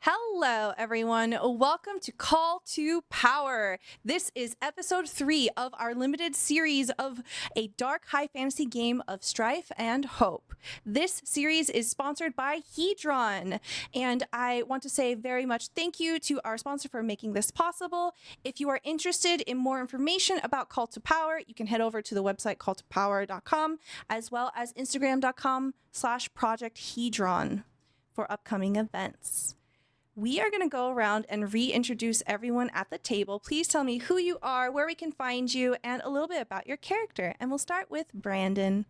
Hello, everyone. Welcome to Call to Power. This is episode 3 of our limited series of a dark high fantasy game of strife and hope. This series is sponsored by Hedron, and I want to say very much thank you to our sponsor for making this possible. If you are interested in more information about Call to Power, you can head over to the website calltopower.com as well as instagram.com/Project Hedron for upcoming events. We are going to go around and reintroduce everyone at the table. Please tell me who you are, where we can find you, and a little bit about your character. And we'll start with Brandon.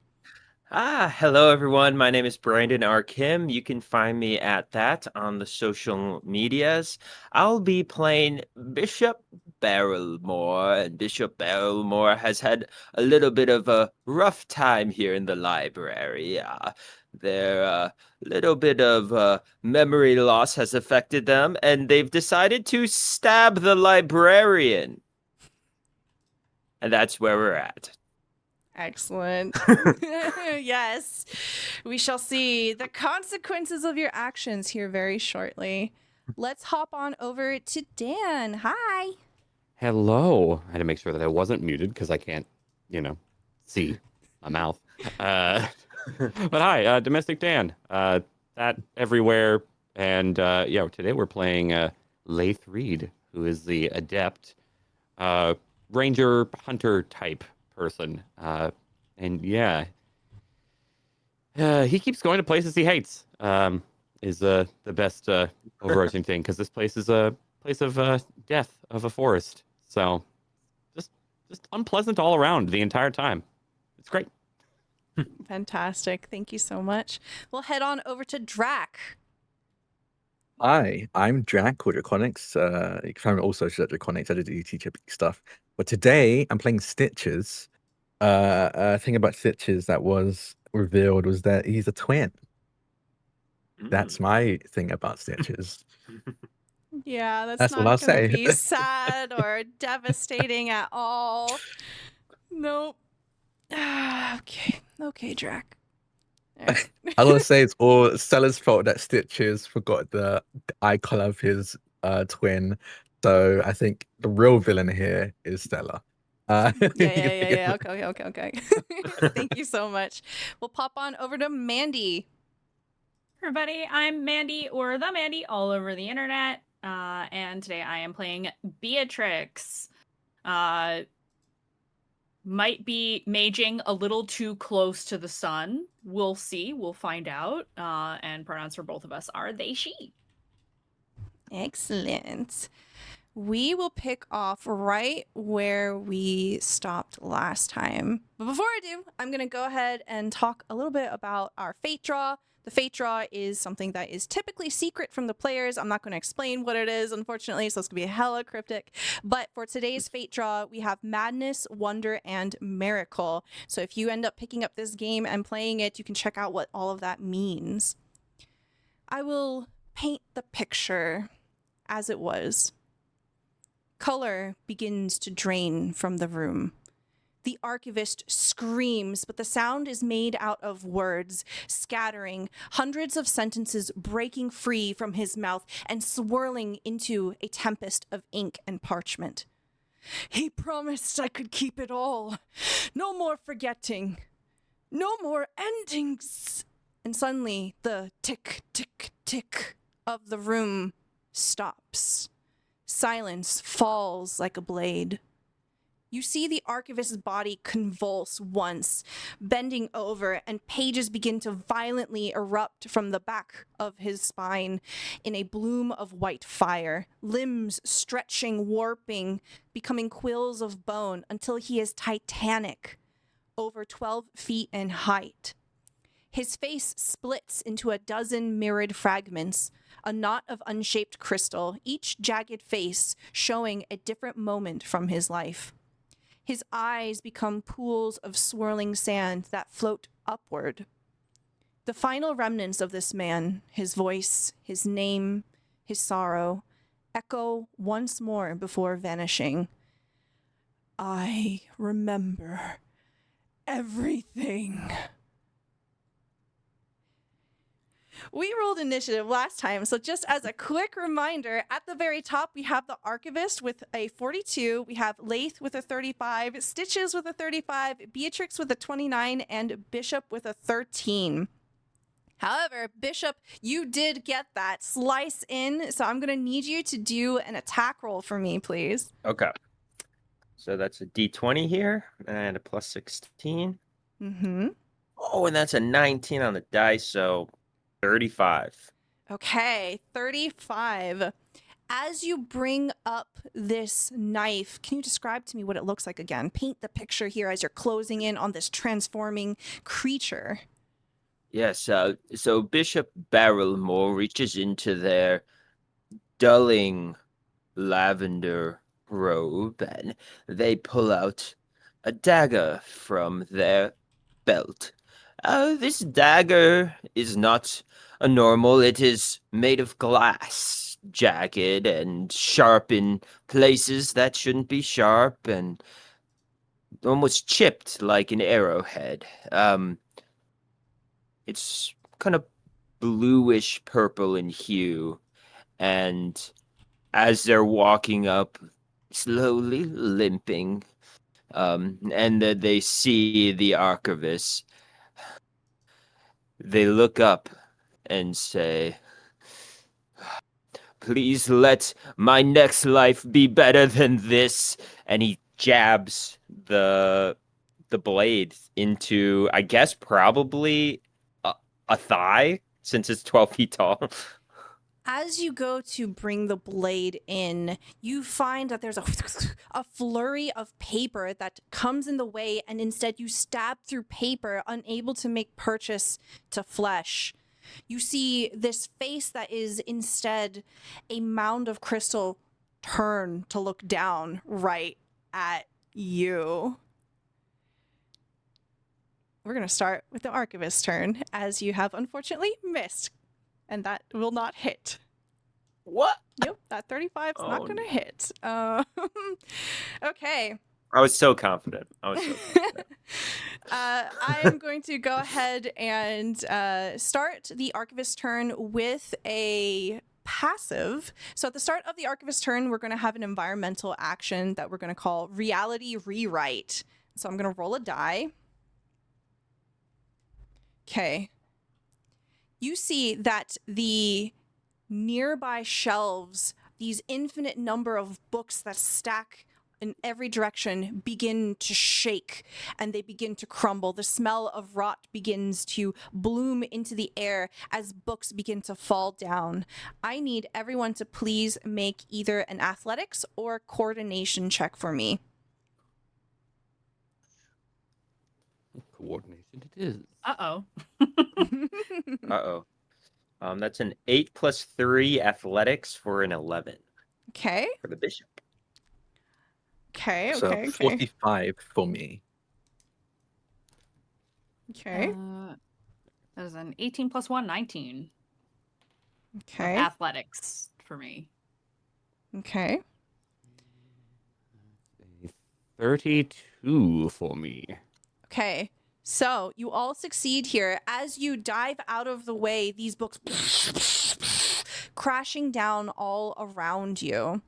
Hello everyone. My name is Brandon R. Kim. You can find me at that on the social medias. I'll be playing Bishop Barrelmore, and Bishop Barrelmore has had a little bit of a rough time here in the library. Their little bit of memory loss has affected them, and they've decided to stab the librarian. And that's where we're at. Excellent. Yes, we shall see the consequences of your actions here very shortly. Let's hop on over to Dan. Hi. Hello. I had to make sure that I wasn't muted because I can't, see my mouth. But hi, Domestic Dan. That everywhere. And today we're playing Laith Reed, who is the adept ranger hunter type person. He keeps going to places he hates. Is the best overarching thing, because this place is a place of death of a forest. So just unpleasant all around the entire time. It's great. Fantastic. Thank you so much. We'll head on over to Drac. Hi, I'm Drac with Draconics. You can find me also at Draconics. I do teach epic stuff. But today I'm playing Stitches. Thing about Stitches that was revealed was that he's a twin. That's my thing about Stitches. Yeah, That's what not I'll gonna say. be sad or devastating at all. Nope. Okay, Drac. All right. I want to say it's all Stella's fault that Stitches forgot the eye color of his twin. So I think the real villain here is Stella. Yeah. Okay. Thank you so much. We'll pop on over to Mandy. Everybody, I'm Mandy, or the Mandy, all over the internet. And today I am playing Beatrix. Might be maging a little too close to the sun. We'll see. We'll find out. And pronouns for both of us are they, she. Excellent. We will pick off right where we stopped last time. But before I do, I'm going to go ahead and talk a little bit about our fate draw. The fate draw is something that is typically secret from the players. I'm not going to explain what it is, unfortunately, so it's going to be hella cryptic. But for today's fate draw, we have Madness, Wonder, and Miracle. So if you end up picking up this game and playing it, you can check out what all of that means. I will paint the picture as it was. Color begins to drain from the room. The archivist screams, but the sound is made out of words, scattering, hundreds of sentences breaking free from his mouth and swirling into a tempest of ink and parchment. He promised I could keep it all. No more forgetting. No more endings. And suddenly, the tick, tick, tick of the room stops. Silence falls like a blade. You see the archivist's body convulse once, bending over, and pages begin to violently erupt from the back of his spine in a bloom of white fire, limbs stretching, warping, becoming quills of bone until he is titanic, over 12 feet in height. His face splits into a dozen mirrored fragments, a knot of unshaped crystal, each jagged face showing a different moment from his life. His eyes become pools of swirling sand that float upward. The final remnants of this man, his voice, his name, his sorrow, echo once more before vanishing. I remember everything. We rolled initiative last time, so just as a quick reminder, at the very top we have the Archivist with a 42, we have Lath with a 35, Stitches with a 35, Beatrix with a 29, and Bishop with a 13. However, Bishop, you did get that slice in, so I'm going to need you to do an attack roll for me, please. Okay. So that's a D20 here and a plus 16. Mm-hmm. Oh, and that's a 19 on the dice, so 35. Okay, 35. As you bring up this knife, can you describe to me what it looks like again? Paint the picture here as you're closing in on this transforming creature. Yes, so Bishop Barrelmore reaches into their dulling lavender robe and they pull out a dagger from their belt. This dagger is not a normal, it is made of glass, jagged and sharp in places that shouldn't be sharp and almost chipped like an arrowhead. It's kind of bluish purple in hue, and as they're walking up, slowly limping, and that they see the archivist, they look up and say, "Please let my next life be better than this." And he jabs the blade into, I guess, probably a thigh, since it's 12 feet tall. As you go to bring the blade in, you find that there's a flurry of paper that comes in the way, and instead you stab through paper, unable to make purchase to flesh. You see this face that is instead a mound of crystal turn to look down right at you. We're going to start with the Archivist's turn, as you have unfortunately missed. And that will not hit. What? Yep, that 35 is not Oh, going to no. hit. Okay. I was so confident. I'm going to go ahead and start the Archivist's turn with a passive. So at the start of the Archivist's turn, we're going to have an environmental action that we're going to call Reality Rewrite. So I'm going to roll a die. Okay. You see that the nearby shelves, these infinite number of books that stack in every direction, begin to shake and they begin to crumble. The smell of rot begins to bloom into the air as books begin to fall down. I need everyone to please make either an athletics or coordination check for me. Coordination it is. Uh-oh. Uh-oh. That's an 8 plus 3 athletics for an 11 Okay. for the bishop. Okay. So Okay. 45 for me. Okay. That is an 18 plus 1, 19. Okay. Athletics for me. Okay. 32 for me. Okay. So you all succeed here. As you dive out of the way, these books crashing down all around you.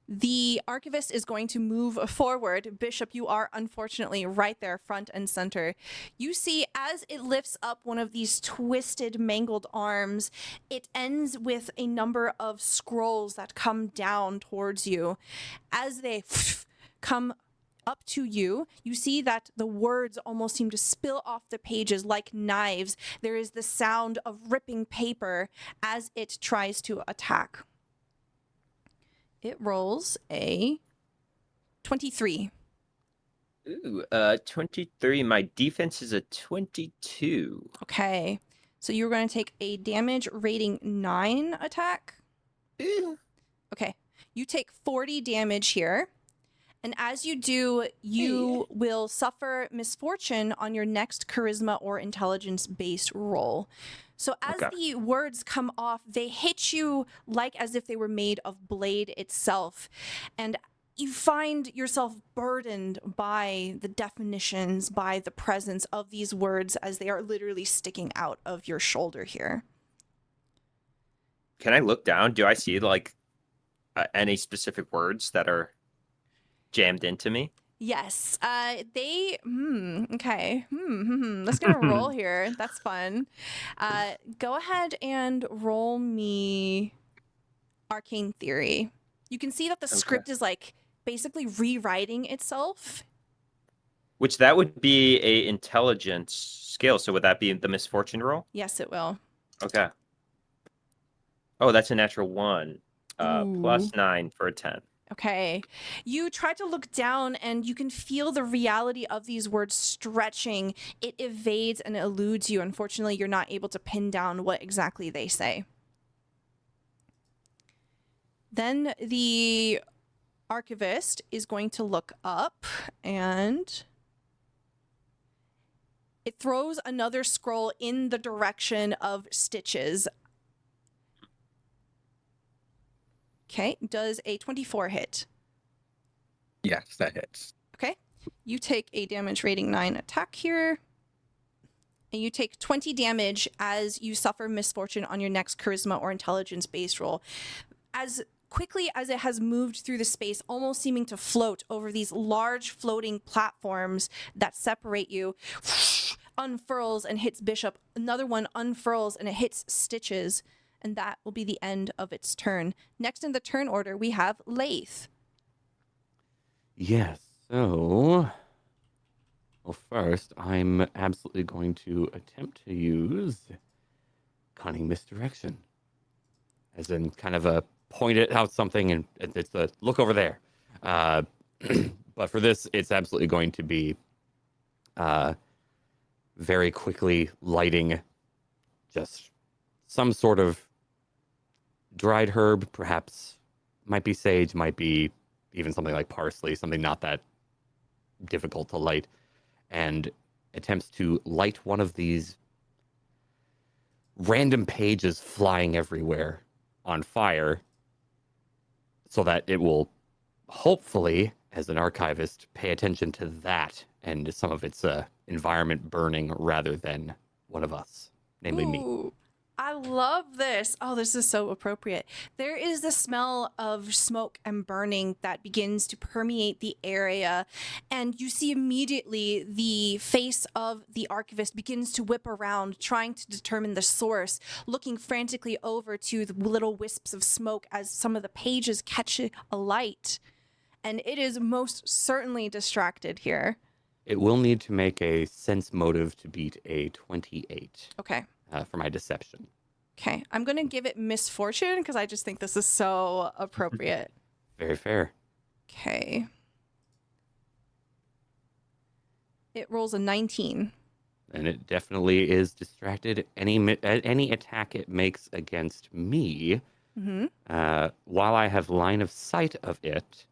The Archivist is going to move forward. Bishop, you are unfortunately right there, front and center. You see, as it lifts up one of these twisted, mangled arms, it ends with a number of scrolls that come down towards you. As they come up to you, you see that the words almost seem to spill off the pages like knives. There is the sound of ripping paper as it tries to attack. It rolls a 23. Ooh, 23. My defense is a 22. Okay. So you're going to take a damage rating 9 attack. Ooh. Okay. You take 40 damage here. And as you do, you will suffer misfortune on your next charisma or intelligence-based roll. So as the words come off, they hit you like as if they were made of blade itself. And you find yourself burdened by the definitions, by the presence of these words as they are literally sticking out of your shoulder here. Can I look down? Do I see like any specific words that are jammed into me? Yes. Okay. Let's get a roll here. That's fun. Go ahead and roll me Arcane Theory. You can see that the script is like basically rewriting itself. Which that would be a intelligence skill. So would that be the misfortune roll? Yes, it will. Okay. Oh, that's a natural 1. Plus Ooh. 9 for a 10. Okay. You try to look down and you can feel the reality of these words stretching. It evades and eludes you. Unfortunately, you're not able to pin down what exactly they say. Then the archivist is going to look up and it throws another scroll in the direction of Stitches. Okay, does a 24 hit? Yes, that hits. Okay, you take a damage rating 9 attack here. And you take 20 damage as you suffer misfortune on your next charisma or intelligence base roll. As quickly as it has moved through the space, almost seeming to float over these large floating platforms that separate you, unfurls and hits Bishop. Another one unfurls and it hits Stitches. And that will be the end of its turn. Next in the turn order, we have Laith. Yes, so... Well, first, I'm absolutely going to attempt to use Cunning Misdirection. As in kind of a point it out something and it's a look over there. But for this, it's absolutely going to be very quickly lighting just some sort of dried herb, perhaps might be sage, might be even something like parsley, something not that difficult to light, and attempts to light one of these random pages flying everywhere on fire so that it will hopefully, as an archivist, pay attention to that and some of its environment burning rather than one of us, namely me. Ooh, I love this. Oh, this is so appropriate. There is the smell of smoke and burning that begins to permeate the area. And you see immediately the face of the archivist begins to whip around, trying to determine the source, looking frantically over to the little wisps of smoke as some of the pages catch alight. And it is most certainly distracted here. It will need to make a sense motive to beat a 28. Okay. For my deception. Okay, I'm going to give it misfortune because I just think this is so appropriate. Very fair. Okay. It rolls a 19. And it definitely is distracted. Any attack it makes against me, while I have line of sight of it,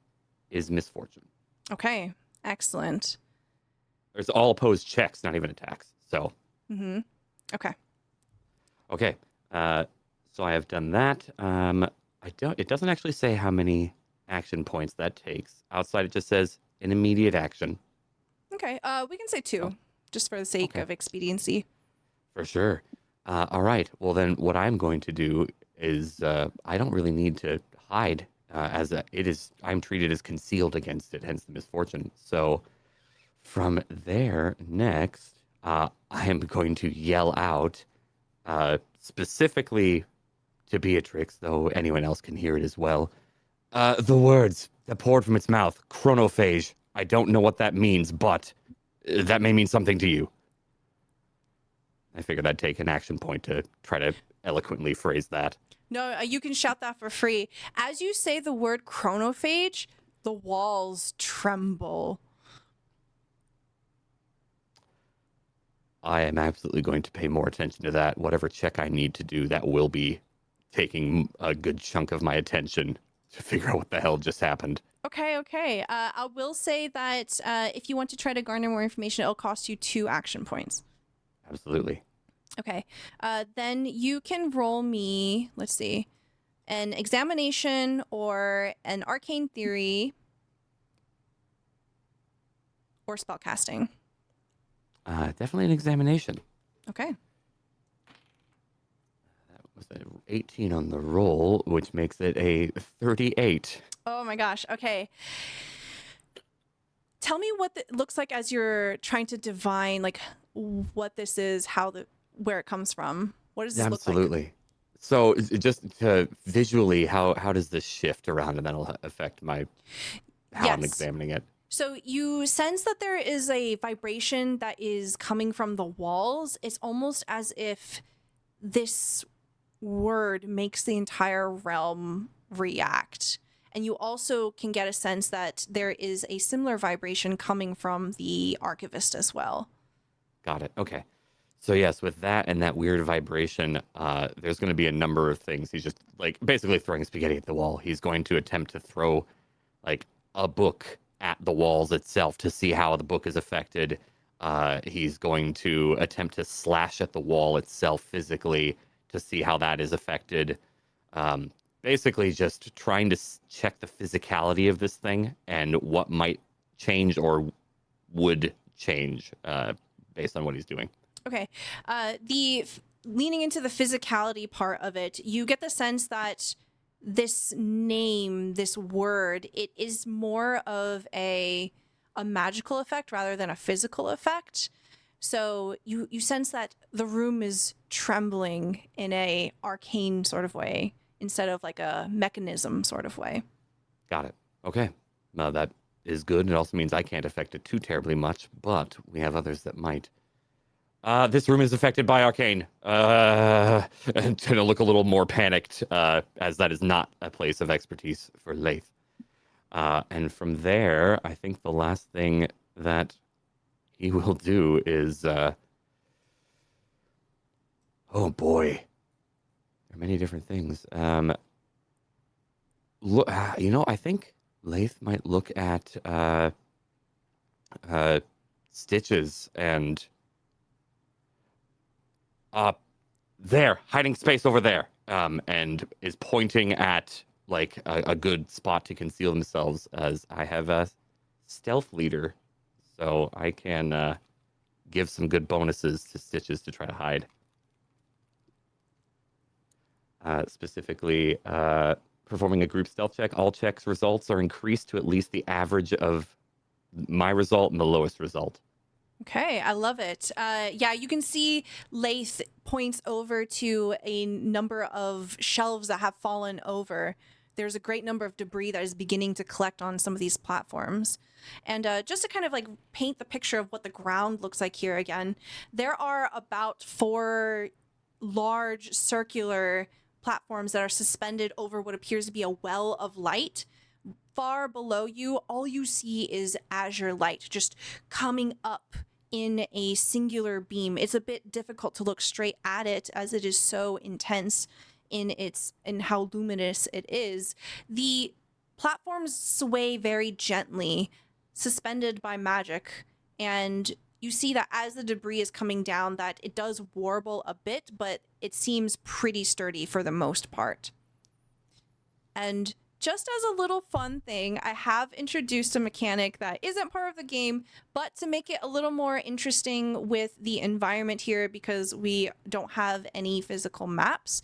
is misfortune. Okay, excellent. There's all opposed checks, not even attacks. So. Okay. Okay. So I have done that. It doesn't actually say how many action points that takes. Outside, it just says an immediate action. Okay. We can say 2, just for the sake of expediency. For sure. All right. Well, then what I'm going to do is I don't really need to hide I'm treated as concealed against it, hence the misfortune. So from there, next, I am going to yell out, specifically to Beatrix, though anyone else can hear it as well. The words that poured from its mouth, chronophage. I don't know what that means, but that may mean something to you. I figured I'd take an action point to try to eloquently phrase that. No, you can shout that for free. As you say the word chronophage, the walls tremble. I am absolutely going to pay more attention to that. Whatever check I need to do, that will be taking a good chunk of my attention to figure out what the hell just happened. Okay. I will say that if you want to try to garner more information, it'll cost you 2 action points. Absolutely. Okay. Then you can roll me, let's see, an examination or an arcane theory or spellcasting? Definitely an examination. Okay. That was an 18 on the roll, which makes it a 38. Oh my gosh. Okay. Tell me what it looks like as you're trying to divine like what this is, where it comes from. What does this look like? Absolutely. So just to visually, how does this shift around, and that'll affect how I'm Yes. examining it. So you sense that there is a vibration that is coming from the walls. It's almost as if this word makes the entire realm react. And you also can get a sense that there is a similar vibration coming from the archivist as well. Got it. Okay. So yes, with that and that weird vibration, there's going to be a number of things. He's just like basically throwing spaghetti at the wall. He's going to attempt to throw like a book at the walls itself to see how the book is affected. He's going to attempt to slash at the wall itself physically to see how that is affected. Basically, just trying to check the physicality of this thing and what might change or would change based on what he's doing. Okay. Leaning into the physicality part of it, you get the sense that this name, this word, it is more of a magical effect rather than a physical effect. So you sense that the room is trembling in a arcane sort of way instead of like a mechanism sort of way. Got it. Okay. That is good. It also means I can't affect it too terribly much, but we have others that might. This room is affected by arcane. And to look a little more panicked, as that is not a place of expertise for Lath. And from there, I think the last thing that he will do is, oh boy, there are many different things. Look, I think Lath might look at Stitches and there, hiding space over there, and is pointing at like a good spot to conceal themselves, as I have a stealth leader, so I can give some good bonuses to Stitches to try to hide. Specifically, performing a group stealth check, all checks results are increased to at least the average of my result and the lowest result. Okay, I love it. Yeah, you can see Lath points over to a number of shelves that have fallen over. There's a great number of debris that is beginning to collect on some of these platforms. And just to kind of like paint the picture of what the ground looks like here again, there are about 4 large circular platforms that are suspended over what appears to be a well of light. Far below you, all you see is azure light just coming up in a singular beam. It's a bit difficult to look straight at it as it is so intense in how luminous it is. The platforms sway very gently, suspended by magic, and you see that as the debris is coming down that it does warble a bit, but it seems pretty sturdy for the most part. And just as a little fun thing, I have introduced a mechanic that isn't part of the game, but to make it a little more interesting with the environment here, because we don't have any physical maps,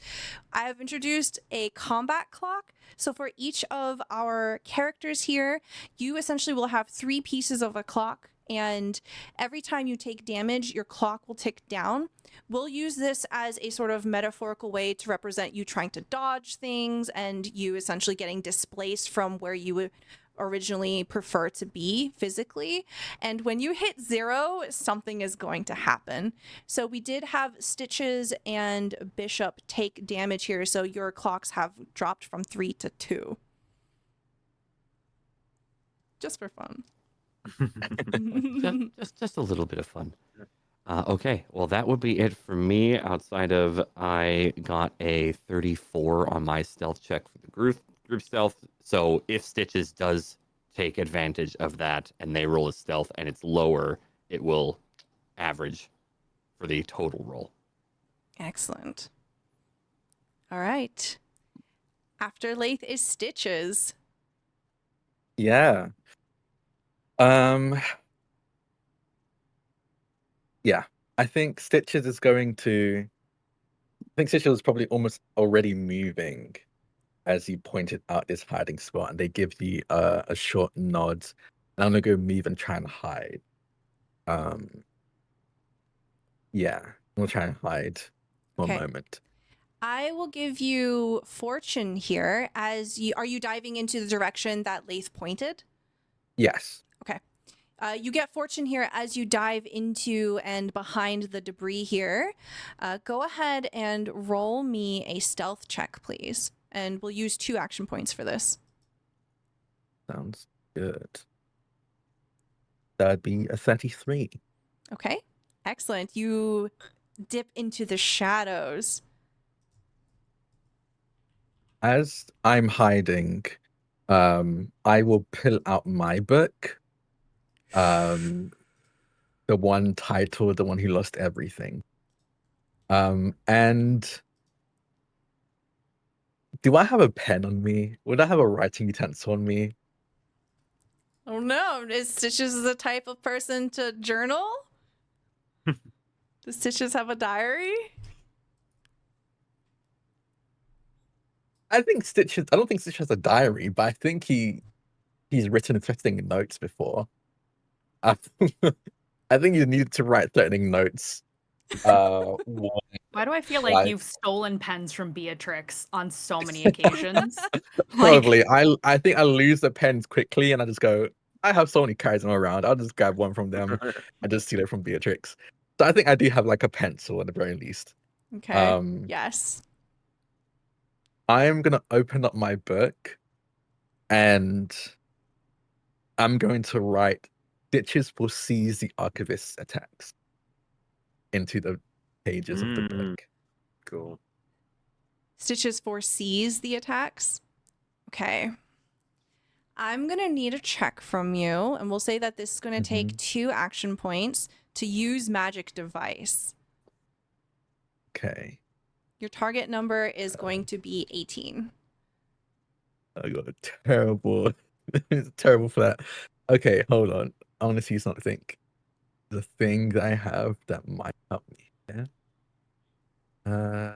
I have introduced a combat clock. So for each of our characters here, you essentially will have 3 pieces of a clock, and every time you take damage, your clock will tick down. We'll use this as a sort of metaphorical way to represent you trying to dodge things and you essentially getting displaced from where you would originally prefer to be physically. And when you hit 0, something is going to happen. So we did have Stitches and Bishop take damage here, so your clocks have dropped from 3 to 2. Just for fun. just a little bit of fun. Okay, well that would be it for me. Outside of I got a 34 on my stealth check for the group stealth. So if Stitches does take advantage of that and they roll a stealth and it's lower, it will average for the total roll. Excellent. All right. After Lath is Stitches. Yeah. Yeah, I think Stitches is going to. I think Stitches is probably almost already moving as you pointed out this hiding spot, and they give you a short nod. And I'm gonna go move and try and hide. Yeah, I'm gonna try and hide for a Okay. moment. I will give you fortune here as you are you diving into the direction that Lath pointed? Yes. Okay. You get fortune here as you dive into and behind the debris here. Go ahead and roll me a stealth check, please. And we'll use 2 action points for this. Sounds good. That'd be a 33. Okay. Excellent. You dip into the shadows. As I'm hiding, I will pull out my book. The one titled The One Who Lost Everything. And do I have a pen on me? Would I have a writing utensil on me? Oh no, is Stitches the type of person to journal? Does Stitches have a diary? I don't think Stitch has a diary, but I think he's written threatening notes before. I, I think you need to write threatening notes. Why do I feel like Like- you've stolen pens from Beatrix on so many occasions? Probably. I think I lose the pens quickly and I just go, I have so many cards them around. I'll just grab one from them and just steal it from Beatrix. So I think I do have like a pencil at the very least. Okay. Yes. I'm gonna open up my book and I'm going to write Ditches foresees the archivist's attacks into the pages of the book. Cool. Stitches foresees the attacks. Okay. I'm going to need a check from you, and we'll say that this is going to take 2 action points to use magic device. Okay. Your target number is going to be 18. I got a terrible, it's terrible for that. Okay, hold on. I want to see something. The thing that I have that might help me. Yeah.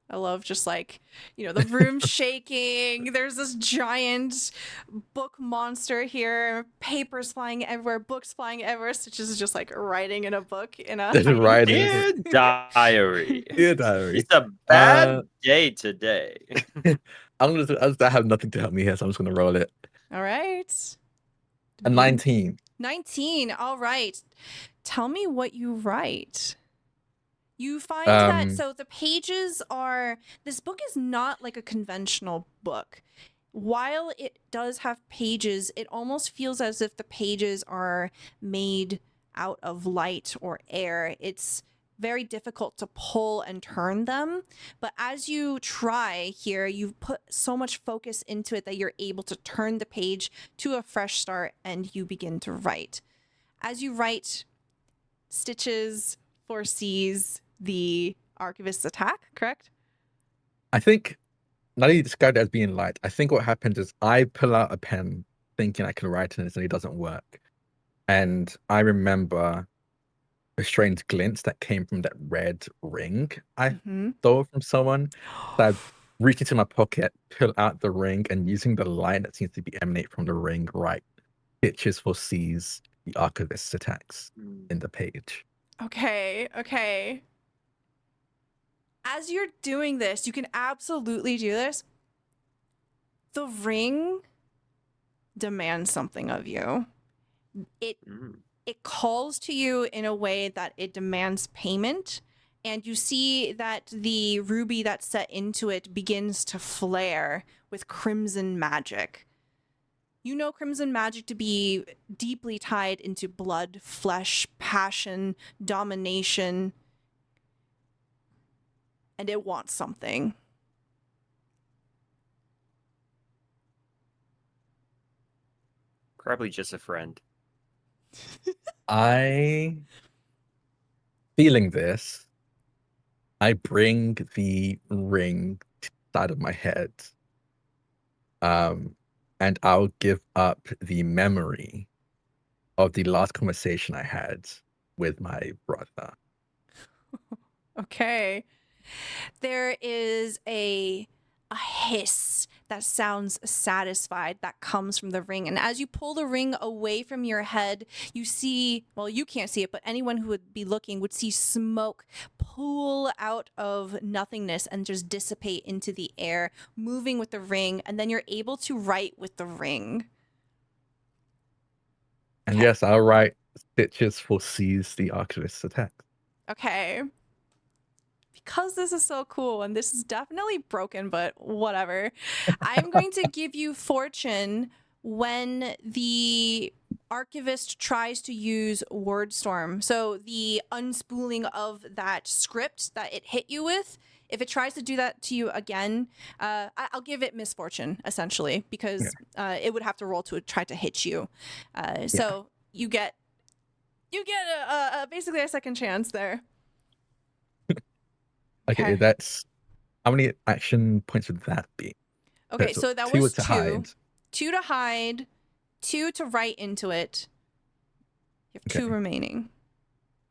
I love just like, the room shaking. There's this giant book monster here, papers flying everywhere, books flying everywhere. Stitches is just like writing in a book in a hiding Writing. place. Dear diary. Dear diary. It's a bad day today. I have nothing to help me here, so I'm just gonna roll it. All right. A 19. 19. All right. Tell me what you write. You find that so the pages are this book is not like a conventional book. While it does have pages, it almost feels as if the pages are made out of light or air. It's very difficult to pull and turn them. But as you try here, you've put so much focus into it that you're able to turn the page to a fresh start and you begin to write. As you write, Stitches foresees the archivist's attack, correct? I think now that you described it as being light, I think what happens is I pull out a pen thinking I can write in it and it doesn't work. And I remember a strange glint that came from that red ring I stole from someone. So I reach into my pocket, pull out the ring, and using the light that seems to be emanate from the ring, right, Stitches foresees the archivist's attacks in the page. Okay. As you're doing this, you can absolutely do this. The ring demands something of you. It calls to you in a way that it demands payment, and you see that the ruby that's set into it begins to flare with crimson magic. You know crimson magic to be deeply tied into blood, flesh, passion, domination, and it wants something. Probably just a friend. Feeling this, I bring the ring to the side of my head And I'll give up the memory of the last conversation I had with my brother. Okay. There is a hiss that sounds satisfied that comes from the ring. And as you pull the ring away from your head, you see, well, you can't see it, but anyone who would be looking would see smoke pool out of nothingness and just dissipate into the air, moving with the ring. And then you're able to write with the ring. And Okay. yes, I'll write Stitches foresees the Archivist's attack. Okay. Because this is so cool and this is definitely broken, but whatever. I'm going to give you fortune when the archivist tries to use Wordstorm. So the unspooling of that script that it hit you with, if it tries to do that to you again, I'll give it misfortune, essentially, because it would have to roll to try to hit you. So you get basically a second chance there. Okay, that's how many action points would that be? Okay, so that two was to two. hide. 2 to hide, 2 to write into it. You have 2 Okay. remaining.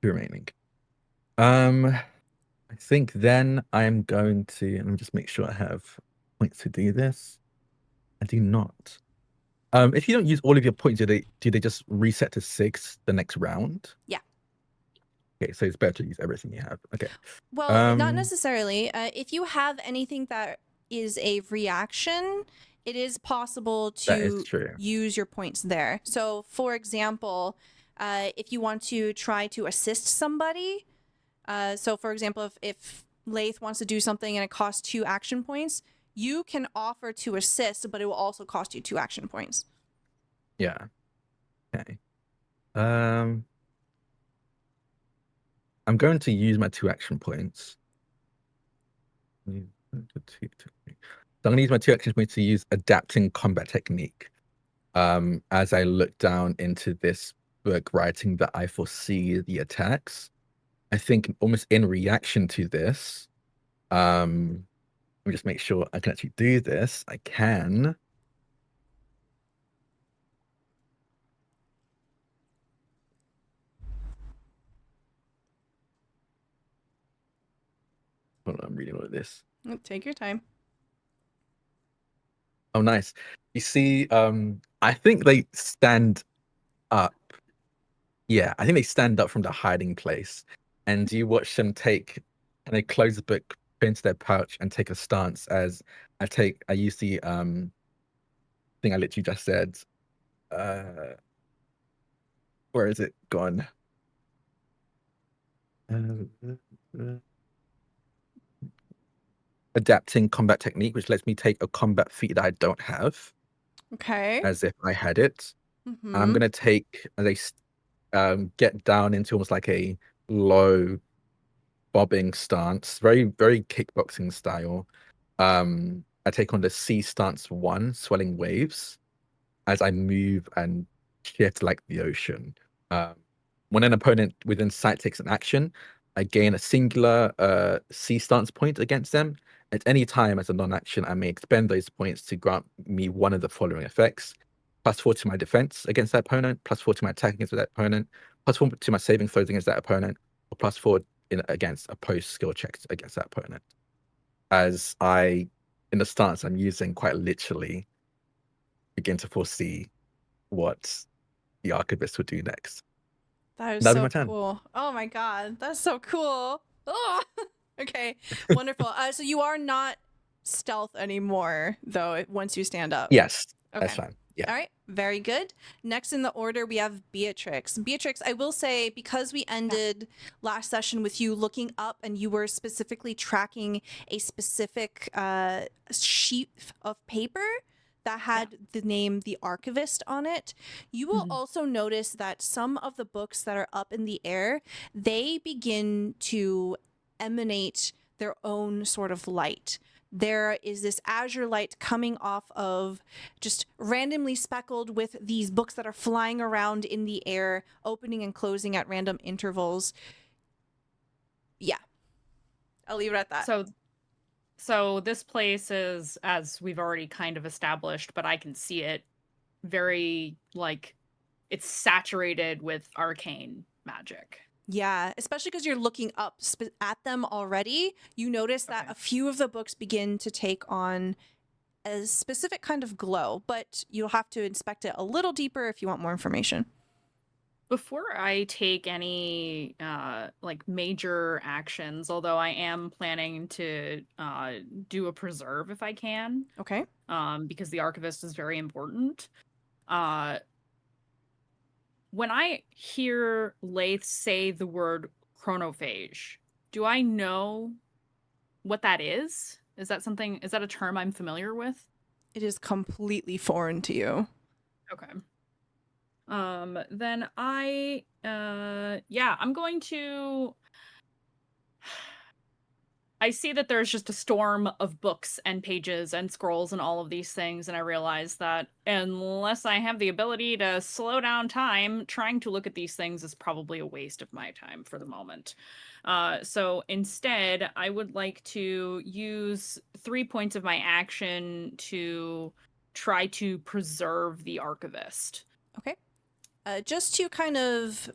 2 remaining. I think then I'm going to, let me just make sure I have points to do this. I do not. If you don't use all of your points, do they just reset to 6 the next round? Yeah. Okay, so it's better to use everything you have. Okay. Well, not necessarily. If you have anything that is a reaction, it is possible That is to true. use your points there. So, for example, if you want to try to assist somebody, so for example, if Lath wants to do something and it costs 2 action points, you can offer to assist, but it will also cost you 2 action points. Yeah. Okay. I'm going to use my 2 action points. So I'm going to use my 2 action points to use adapting combat technique. As I look down into this book writing that I foresee the attacks, I think almost in reaction to this, let me just make sure I can actually do this. I can. Hold on, I'm reading all of this. Take your time. Oh, nice. You see, I think they stand up. Yeah, I think they stand up from the hiding place, and you watch them take, and they close the book, put into their pouch, and take a stance as I use the thing I literally just said. Where is it gone? Adapting combat technique, which lets me take a combat feat that I don't have, Okay. as if I had it. Mm-hmm. I'm gonna take, they get down into almost like a low bobbing stance, very, very kickboxing style. I take on the C stance 1, swelling waves, as I move and shift like the ocean. When an opponent within sight takes an action, I gain a singular C stance point against them. At any time as a non-action, I may expend those points to grant me one of the following effects: +4 to my defense against that opponent, +4 to my attack against that opponent, +4 to my saving throws against that opponent, or +4 against opposed skill checks against that opponent. As I, in the stance I'm using, quite literally begin to foresee what the archivist would do next. That is That'll be so my turn. cool. Oh my god, that's so cool. Oh, okay, wonderful. So you are not stealth anymore, though. Once you stand up. Yes, Okay. that's fine. Yeah. All right, very good. Next in the order, we have Beatrix. Beatrix, I will say, because we ended last session with you looking up and you were specifically tracking a specific sheet of paper that had the name The Archivist on it, you will also notice that some of the books that are up in the air, they begin to emanate their own sort of light. There is this azure light coming off of just randomly speckled with these books that are flying around in the air, opening and closing at random intervals. Yeah. I'll leave it at that. So So this place is, as we've already kind of established, but I can see it very, like, it's saturated with arcane magic. Yeah, especially because you're looking up at them already. You notice that Okay. a few of the books begin to take on a specific kind of glow, but you'll have to inspect it a little deeper if you want more information. Before I take any like major actions, although I am planning to do a preserve if I can, Okay. because the archivist is very important. When I hear Laith say the word chronophage, do I know what that is? Is that something, is that a term I'm familiar with? It is completely foreign to you. Okay. Then I'm going to I see that there's just a storm of books and pages and scrolls and all of these things, and I realize that unless I have the ability to slow down time, trying to look at these things is probably a waste of my time for the moment. So instead, I would like to use 3 points of my action to try to preserve the archivist. Okay. Just to kind of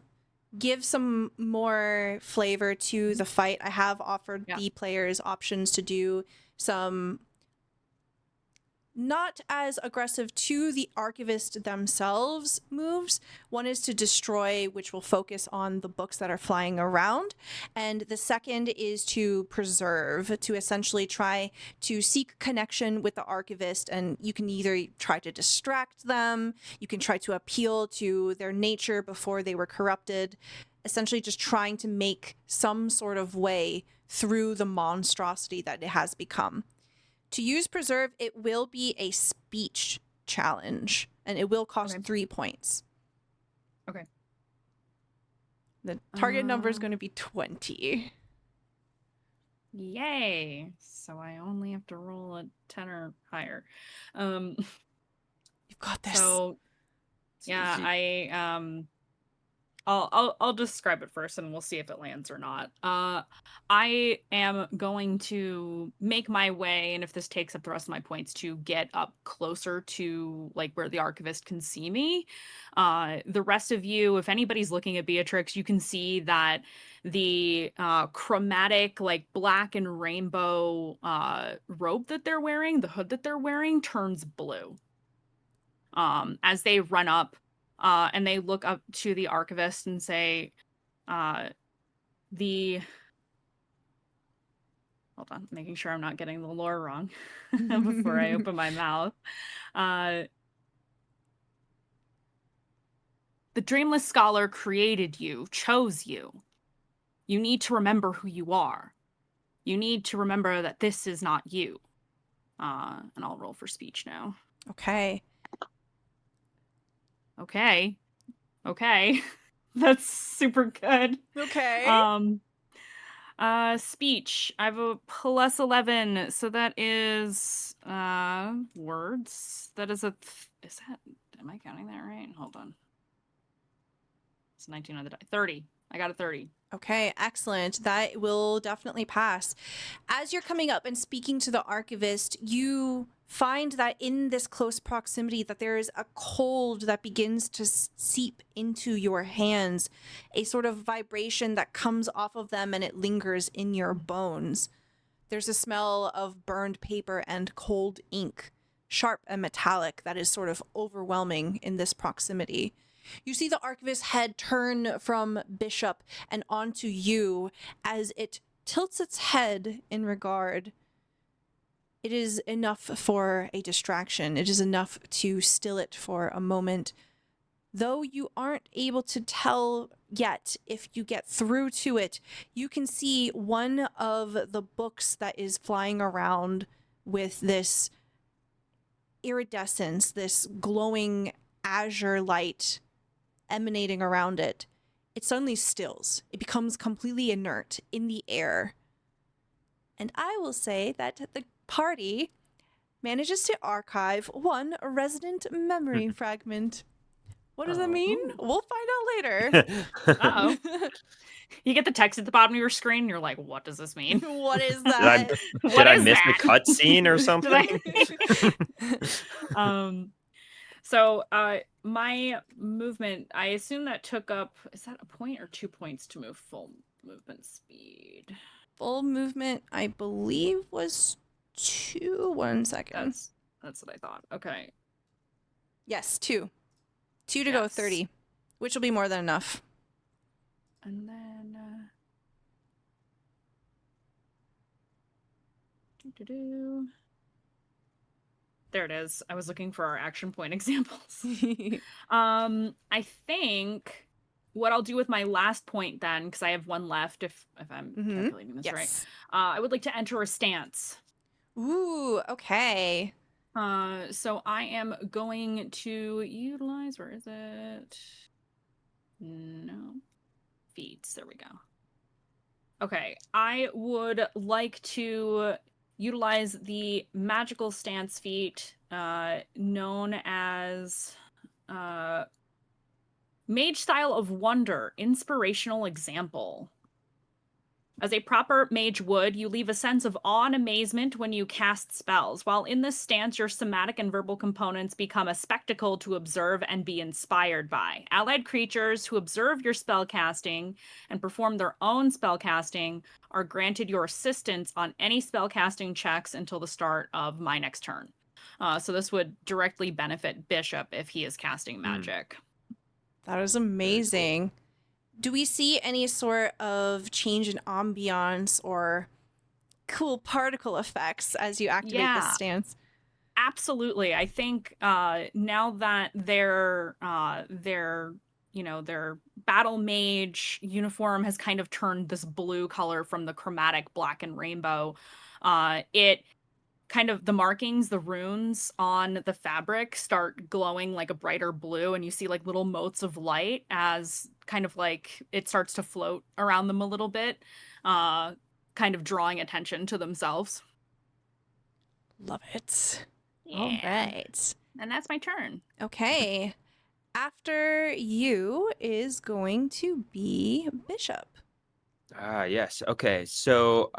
give some more flavor to the fight, I have offered Yeah. the players options to do some not as aggressive to the archivist themselves moves. One is to destroy, which will focus on the books that are flying around. And the second is to preserve, to essentially try to seek connection with the archivist. And you can either try to distract them, you can try to appeal to their nature before they were corrupted, essentially just trying to make some sort of way through the monstrosity that it has become. To use preserve, it will be a speech challenge, and it will cost Okay. 3 points. Okay. The target number is going to be 20. Yay! So I only have to roll a 10 or higher. You've got this. So yeah, Easy. I'll describe it first and we'll see if it lands or not. I am going to make my way, and if this takes up the rest of my points, to get up closer to like where the archivist can see me. The rest of you, if anybody's looking at Beatrix, you can see that the chromatic, like black and rainbow robe that they're wearing, the hood that they're wearing, turns blue. As they run up and they look up to the archivist and say, hold on, making sure I'm not getting the lore wrong before I open my mouth. The Dreamless Scholar created you, chose you. You need to remember who you are. You need to remember that this is not you. And I'll roll for speech now. Okay. Okay. That's super good. Okay. Speech. I have a plus 11, so that is words. That is am I counting that right? Hold on. It's 19 on the die. 30. I got a 30. Okay, excellent. That will definitely pass. As you're coming up and speaking to the archivist, you find that in this close proximity that there is a cold that begins to seep into your hands, a sort of vibration that comes off of them and it lingers in your bones. There's a smell of burned paper and cold ink, sharp and metallic, that is sort of overwhelming in this proximity. You see the archivist's head turn from Bishop and onto you as it tilts its head in regard. It is enough for a distraction. It is enough to still it for a moment. Though you aren't able to tell yet if you get through to it, you can see one of the books that is flying around with this iridescence, this glowing azure light emanating around it. It suddenly stills. It becomes completely inert in the air. And I will say that the party manages to archive one resident memory fragment. What does that mean? Oh. We'll find out later. Uh-oh. You get the text at the bottom of your screen, and you're like, "What does this mean? What is Did I that? What did I is miss that?" a cutscene or Did something? So my movement, I assume that took up, is that a point or 2 points to move full movement speed? Full movement, I believe, was 2. 1 second. That's what I thought. Okay. Yes, 2. 2 to go Yes. 30, which will be more than enough. And then there it is. I was looking for our action point examples. I think what I'll do with my last point then, because I have one left if I'm calculating this right. Yes. I would like to enter a stance. Ooh, okay. So I am going to utilize, where is it? No. Feats, there we go. Okay, I would like to utilize the magical stance feat known as Mage Style of Wonder, Inspirational Example. As a proper mage would, you leave a sense of awe and amazement when you cast spells. While in this stance, your somatic and verbal components become a spectacle to observe and be inspired by. Allied creatures who observe your spell casting and perform their own spell casting are granted your assistance on any spell casting checks until the start of my next turn. So this would directly benefit Bishop if he is casting magic. That is amazing. Do we see any sort of change in ambiance or cool particle effects as you activate this stance? Absolutely. I think now that their battle mage uniform has kind of turned this blue color from the chromatic black and rainbow, it kind of, the markings, the runes on the fabric start glowing like a brighter blue, and you see like little motes of light as kind of like it starts to float around them a little bit, kind of drawing attention to themselves. Love it. Yeah. All right. And that's my turn. Okay. After you is going to be Bishop. Yes. Okay. So,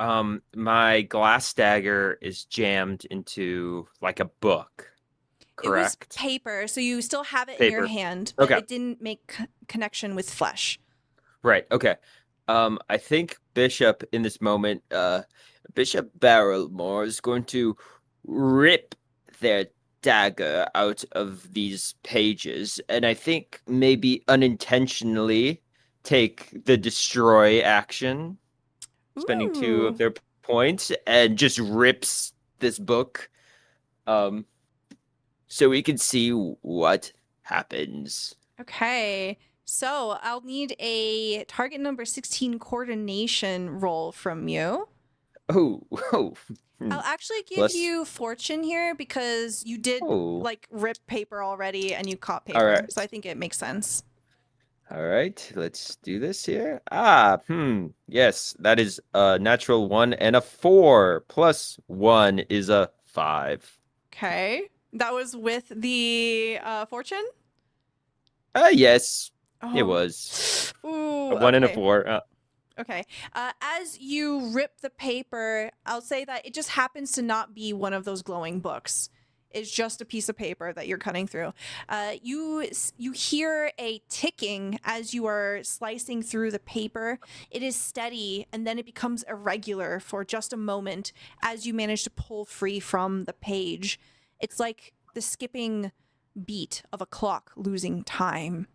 my glass dagger is jammed into like a book, It was correct? paper, so you still have it in your Paper. hand, but Okay. it didn't make connection with flesh. Right. Okay. I think Bishop in this moment, Bishop Barrelmore is going to rip their dagger out of these pages, and I think maybe unintentionally take the destroy action, spending 2 of Ooh. their points, and just rips this book, so we can see what happens. Okay. So I'll need a target number 16 coordination roll from you. Oh, I'll actually give Plus- you fortune here because you did Oh. like rip paper already and you caught paper. All right. So I think it makes sense. All right, let's do this here. Yes, that is a natural 1 and a 4. Plus 1 is a 5. Okay. That was with the fortune? Yes, it Oh. was. Ooh, A 1 and a okay. 4. Okay. As you rip the paper, I'll say that it just happens to not be one of those glowing books. It's just a piece of paper that you're cutting through. You hear a ticking as you are slicing through the paper. It is steady, and then it becomes irregular for just a moment as you manage to pull free from the page. It's like the skipping beat of a clock losing time.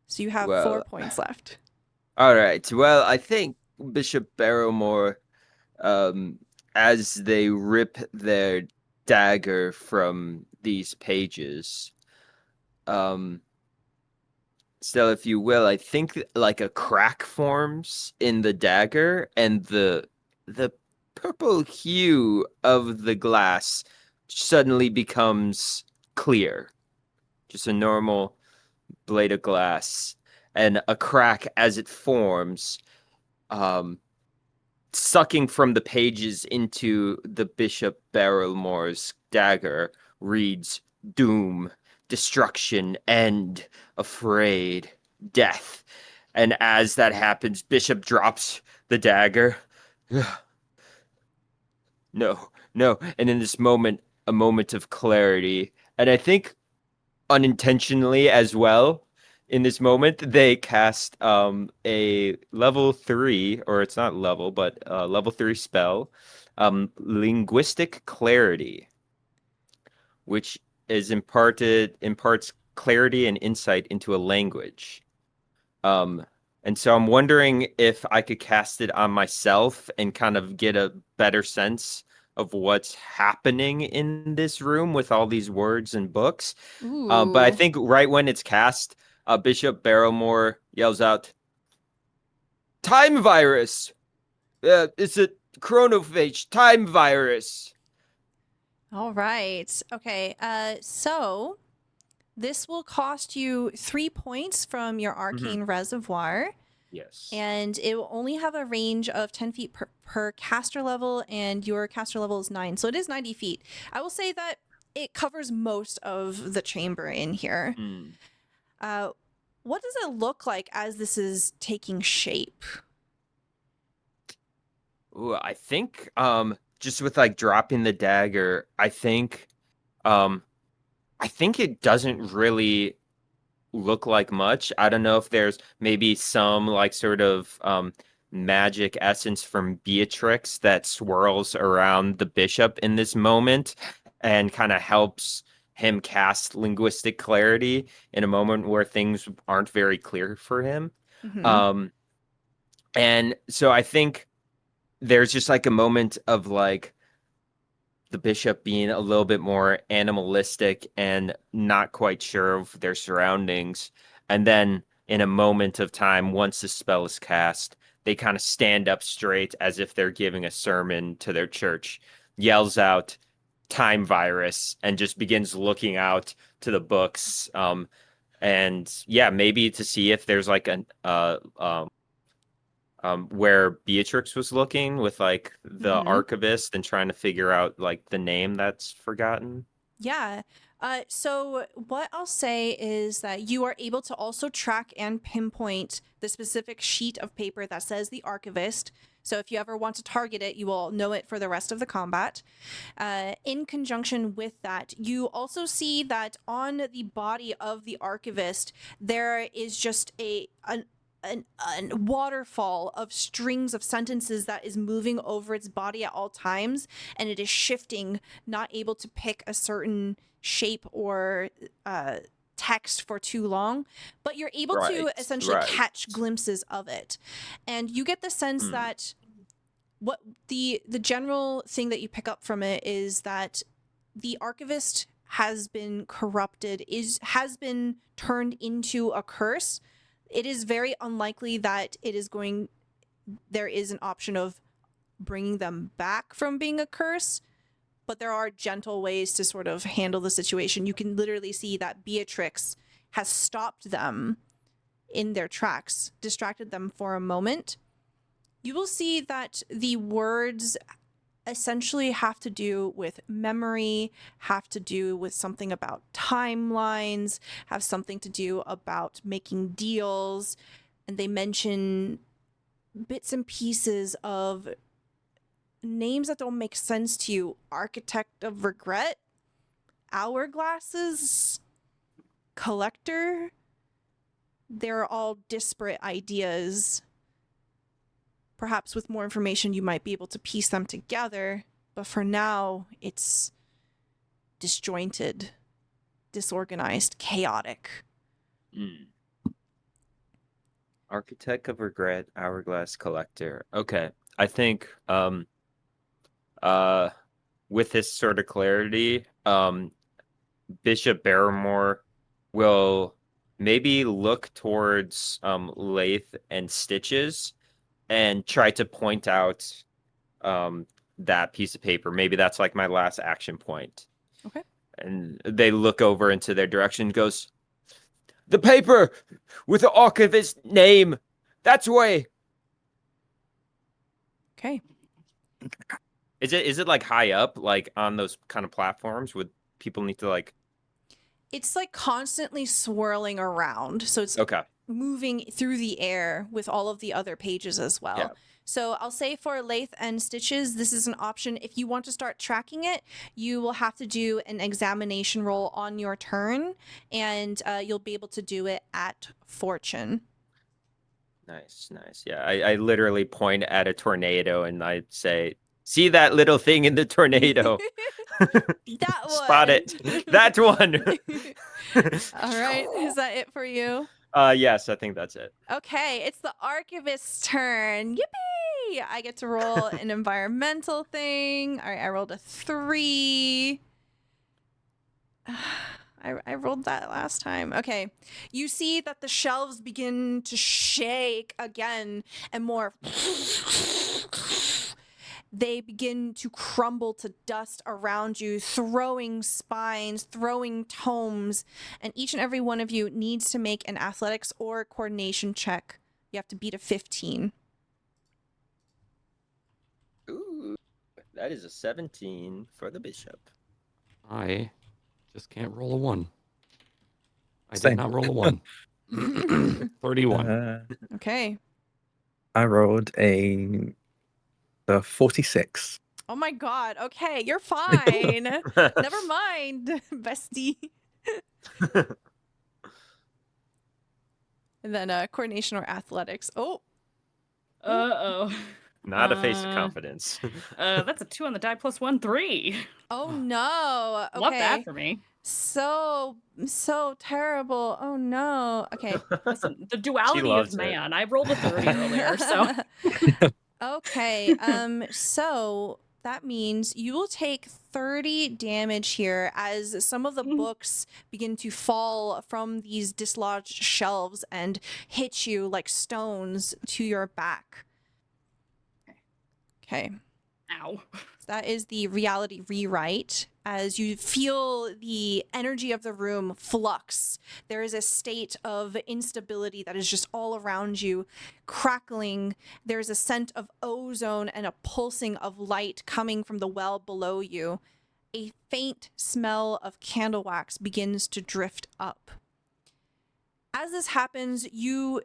So you have 4 Well- points left. All right, well, I think Bishop Barrowmore, as they rip their dagger from these pages, still, if you will, I think like a crack forms in the dagger, and the purple hue of the glass suddenly becomes clear. Just a normal blade of glass, and a crack as it forms, sucking from the pages into the Bishop Barrelmore's dagger reads doom, destruction, end, afraid, death. And as that happens, Bishop drops the dagger. No, no. And in this moment, a moment of clarity. And I think unintentionally as well, in this moment, they cast a level 3, or it's not level, but level 3 spell, linguistic clarity, which imparts clarity and insight into a language. Um, and so I'm wondering if I could cast it on myself and kind of get a better sense of what's happening in this room with all these words and books. But I Ooh. think right when it's cast, Bishop Barrymore yells out, "Time virus! It's a chronophage time virus!" All right. Okay. So this will cost you 3 points from your arcane reservoir, Yes. and it will only have a range of 10 feet per caster level, and your caster level is 9, so it is 90 feet. I will say that it covers most of the chamber in here. What does it look like as this is taking shape? Ooh, I think just with like dropping the dagger, I think it doesn't really look like much. I don't know if there's maybe some like sort of magic essence from Beatrix that swirls around the bishop in this moment and kind of helps him cast linguistic clarity in a moment where things aren't very clear for him. Mhm. And so I think there's just like a moment of like the bishop being a little bit more animalistic and not quite sure of their surroundings. And then in a moment of time, once the spell is cast, they kind of stand up straight as if they're giving a sermon to their church, yells out time virus, and just begins looking out to the books. And yeah, maybe to see if there's like an where Beatrix was looking with like the Mhm. archivist and trying to figure out like the name that's forgotten. Yeah. So what I'll say is that you are able to also track and pinpoint the specific sheet of paper that says the archivist. So if you ever want to target it, you will know it for the rest of the combat. In conjunction with that, you also see that on the body of the archivist, there is just a waterfall of strings of sentences that is moving over its body at all times, and it is shifting, not able to pick a certain shape or text for too long, but you're able to essentially catch glimpses of it. And you get the sense that what the general thing that you pick up from it is that the archivist has been corrupted, has been turned into a curse. It is very unlikely that there is an option of bringing them back from being a curse, but there are gentle ways to sort of handle the situation. You can literally see that Beatrix has stopped them in their tracks, distracted them for a moment. You will see that the words essentially have to do with memory, have to do with something about timelines, have something to do about making deals, and they mention bits and pieces of names that don't make sense to you. Architect of Regret, Hourglasses, Collector. They're all disparate ideas. Perhaps with more information, you might be able to piece them together, but for now, it's disjointed, disorganized, chaotic. Architect of Regret, Hourglass Collector. Okay. I think with this sort of clarity, Bishop Barrymore will maybe look towards Lathe and Stitches and try to point out that piece of paper. Maybe that's like my last action point. Okay. And they look over into their direction, goes, "The paper with the archivist name. That's way." Okay. Is it like high up, like on those kind of platforms? Would people need to like? It's like constantly swirling around. So it's Okay. moving through the air with all of the other pages as well. Yeah. So I'll say for Lathe and Stitches, this is an option. If you want to start tracking it, you will have to do an examination roll on your turn, and you'll be able to do it at Fortune. Nice. Yeah, I literally point at a tornado and I say, "See that little thing in the tornado? That one. Spot it. That one." All right. Is that it for you? Yes, I think that's it. Okay, it's the Archivist's turn. Yippee! I get to roll an environmental thing. All right, I rolled a 3. I rolled that last time. Okay. You see that the shelves begin to shake again and more. They begin to crumble to dust around you, throwing spines, throwing tomes, and each and every one of you needs to make an athletics or coordination check. You have to beat a 15. Ooh, that is a 17 for the bishop. I just can't roll a 1. I Same. did not roll a 1. 31. Okay. I rolled a 46. Oh my god. Okay, you're fine. Never mind, bestie. And then coordination or athletics. Oh, Uh-oh. Not a face of confidence. That's a 2 on the die plus 1, 3. oh no. Okay. Love that for me. So terrible. Oh no. Okay. Listen, the duality loves of it. man. I rolled a 30 earlier, so. Okay. So that means you will take 30 damage here as some of the books begin to fall from these dislodged shelves and hit you like stones to your back. Okay. Ow. That is the reality rewrite. As you feel the energy of the room flux, there is a state of instability that is just all around you, crackling. There's a scent of ozone and a pulsing of light coming from the well below you. A faint smell of candle wax begins to drift up. As this happens, you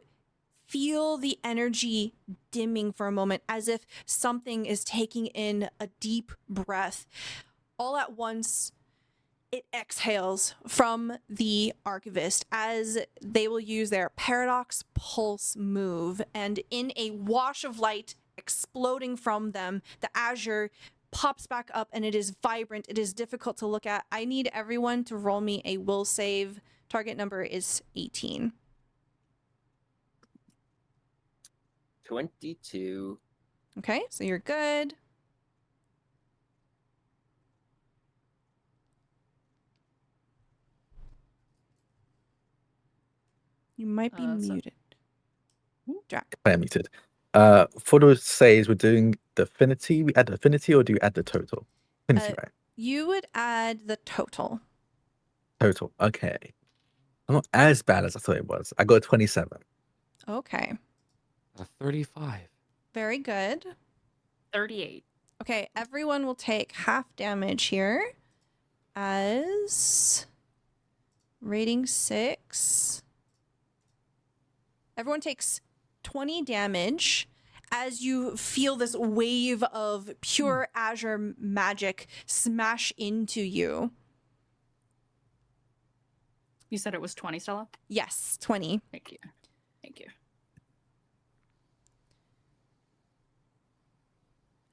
feel the energy dimming for a moment, as if something is taking in a deep breath. All at once, it exhales from the Archivist as they will use their Paradox Pulse move. And in a wash of light exploding from them, the azure pops back up and it is vibrant. It is difficult to look at. I need everyone to roll me a will save. Target number is 18. 22. Okay, so you're good. You might be So- muted. Jack. I am muted. For those saves, we're doing the affinity. We add the affinity, or do you add the total? Affinity, right? You would add the total. Total. Okay. I'm not as bad as I thought it was. I got a 27. Okay, A 35. very good. 38. Okay, everyone will take half damage here as rating 6. Everyone takes 20 damage as you feel this wave of pure azure magic smash into you. You said it was 20, Stella? Yes, 20. Thank you. Thank you.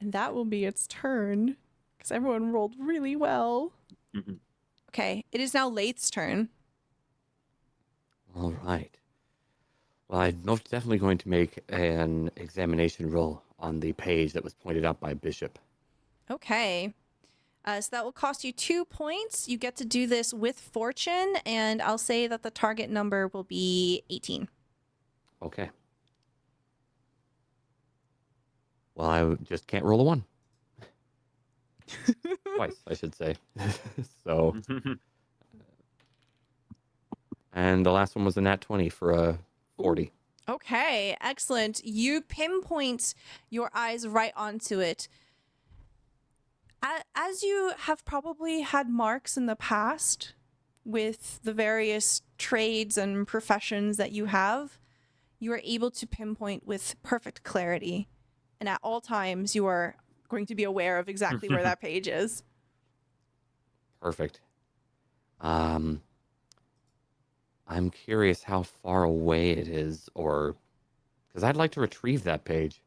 And that will be its turn because everyone rolled really well. Mhm. Okay, it is now Lathe's turn. All right. Well, I'm most definitely going to make an examination roll on the page that was pointed out by Bishop. Okay. So that will cost you 2 points. You get to do this with fortune, and I'll say that the target number will be 18. Okay. Well, I just can't roll a 1. Twice, I should say. So, and the last one was a nat 20 for a 40. Okay, excellent. You pinpoint your eyes right onto it. As you have probably had marks in the past with the various trades and professions that you have, you are able to pinpoint with perfect clarity. And at all times, you are going to be aware of exactly where that page is. Perfect. I'm curious how far away it is, or because I'd like to retrieve that page.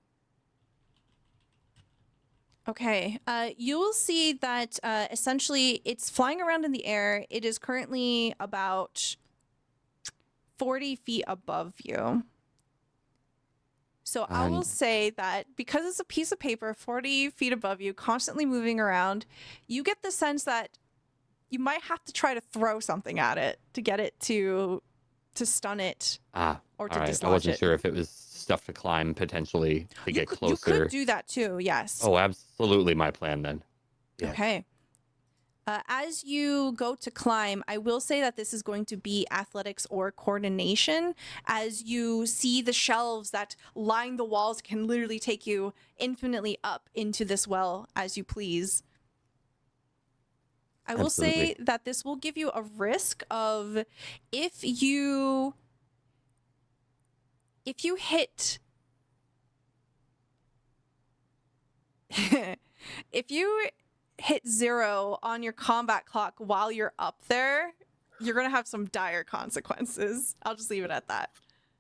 Okay. You will see that essentially it's flying around in the air. It is currently about 40 feet above you. So I will say that because it's a piece of paper 40 feet above you, constantly moving around, you get the sense that you might have to try to throw something at it to get it to stun it or to all right. dislodge I wasn't it. sure if it was stuff to climb potentially to get closer. You could do that too, yes. Oh, absolutely my plan then. Yes. Okay. As you go to climb, I will say that this is going to be athletics or coordination. As you see the shelves that line the walls can literally take you infinitely up into this well as you please. I will say that this will give you a risk of if you hit if you hit 0 on your combat clock while you're up there, you're gonna have some dire consequences. I'll just leave it at that.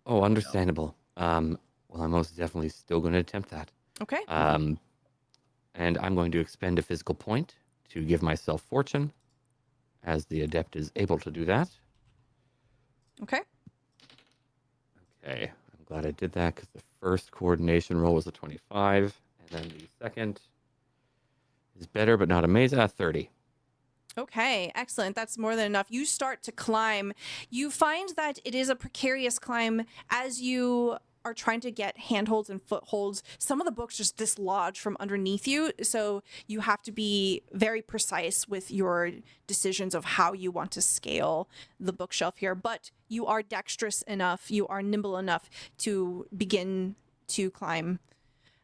Oh, understandable. Well, I'm most definitely still going to attempt that. Okay. And I'm going to expend a physical point to give myself fortune, as the adept is able to do that. Okay. Okay, I'm glad I did that because the first coordination roll was a 25, and then the second is better but not amazing. 30. Okay, excellent. That's more than enough. You start to climb. You find that it is a precarious climb as you are trying to get handholds and footholds. Some of the books just dislodge from underneath you, so you have to be very precise with your decisions of how you want to scale the bookshelf here. But you are dexterous enough, you are nimble enough to begin to climb.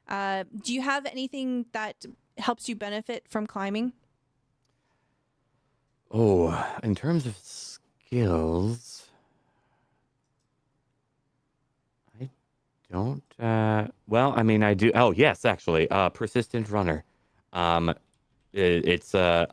Do you have anything that helps you benefit from climbing? Oh, in terms of skills, I don't. Well, I mean, I do. Oh, yes, actually, persistent runner. It's my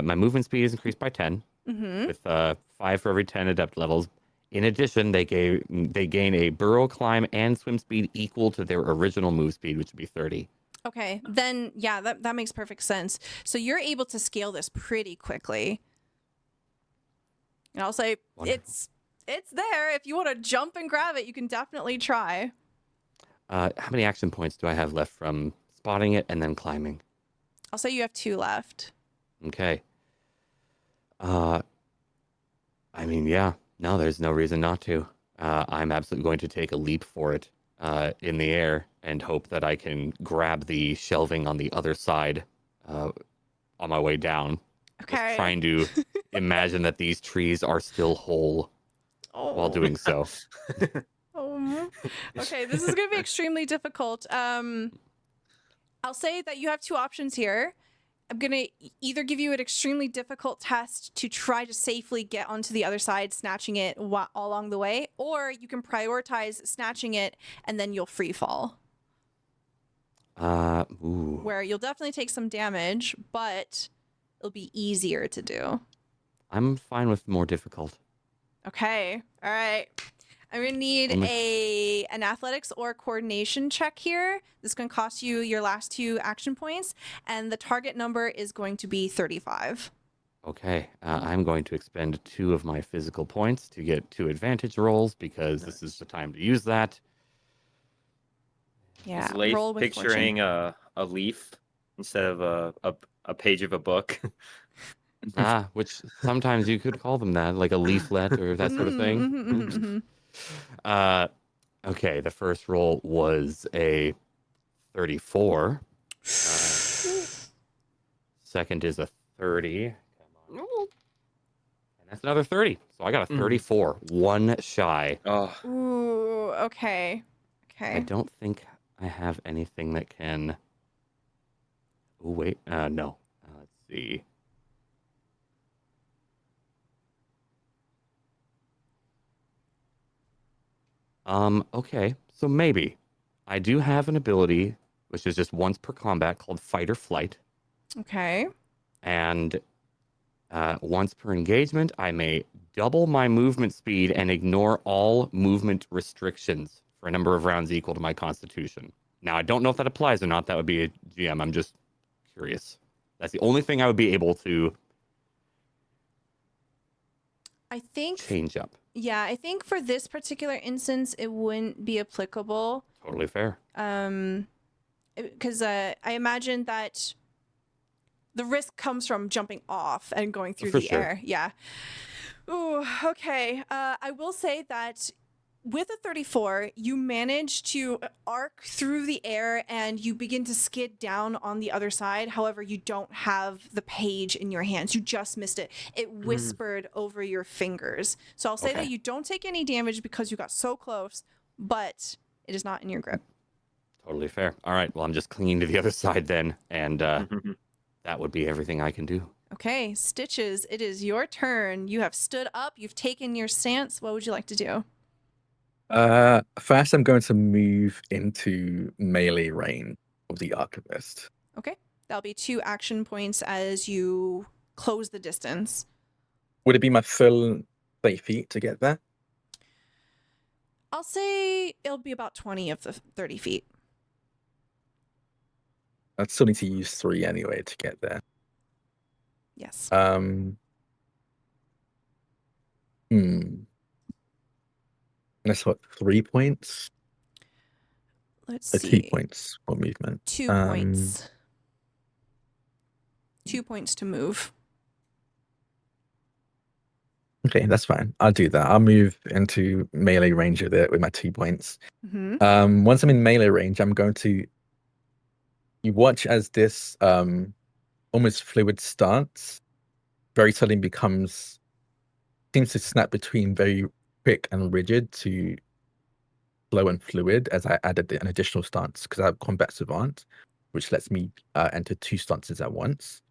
movement speed is increased by 10, with 5 for every 10 adept levels. In addition, they gain a burrow, climb, and swim speed equal to their original move speed, which would be 30. Okay, then yeah, that makes perfect sense. So you're able to scale this pretty quickly. And I'll say Wonderful. it's there. If you want to jump and grab it, you can definitely try. How many action points do I have left from spotting it and then climbing? I'll say you have 2 left. Okay. I mean, yeah. No, there's no reason not to. I'm absolutely going to take a leap for it in the air and hope that I can grab the shelving on the other side on my way down. Okay. Just trying to imagine that these trees are still whole while doing so. Okay, this is going to be extremely difficult. I'll say that you have 2 options here. I'm going to either give you an extremely difficult test to try to safely get onto the other side, snatching it all along the way, or you can prioritize snatching it and then you'll free fall. Ooh. Where you'll definitely take some damage, but it'll be easier to do. I'm fine with more difficult. Okay. All right. I'm going to need an athletics or coordination check here. This is going to cost you your last 2 action points, and the target number is going to be 35. Okay. I'm going to expend 2 of my physical points to get 2 advantage rolls because this is the time to use that. Yeah, Is Leif roll with picturing fortune. a leaf instead of a page of a book? Which sometimes you could call them that, like a leaflet or that sort of thing. Okay, the first roll was a 34. Second is a 30. Come on. And that's another 30. So I got a 34. One shy. Oh, Ooh, okay. I don't think I have anything that can... Oh, wait. No. Let's see. Okay, so maybe I do have an ability which is just once per combat called Fight or Flight, Okay. and once per engagement, I may double my movement speed and ignore all movement restrictions for a number of rounds equal to my Constitution. Now, I don't know if that applies or not. That would be a GM. I'm just curious. That's the only thing I would be able to I think, change up. yeah, I think for this particular instance, it wouldn't be applicable. Totally fair. Because I imagine that the risk comes from jumping off and going through For the sure. air. Yeah. Ooh, okay. I will say that with a 34, you manage to arc through the air and you begin to skid down on the other side. However, you don't have the page in your hands. You just missed it. It whispered over your fingers. So I'll say that Okay. you don't take any damage because you got so close, but it is not in your grip. Totally fair. All right. Well, I'm just clinging to the other side then, and that would be everything I can do. Okay, Stitches, it is your turn. You have stood up, you've taken your stance. What would you like to do? First, I'm going to move into melee range of the archivist. Okay, that'll be 2 action points as you close the distance. Would it be my full 30 feet to get there? I'll say it'll be about 20 of the 30 feet. I'd still need to use 3 anyway to get there. Yes. That's what, 3 points? Let's 2 see. points for movement. 2 points. 2 points to move. Okay, that's fine. I'll do that. I'll move into melee range of it with my 2 points. Mm-hmm. Once I'm in melee range, I'm going to. You watch as this almost fluid stance very suddenly seems to snap between very quick and rigid to slow and fluid as I added an additional stance because I have combat savant, which lets me enter 2 stances at once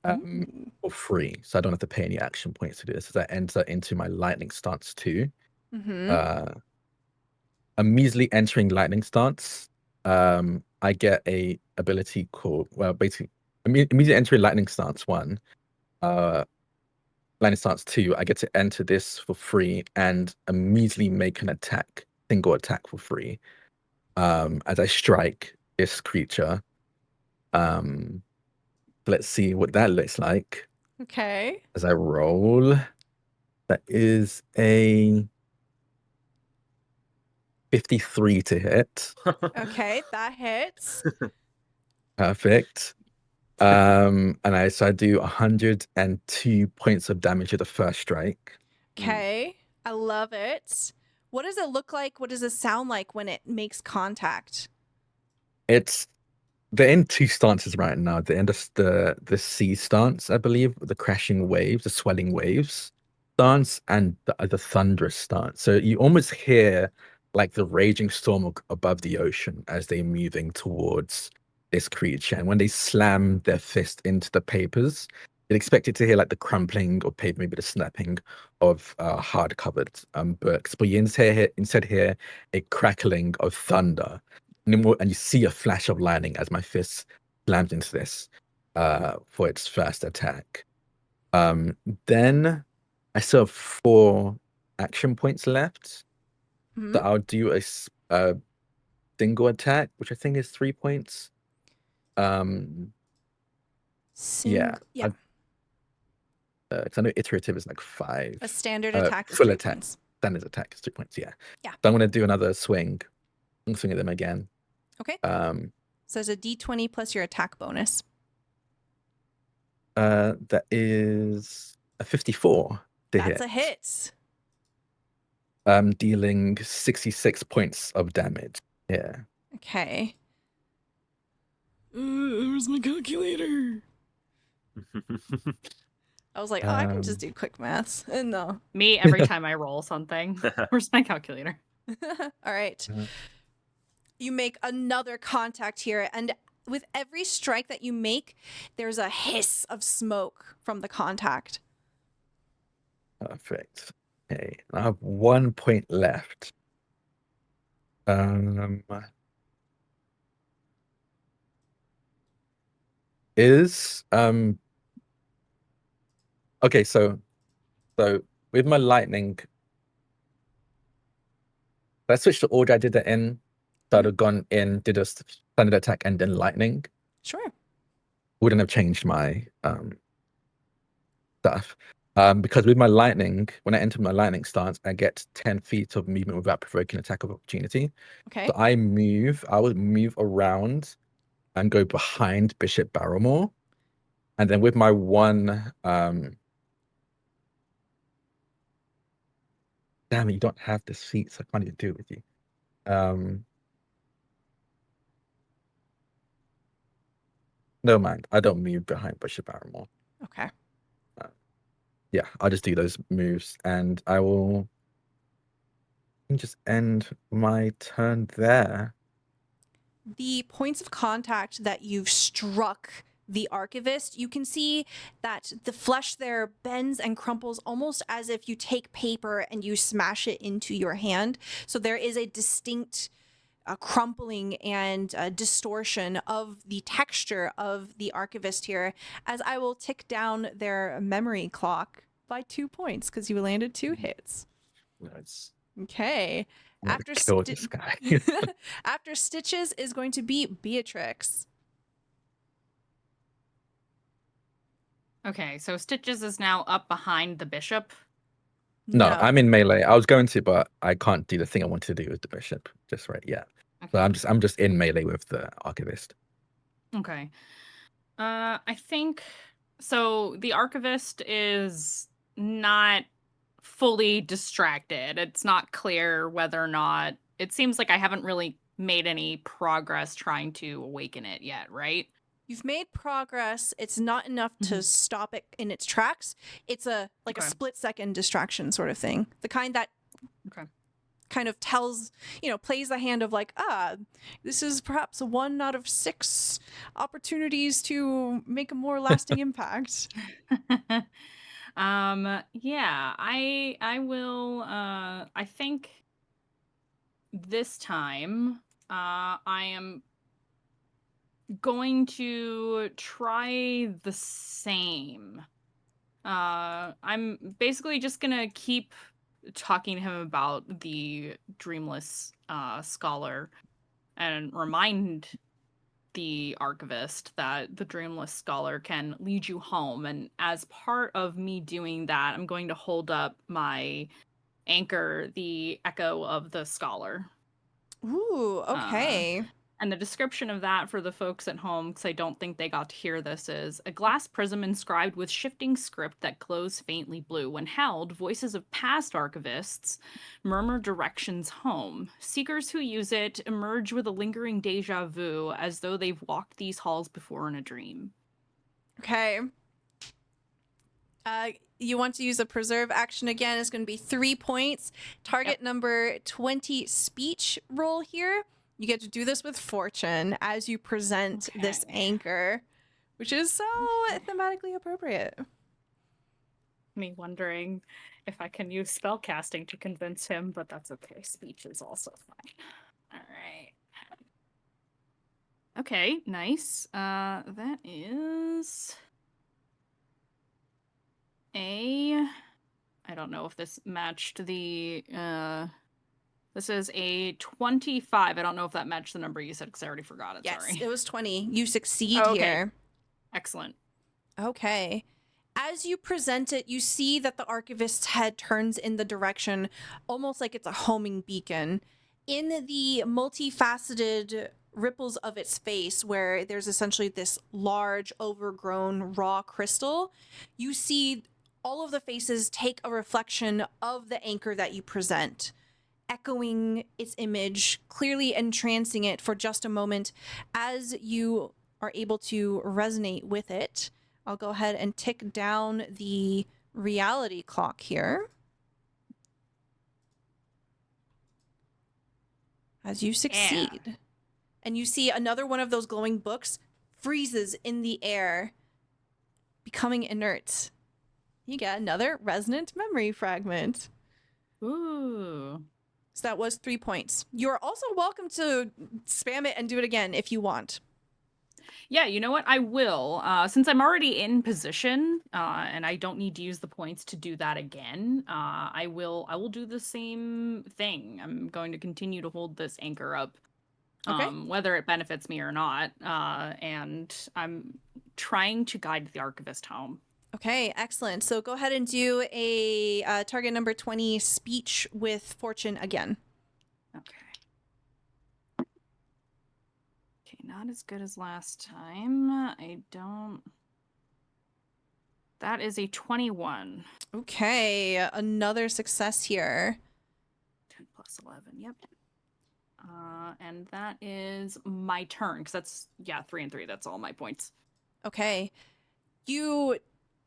for free. So I don't have to pay any action points to do this as I enter into my lightning stance too. Mm-hmm. A measly entering lightning stance, I get a ability called, well, basically, immediately entering lightning stance 1, lightning stance 2, I get to enter this for free and immediately make an attack, single attack for free, as I strike this creature. Let's see what that looks like Okay. as I roll. That is a 53 to hit. Okay, that hits. Perfect. And I do 102 points of damage at the first strike. Okay, I love it. What does it look like? What does it sound like when it makes contact? They're in 2 stances right now. They're in the sea stance, I believe, the crashing waves, the swelling waves stance, and the thunderous stance. So you almost hear like the raging storm above the ocean as they're moving towards this creature. And when they slam their fist into the papers, you'd expect it to hear like the crumpling of paper, maybe the snapping of hard-covered books. But you instead hear a crackling of thunder. And you see a flash of lightning as my fist slams into this for its first attack. Then I still have 4 action points left. Mhm. So I'll do a single attack, which I think is 3 points. Yeah. Yeah. Because I know iterative is like 5. A standard attack is full 3 attack. points. Standard attack is 3 points, yeah. Yeah. So I'm going to do another swing. I'm going to swing at them again. Okay. So there's a d20 plus your attack bonus. That is a 54 to hit. That's a hit. Dealing 66 points of damage. Yeah. Okay. Where's my calculator? I was like, oh, I can just do quick maths. No. Me every time I roll something. Where's my calculator? All right. You make another contact here, and with every strike that you make, there's a hiss of smoke from the contact. Perfect. Okay. I have 1 point left. Um, is okay. So with my lightning, let's switch to order I did it in. So I'd have gone in, did a standard attack, and then lightning. Sure. Wouldn't have changed my stuff. Because with my lightning, when I enter my lightning stance, I get 10 feet of movement without provoking attack of opportunity. Okay. So I would move around and go behind Bishop Barrymore. And then with my one damn it, you don't have the seat, so I can't even do it with you. No mind, I don't move behind Bishop Barrymore. Okay. Yeah, I'll just do those moves and I will just end my turn there. The points of contact that you've struck the archivist, you can see that the flesh there bends and crumples almost as if you take paper and you smash it into your hand. So there is a distinct crumpling and distortion of the texture of the archivist here, as I will tick down their memory clock by 2 points because you landed 2 hits. Nice. Okay. I'm gonna After kill this guy. after Stitches is going to be Beatrix. Okay, so Stitches is now up behind the bishop. No, I'm in melee. I was going to, but I can't do the thing I wanted to do with the bishop just right yet. So Okay. I'm just in melee with the archivist. Okay. I think so. The archivist is not fully distracted. It's not clear whether or not it seems like I haven't really made any progress trying to awaken it yet, right? You've made progress. It's not enough to stop it in its tracks. It's a Okay. split-second distraction sort of thing. The kind that Okay. kind of tells, plays the hand of like, this is perhaps 1 out of 6 opportunities to make a more lasting impact. Yeah, I will I think this time I am going to try the same. I'm basically just gonna keep talking to him about the dreamless scholar and remind the archivist that the dreamless scholar can lead you home. And as part of me doing that, I'm going to hold up my anchor, the echo of the scholar. Ooh, okay. And the description of that for the folks at home, because I don't think they got to hear this, is a glass prism inscribed with shifting script that glows faintly blue. When held, voices of past archivists murmur directions home. Seekers who use it emerge with a lingering deja vu, as though they've walked these halls before in a dream. Okay. You want to use a preserve action again. It's going to be 3 points. Target number 20 speech roll here. You get to do this with fortune as you present this anchor, which is so thematically appropriate. Me wondering if I can use spellcasting to convince him, but that's okay. Speech is also fine. All right. Okay, nice. That is I don't know if this matched the this is a 25. I don't know if that matched the number you said because I already forgot it. Yes, Sorry. it was 20. You succeed here. Excellent. Okay. As you present it, you see that the archivist's head turns in the direction almost like it's a homing beacon. In the multifaceted ripples of its face, where there's essentially this large, overgrown, raw crystal, you see all of the faces take a reflection of the anchor that you present, echoing its image, clearly entrancing it for just a moment. As you are able to resonate with it, I'll go ahead and tick down the reality clock here. As you succeed. Yeah. And you see another one of those glowing books freezes in the air, becoming inert. You get another resonant memory fragment. Ooh. So that was 3 points. You're also welcome to spam it and do it again if you want. Yeah, you know what? I will. Since I'm already in position, and I don't need to use the points to do that again, I will do the same thing. I'm going to continue to hold this anchor up. Okay. Whether it benefits me or not. And I'm trying to guide the archivist home. Okay, excellent. So go ahead and do a target number 20 speech with fortune again. Okay. Okay, not as good as last time. I don't... That is a 21. Okay, another success here. 10 plus 11, yep. And that is my turn, because that's, 3 and 3. That's all my points. Okay. You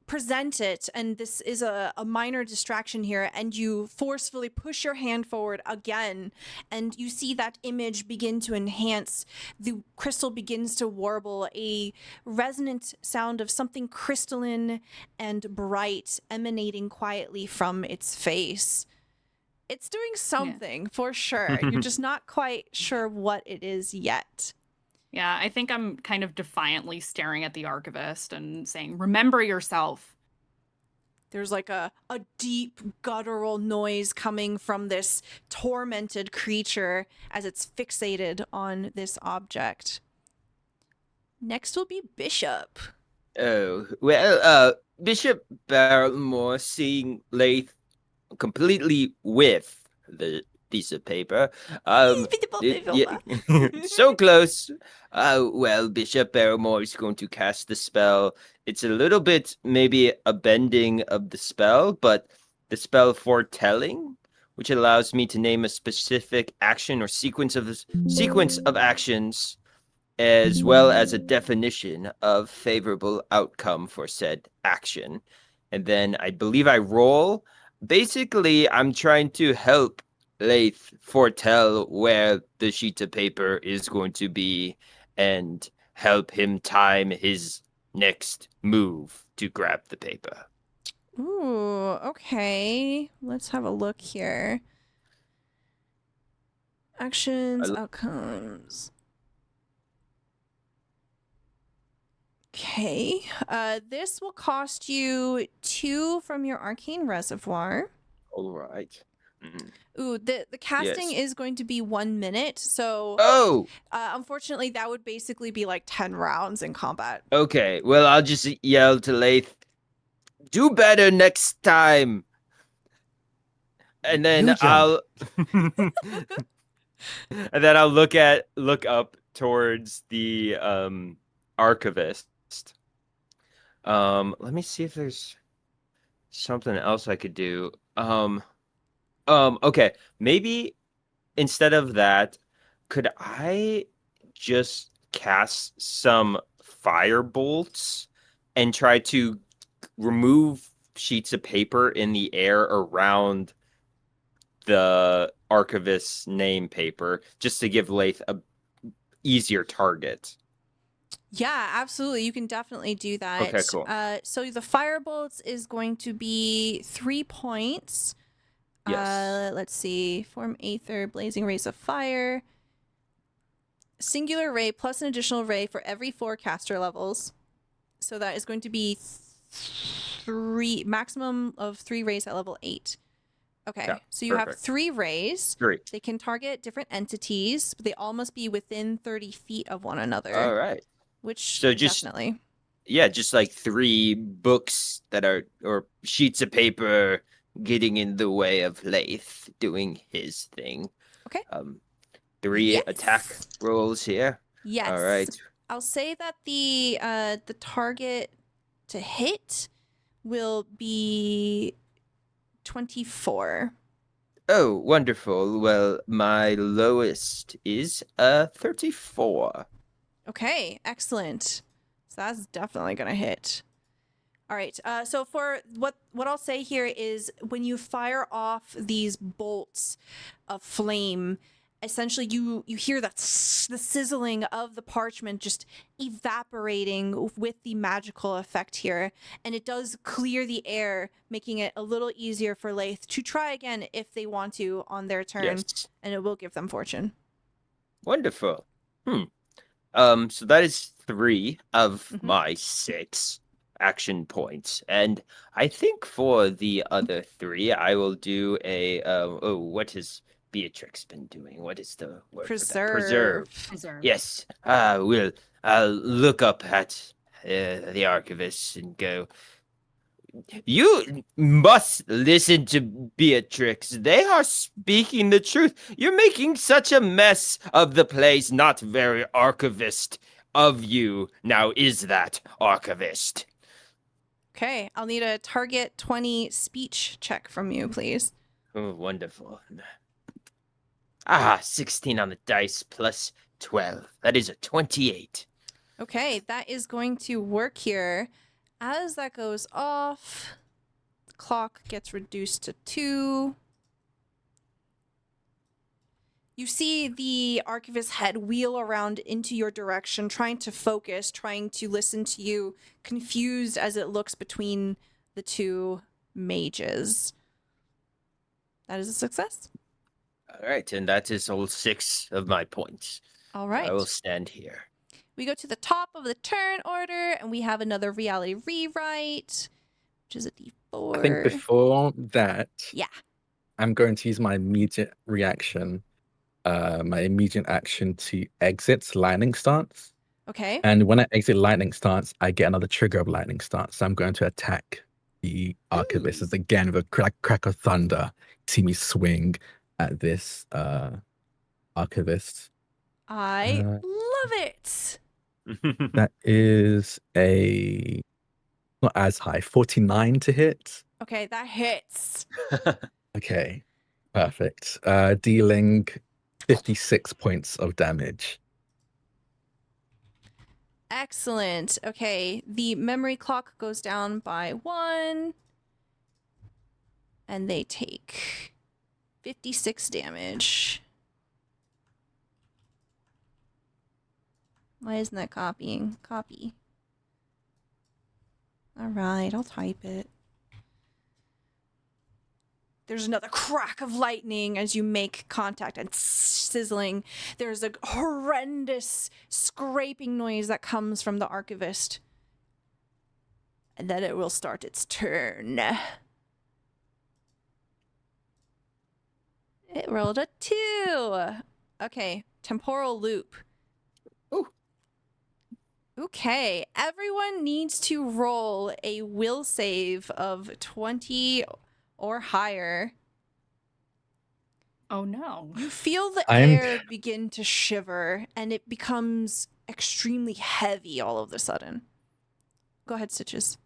present it, and this is a minor distraction here, and you forcefully push your hand forward again, and you see that image begin to enhance. The crystal begins to warble, a resonant sound of something crystalline and bright emanating quietly from its face. It's doing something for sure. You're just not quite sure what it is yet. Yeah, I think I'm kind of defiantly staring at the archivist and saying, remember yourself. There's like a deep guttural noise coming from this tormented creature as it's fixated on this object. Next will be Bishop. Oh, well, Bishop Barrymore, seeing Lath completely with the piece of paper. So close. Well, Bishop Barrymore is going to cast the spell. It's a little bit maybe a bending of the spell, but the spell foretelling, which allows me to name a specific action or sequence of actions, as well as a definition of favorable outcome for said action. And then I believe I roll. Basically, I'm trying to help Lath foretell where the sheet of paper is going to be and help him time his next move to grab the paper. Ooh, okay. Let's have a look here. Actions, outcomes. Okay. This will cost you 2 from your arcane reservoir. All right. Ooh, the casting is going to be 1 minute, so unfortunately that would basically be like 10 rounds in combat. Okay, well, I'll just yell to Lath, do better next time. And then I'll and then I'll look up towards the archivist. Let me see if there's something else I could do. Okay, maybe instead of that, could I just cast some fire bolts and try to remove sheets of paper in the air around the archivist's name paper, just to give Lath a easier target? Yeah, absolutely. You can definitely do that. Okay, cool. So the firebolts is going to be 3 points. Yes. Let's see. Form Aether, Blazing Rays of Fire. Singular ray plus an additional ray for every 4 caster levels. So that is going to be 3, maximum of 3 rays at level 8. Okay, Yeah, so you have 3 rays. Great. They can target different entities, but they all must be within 30 feet of one another. All right. Which So just definitely. Yeah, just like 3 books that are, or sheets of paper getting in the way of Lath doing his thing. Okay. 3 Yes. attack rolls here. Yes. All right. I'll say that the target to hit will be 24. Oh, wonderful. Well, my lowest is 34. Okay, excellent. So that's definitely gonna hit. All right. So for what I'll say here is when you fire off these bolts of flame, essentially you hear that the sizzling of the parchment just evaporating with the magical effect here, and it does clear the air, making it a little easier for Lath to try again if they want to on their turn, Yes. and it will give them fortune. Wonderful. So that is 3 of Mhm. my 6 action points, and I think for the other 3, I will do a. What has Beatrix been doing? What is the word for that? Preserve. Preserve. Yes. I'll look up at the archivist and go. You must listen to Beatrix. They are speaking the truth. You're making such a mess of the place. Not very archivist of you. Now, is that archivist? Okay, I'll need a target 20 speech check from you, please. Oh, wonderful. 16 on the dice plus 12. That is a 28. Okay, that is going to work here. As that goes off, the clock gets reduced to 2. You see the archivist's head wheel around into your direction, trying to focus, trying to listen to you, confused as it looks between the two mages. That is a success. All right, and that is all 6 of my points. All right. I will stand here. We go to the top of the turn order, and we have another reality rewrite, which is a D4. I think before that, Yeah. I'm going to use my immediate reaction, my immediate action to exit lightning stance. Okay. And when I exit lightning stance, I get another trigger of lightning stance. So I'm going to attack the archivist as again with a crack of thunder. See me swing at this archivist. I love it. That is a not as high, 49 to hit. Okay, that hits. Okay, perfect. Dealing 56 points of damage. Excellent. Okay, the memory clock goes down by 1. And they take 56 damage. Why isn't that copying? Copy. All right, I'll type it. There's another crack of lightning as you make contact and sizzling. There's a horrendous scraping noise that comes from the archivist. And then it will start its turn. It rolled a 2. Okay, temporal loop. Ooh. Okay, everyone needs to roll a will save of 20 or higher. Oh no. You feel the I'm- air begin to shiver, and it becomes extremely heavy all of a sudden. Go ahead, Stitches.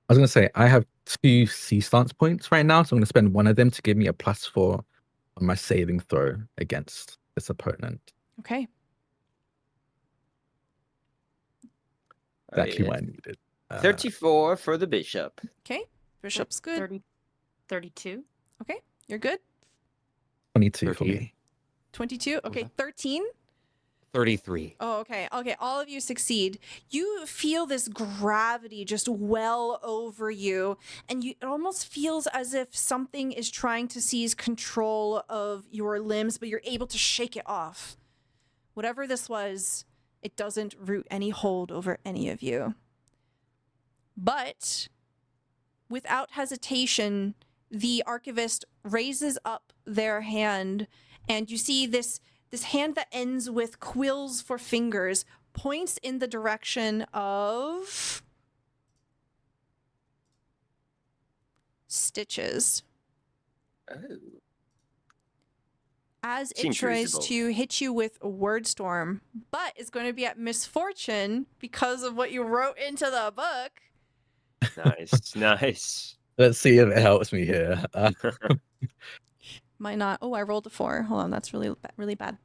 I was going to say, I have 2 sea stance points right now, so I'm going to spend one of them to give me a +4 on my saving throw against this opponent. Okay. Exactly what I needed. 34 for the bishop. Okay. Bishop's good. 32. Okay. You're good. 22 for 13. me. 22. Okay. 13. 33. Oh, okay. Okay. All of you succeed. You feel this gravity just well over you, and it almost feels as if something is trying to seize control of your limbs, but you're able to shake it off. Whatever this was, it doesn't root any hold over any of you. But without hesitation, the archivist raises up their hand, and you see this hand that ends with quills for fingers points in the direction of Stitches. Oh. As it Seems tries reasonable. to hit you with a word storm, but it's going to be at misfortune because of what you wrote into the book. Nice, nice. Let's see if it helps me here. Might not. Oh, I rolled a 4. Hold on, that's really bad.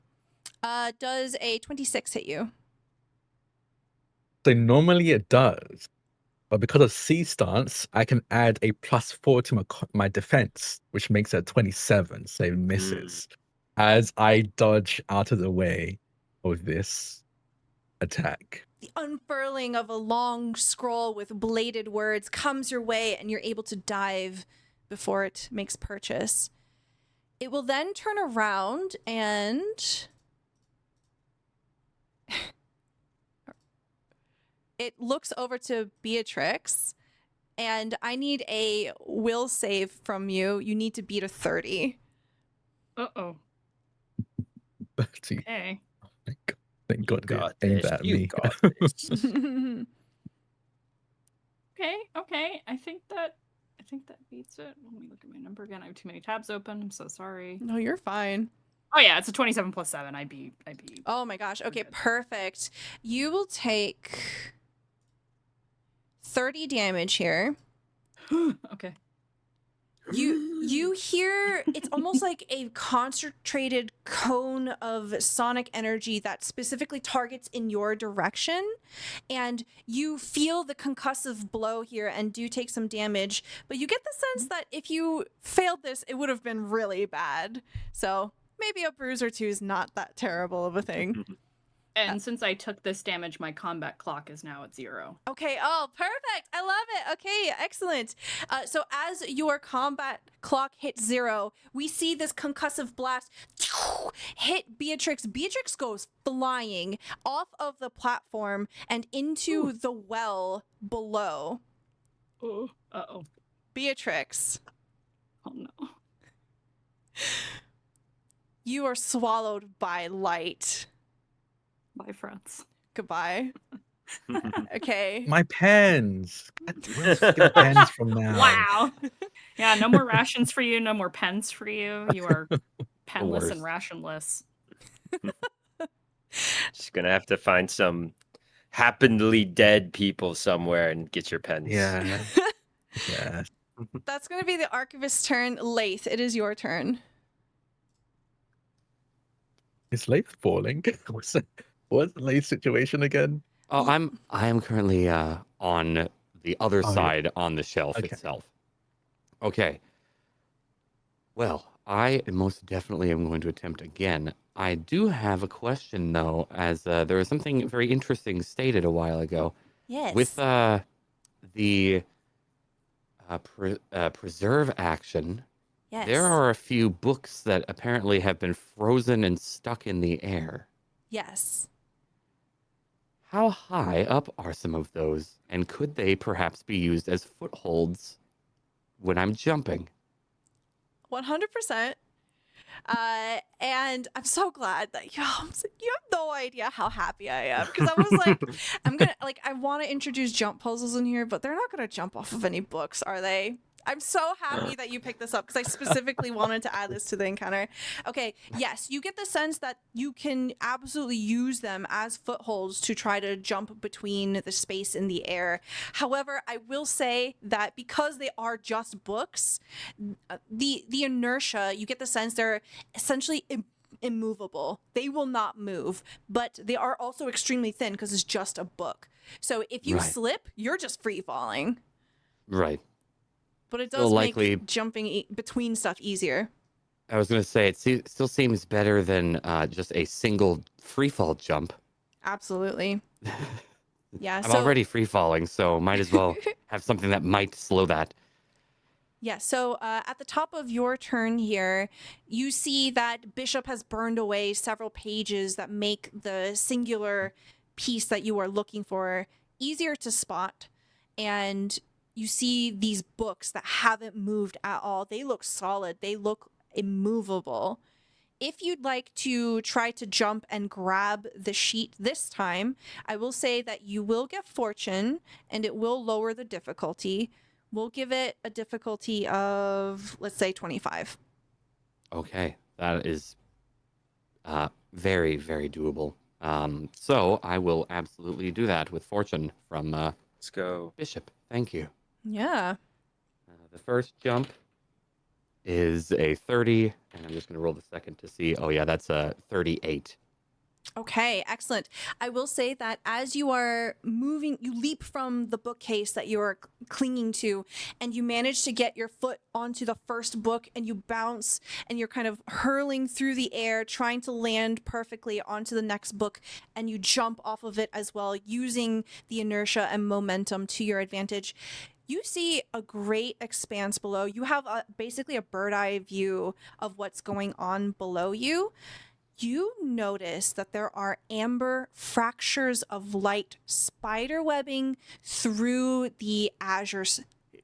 Does a 26 hit you? So normally it does, but because of sea stance, I can add a +4 to my defense, which makes it 27. So it misses. as I dodge out of the way of this attack. The unfurling of a long scroll with bladed words comes your way, and you're able to dive before it makes purchase. It will then turn around and it looks over to Beatrix, and I need a will save from you. You need to beat a 30. Uh-oh. See, Okay. thank God You they got aimed this. at You me. got this. Okay. I think that beats it. Let me look at my number again. I have too many tabs open. I'm so sorry. No, you're fine. Oh yeah, it's a 27 plus 7. I beat. Oh my gosh. Okay, good. perfect. You will take 30 damage here. Okay. You hear it's almost like a concentrated cone of sonic energy that specifically targets in your direction, and you feel the concussive blow here and do take some damage, but you get the sense that if you failed this, it would have been really bad. So maybe a bruise or two is not that terrible of a thing. And since I took this damage, my combat clock is now at 0. Okay. Oh, perfect. I love it. Okay, excellent. So as your combat clock hits 0, we see this concussive blast hit Beatrix. Beatrix goes flying off of the platform and into the well below. Oh. Uh-oh. Beatrix, Oh no. you are swallowed by light. Bye, friends. Goodbye. Okay. My pens. Where's the pens from now? Wow. Yeah, no more rations for you, no more pens for you. You are penless and worst. rationless. Just gonna have to find some happily dead people somewhere and get your pens. Yeah. Yeah. That's going to be the archivist's turn. Laith, it is your turn. Is Laith falling? What's the Laith situation again? Oh, I am currently on the other Oh, yeah. side on the shelf Okay. itself. Okay. Well, I most definitely am going to attempt again. I do have a question though, as there was something very interesting stated a while ago Yes. with the preserve action. Yes. There are a few books that apparently have been frozen and stuck in the air. Yes. How high up are some of those, and could they perhaps be used as footholds when I'm jumping? 100%. And I'm so glad that you have no idea how happy I am, because I was like, I want to introduce jump puzzles in here, but they're not going to jump off of any books, are they? I'm so happy that you picked this up because I specifically wanted to add this to the encounter. Okay, yes, you get the sense that you can absolutely use them as footholds to try to jump between the space in the air. However, I will say that because they are just books, the inertia, you get the sense they're essentially immovable. They will not move, but they are also extremely thin because it's just a book. So if you Right. slip, you're just free falling. Right. But it Still does likely- make jumping between stuff easier. I was going to say, it still seems better than just a single freefall jump. Absolutely. Yeah. I'm so, already free falling, so might as well have something that might slow that. Yeah. So at the top of your turn here, you see that Bishop has burned away several pages that make the singular piece that you are looking for easier to spot. And you see these books that haven't moved at all. They look solid. They look immovable. If you'd like to try to jump and grab the sheet this time, I will say that you will get fortune and it will lower the difficulty. We'll give it a difficulty of, let's say, 25. Okay, that is very, very doable. So I will absolutely do that with fortune from Let's go. Bishop. Thank you. Yeah. The first jump is a 30, and I'm just going to roll the second to see. Oh, yeah, that's a 38. Okay, excellent. I will say that as you are moving, you leap from the bookcase that you are clinging to, and you manage to get your foot onto the first book, and you bounce, and you're kind of hurling through the air, trying to land perfectly onto the next book, and you jump off of it as well, using the inertia and momentum to your advantage. You see a great expanse below. You have basically a bird eye view of what's going on below you. You notice that there are amber fractures of light spiderwebbing through the azure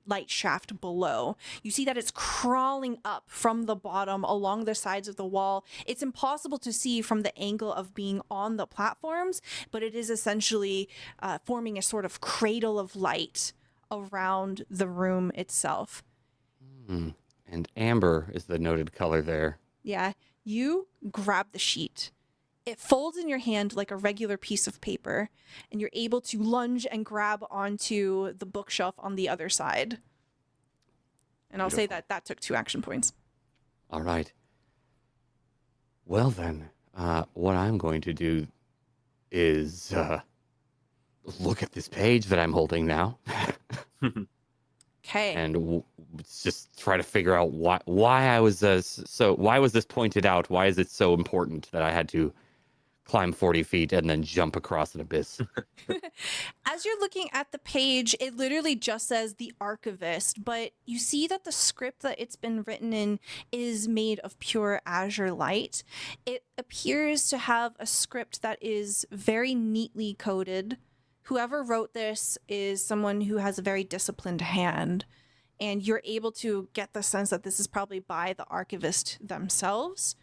light shaft below. You see that it's crawling up from the bottom along the sides of the wall. It's impossible to see from the angle of being on the platforms, but it is essentially forming a sort of cradle of light around the room itself. Hmm. And amber is the noted color there. Yeah, you grab the sheet. It folds in your hand like a regular piece of paper, and you're able to lunge and grab onto the bookshelf on the other side. And I'll say Beautiful. that took 2 action points. All right. Well then, what I'm going to do is look at this page that I'm holding now, Okay. and just try to figure out why I was why was this pointed out? Why is it so important that I had to climb 40 feet and then jump across an abyss? As you're looking at the page, it literally just says the archivist, but you see that the script that it's been written in is made of pure azure light. It appears to have a script that is very neatly coded. Whoever wrote this is someone who has a very disciplined hand, and you're able to get the sense that this is probably by the archivist themselves.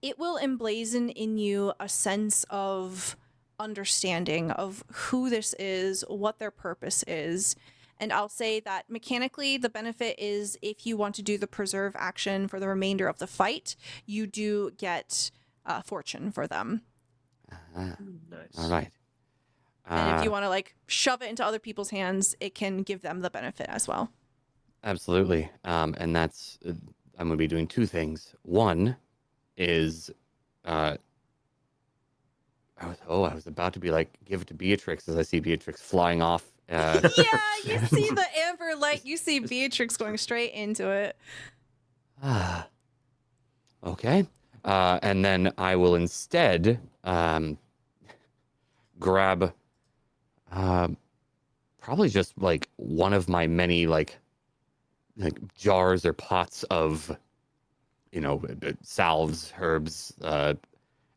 It will emblazon in you a sense of understanding of who this is, what their purpose is. And I'll say that mechanically, the benefit is if you want to do the preserve action for the remainder of the fight, you do get fortune for them. Nice. All right. And if you want to like shove it into other people's hands, it can give them the benefit as well. Absolutely. And that's I'm going to be doing 2 things. One is I was about to be like give it to Beatrix as I see Beatrix flying off. Yeah, you see the amber light. You see Beatrix going straight into it. Okay. And then I will instead grab probably just like one of my many like jars or pots of salves, herbs,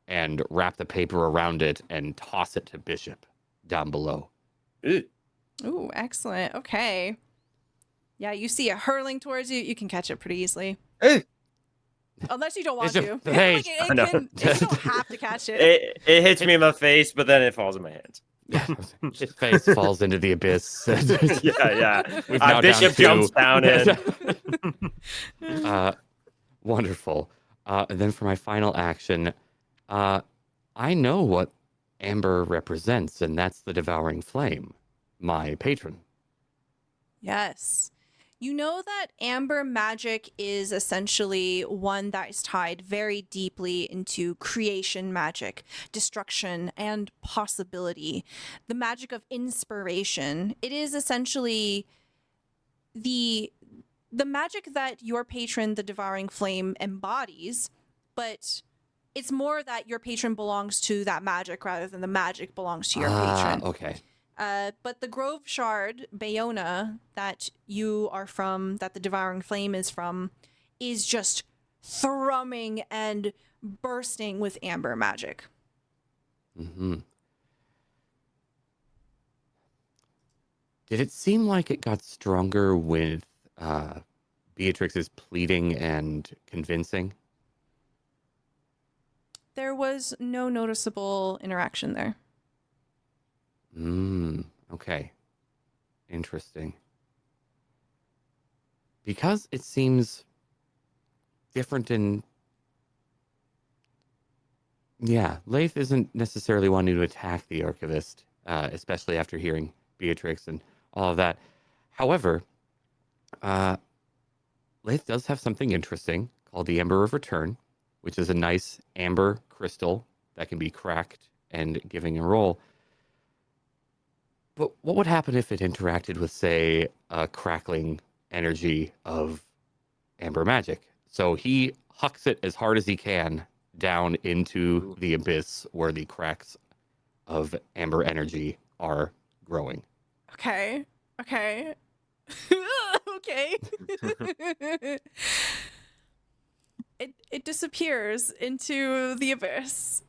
and wrap the paper around it and toss it to Bishop down below. Ooh, excellent. Okay. Yeah, you see it hurling towards you. You can catch it pretty easily. Unless you don't want Bishop, to. the page. Like, I know. you don't have to catch it. It hits me in my face, but then it falls in my hands. His face falls into the abyss. Yeah. We've now Bishop down jumps down in. Wonderful. And then for my final action, I know what amber represents, and that's the devouring flame, my patron. Yes. You know that amber magic is essentially one that is tied very deeply into creation magic, destruction, and possibility. The magic of inspiration. It is essentially the magic that your patron, the devouring flame, embodies, but it's more that your patron belongs to that magic rather than the magic belongs to your patron. Okay. But the Grove Shard, Bayona, that you are from, that the Devouring Flame is from, is just thrumming and bursting with amber magic. Mm-hmm. Did it seem like it got stronger with Beatrix's pleading and convincing? There was no noticeable interaction there. Okay. Interesting. Because it seems different in... Yeah, Leif isn't necessarily wanting to attack the Archivist, especially after hearing Beatrix and all of that. However, Leif does have something interesting called the Amber of Return, which is a nice amber crystal that can be cracked and giving a roll. But what would happen if it interacted with, say, a crackling energy of amber magic? So he hucks it as hard as he can down into the abyss where the cracks of amber energy are growing. Okay. Okay. Okay. it disappears into the abyss.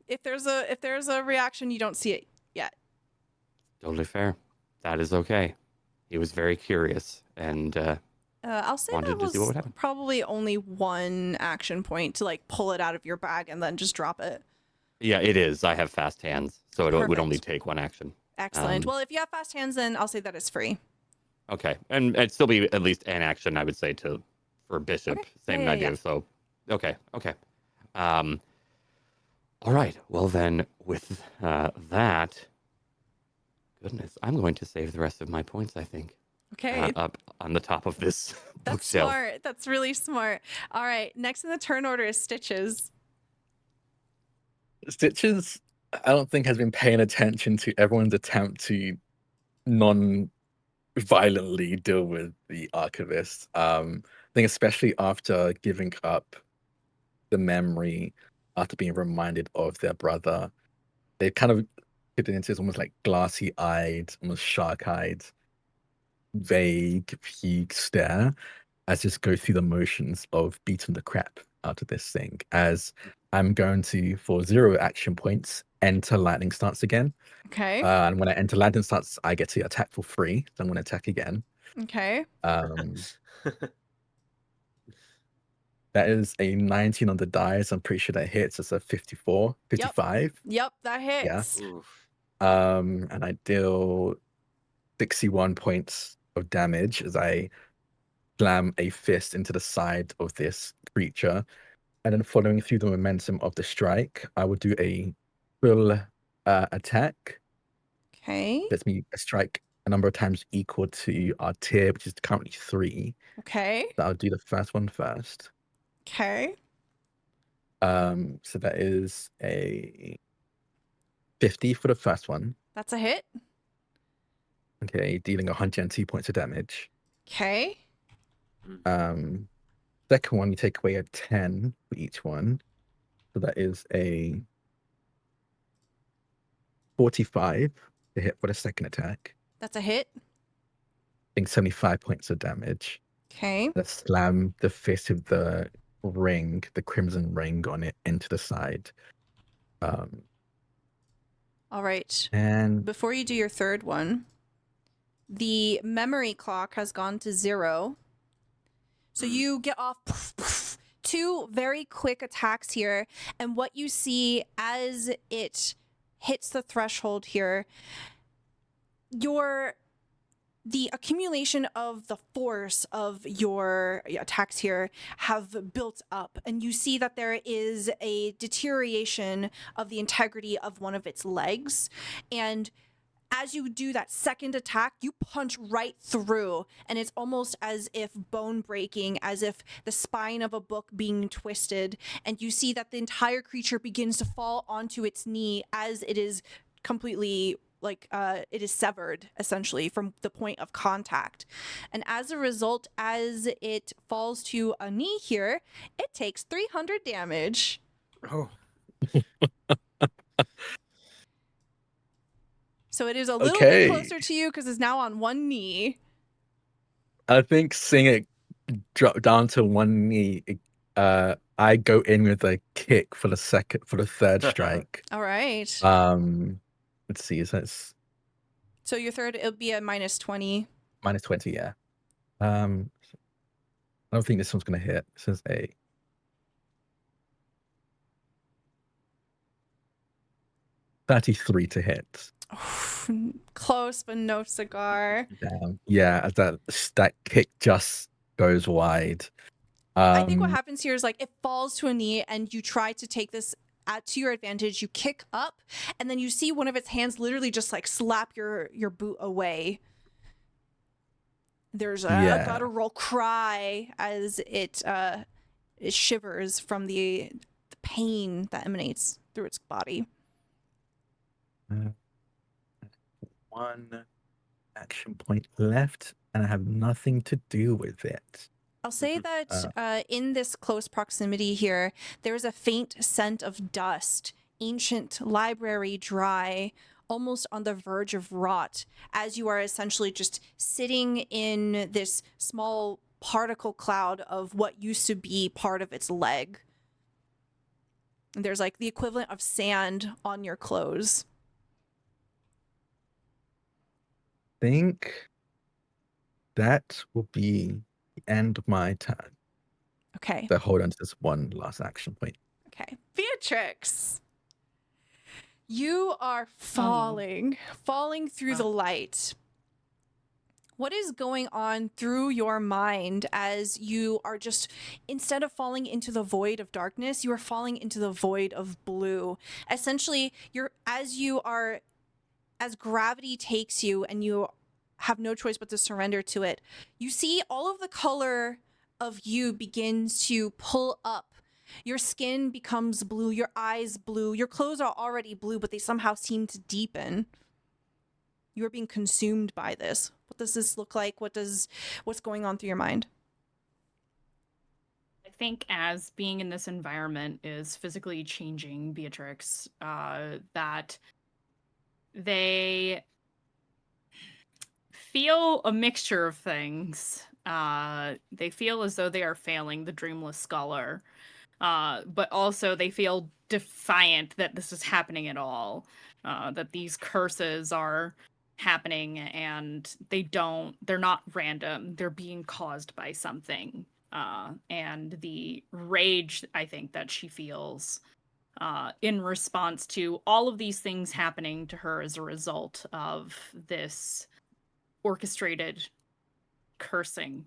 If there's a reaction, you don't see it yet. Totally fair. That is okay. He was very curious and I'll say wanted that to see what was would happen. probably only one action point to like pull it out of your bag and then just drop it. Yeah, it is. I have fast hands, so it would only Perfect. take one action. Excellent. Well, if you have fast hands, then I'll say that it's free. Okay, and it'd still be at least an action, I would say, for Bishop. Okay. Same Yeah. idea. So, okay. All right. Well, then, with that, goodness, I'm going to save the rest of my points, I think. Okay. Up on the top of this That's bookshelf. smart. That's really smart. All right. Next in the turn order is Stitches. Stitches, I don't think, has been paying attention to everyone's attempt to non-violently deal with the archivist. I think especially after giving up the memory, after being reminded of their brother, they kind of get into this almost like glassy-eyed, almost shark-eyed, vague, vague stare as just go through the motions of beating the crap out of this thing. As I'm going to, for 0 action points, enter lightning stance again. Okay. And when I enter lightning stance, I get to attack for free. So I'm going to attack again. Okay. That is a 19 on the dice. I'm pretty sure that hits. It's a 54, 55. Yep, that hits. Oof. And I deal 61 points of damage as I slam a fist into the side of this creature. And then following through the momentum of the strike, I will do a full attack. Okay. That's me a strike a number of times equal to our tier, which is currently 3. Okay. So I'll do the first one first. Okay. So that is a 50 for the first one. That's a hit. Okay, dealing 102 points of damage. Okay. Second one, you take away a 10 for each one. So that is a 45 to hit for the second attack. That's a hit. I think 75 points of damage. Okay. Let's slam the fist of the ring, the crimson ring on it, into the side. All right. And Before you do your third one, the memory clock has gone to 0. So you get off 2 very quick attacks here. And what you see as it hits the threshold here, the accumulation of the force of your attacks here have built up, and you see that there is a deterioration of the integrity of one of its legs. And as you do that second attack, you punch right through, and it's almost as if bone breaking, as if the spine of a book being twisted, and you see that the entire creature begins to fall onto its knee as it is completely it is severed essentially from the point of contact. And as a result, as it falls to a knee here, it takes 300 damage. Oh. So it is a little Okay. bit closer to you because it's now on one knee. I think seeing it drop down to one knee, I go in with a kick for the third strike. All right. Let's see, so it's So your third, it'll be a -20. -20, yeah. I don't think this one's gonna hit. This is a 33 to hit. Close, but no cigar. Yeah, as that kick just goes wide. I think what happens here is like it falls to a knee, and you try to take this to your advantage. You kick up, and then you see one of its hands literally just like slap your boot away. There's a guttural cry as it shivers from the pain that emanates through its body. One action point left, and I have nothing to do with it. I'll say that in this close proximity here, there's a faint scent of dust, ancient library dry, almost on the verge of rot, as you are essentially just sitting in this small particle cloud of what used to be part of its leg. And there's like the equivalent of sand on your clothes. Think that will be the end of my turn. Okay. So hold on to this one last action point. Okay. Beatrix, you are falling through the light. What is going on through your mind as you are just, instead of falling into the void of darkness, you are falling into the void of blue? Essentially, as gravity takes you and you have no choice but to surrender to it, you see all of the color of you begins to pull up. Your skin becomes blue, your eyes blue, your clothes are already blue, but they somehow seem to deepen. You are being consumed by this. What does this look like? What's going on through your mind? I think as being in this environment is physically changing Beatrix, that they feel a mixture of things. They feel as though they are failing the Dreamless Scholar, but also they feel defiant that this is happening at all, that these curses are happening and they're not random, they're being caused by something. And the rage, I think, that she feels in response to all of these things happening to her as a result of this orchestrated cursing,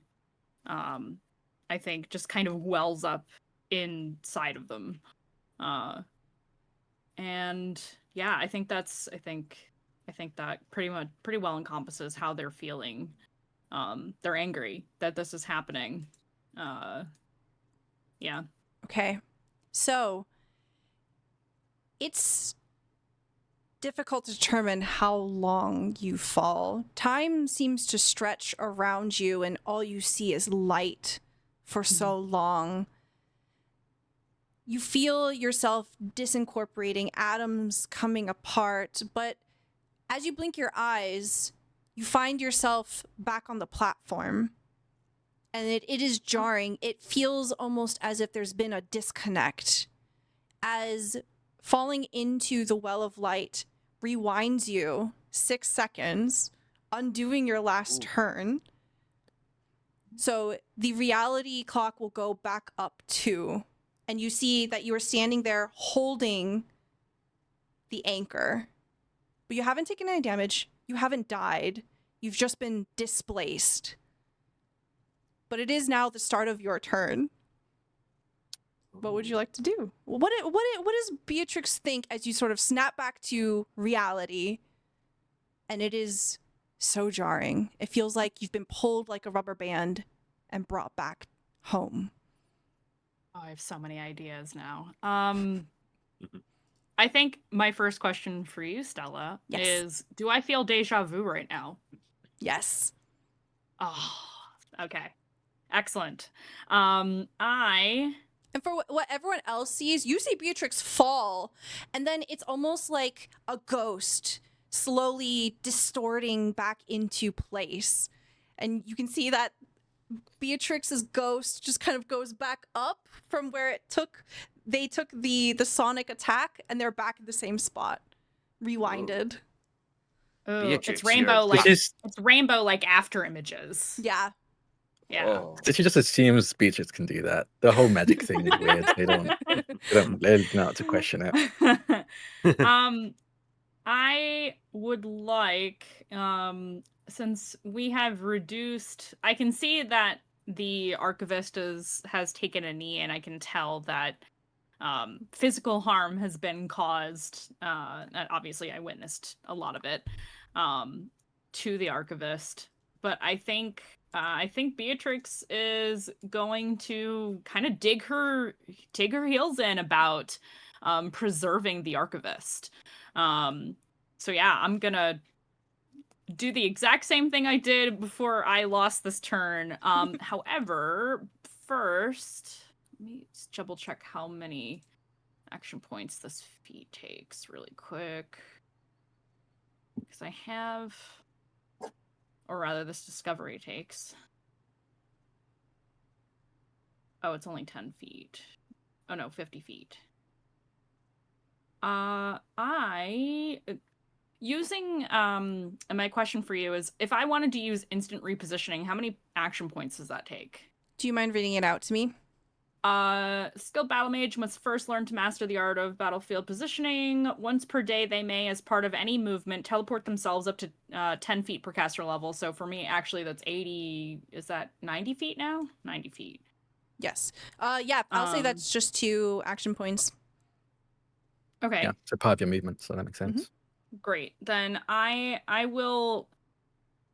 I think just kind of wells up inside of them. And yeah, I think that pretty well encompasses how they're feeling. They're angry that this is happening. Yeah. Okay. So it's difficult to determine how long you fall. Time seems to stretch around you and all you see is light for so long. You feel yourself disincorporating, atoms coming apart, but as you blink your eyes, you find yourself back on the platform. And it is jarring. It feels almost as if there's been a disconnect, as falling into the well of light rewinds you 6 seconds, undoing your last turn. So the reality clock will go back up 2, and you see that you are standing there holding the anchor. But you haven't taken any damage. You haven't died. You've just been displaced. But it is now the start of your turn. What would you like to do? What does Beatrix think as you sort of snap back to reality? And it is so jarring. It feels like you've been pulled like a rubber band and brought back home. Oh, I have so many ideas now. I think my first question for you, Stella, is, do I feel deja vu right now? Yes. Oh, okay. Excellent. And for what everyone else sees, you see Beatrix fall, and then it's almost like a ghost slowly distorting back into place. And you can see that Beatrix's ghost just kind of goes back up from where they took the sonic attack, and they're back in the same spot, rewinded. Oh, Beatrix, it's rainbow like It's rainbow like after images. Yeah. Yeah. Oh. She just assumes Beatrix can do that. The whole magic thing is weird. They don't know how to question it. I would like, since we have reduced, I can see that the Archivist has taken a knee, and I can tell that physical harm has been caused. Obviously, I witnessed a lot of it to the Archivist, but I think I think Beatrix is going to kind of dig her heels in about preserving the archivist. So yeah, I'm gonna do the exact same thing I did before I lost this turn. However, first, let me just double check how many action points this feat takes really quick. Because I have, or rather, this discovery takes. Oh, it's only 10 feet. Oh no, 50 feet. And my question for you is, if I wanted to use instant repositioning, how many action points does that take? Do you mind reading it out to me? Skilled battle mage must first learn to master the art of battlefield positioning. Once per day, they may, as part of any movement, teleport themselves up to 10 feet per caster level. So for me, actually, that's 80. Is that 90 feet now? 90 feet. Yes. Yeah, I'll say that's just 2 action points. Okay. Yeah, so part of your movement, so that makes sense. Great. Then I will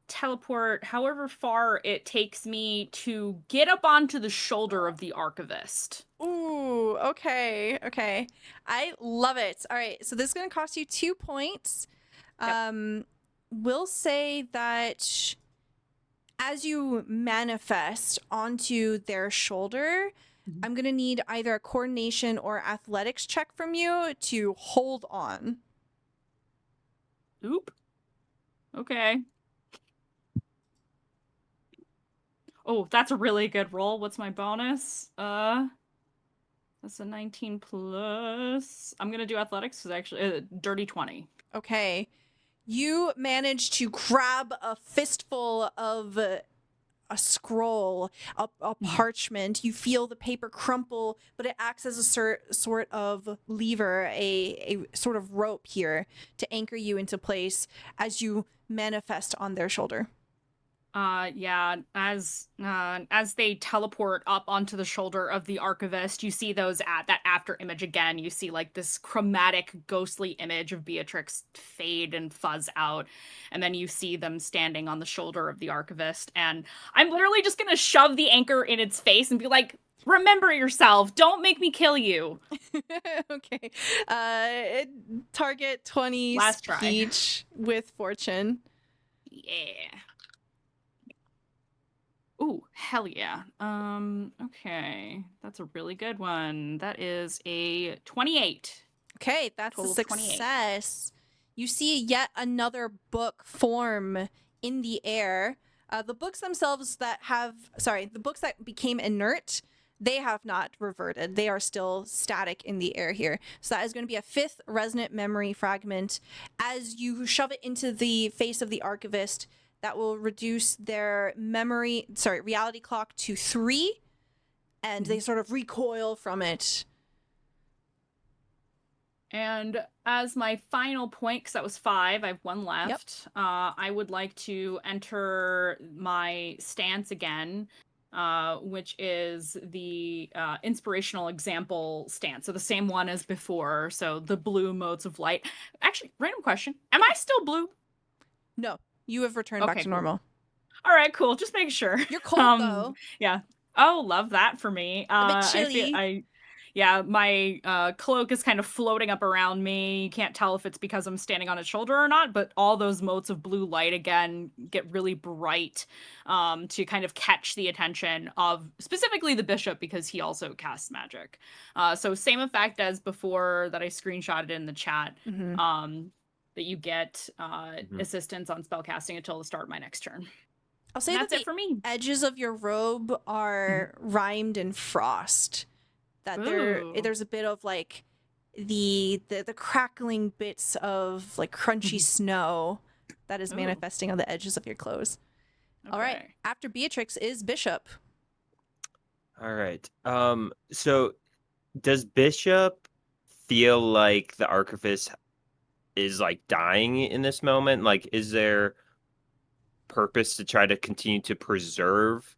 teleport however far it takes me to get up onto the shoulder of the archivist. Ooh, okay, okay. I love it. All right, so this is going to cost you 2 points. Yep. We'll say that as you manifest onto their shoulder, I'm going to need either a coordination or athletics check from you to hold on. Oop. Okay. Oh, that's a really good roll. What's my bonus? That's a 19 plus. I'm gonna do athletics because actually, dirty 20. Okay. You manage to grab a fistful of a scroll, a parchment. You feel the paper crumple, but it acts as a sort of lever, a sort of rope here to anchor you into place as you manifest on their shoulder. Yeah, as they teleport up onto the shoulder of the archivist, you see that after image again. You see like this chromatic, ghostly image of Beatrix fade and fuzz out, and then you see them standing on the shoulder of the archivist. And I'm literally just gonna shove the anchor in its face and be like, "Remember yourself! Don't make me kill you." Okay. Target 20 Last try. speech with fortune. Yeah. Ooh, hell yeah. Okay. That's a really good one. That is a 28. Okay, that's a Total of 28. success. You see yet another book form in the air. The books themselves the books that became inert, they have not reverted. They are still static in the air here. So that is going to be a 5th resonant memory fragment. As you shove it into the face of the archivist, that will reduce their reality clock to 3, and they sort of recoil from it. And as my final point, because that was 5, I have 1 left. Yep. I would like to enter my stance again, which is the inspirational example stance. So the same one as before. So the blue modes of light. Actually, random question. Am I still blue? No. You have returned back to normal. All right, cool. Just make sure. You're cold though. Yeah. Oh, love that for me. A bit chilly. My cloak is kind of floating up around me. You can't tell if it's because I'm standing on its shoulder or not, but all those motes of blue light again get really bright to kind of catch the attention of specifically the bishop because he also casts magic. So same effect as before that I screenshotted in the chat. That you get assistance on spellcasting until the start of my next turn. I'll say that's it for me. Edges of your robe are rhymed in frost. That there's a bit of like the crackling bits of like crunchy snow that is manifesting on the edges of your clothes. Okay. All right. After Beatrix is Bishop. All right. So does Bishop feel like the archivist is like dying in this moment? Like, is there purpose to try to continue to preserve,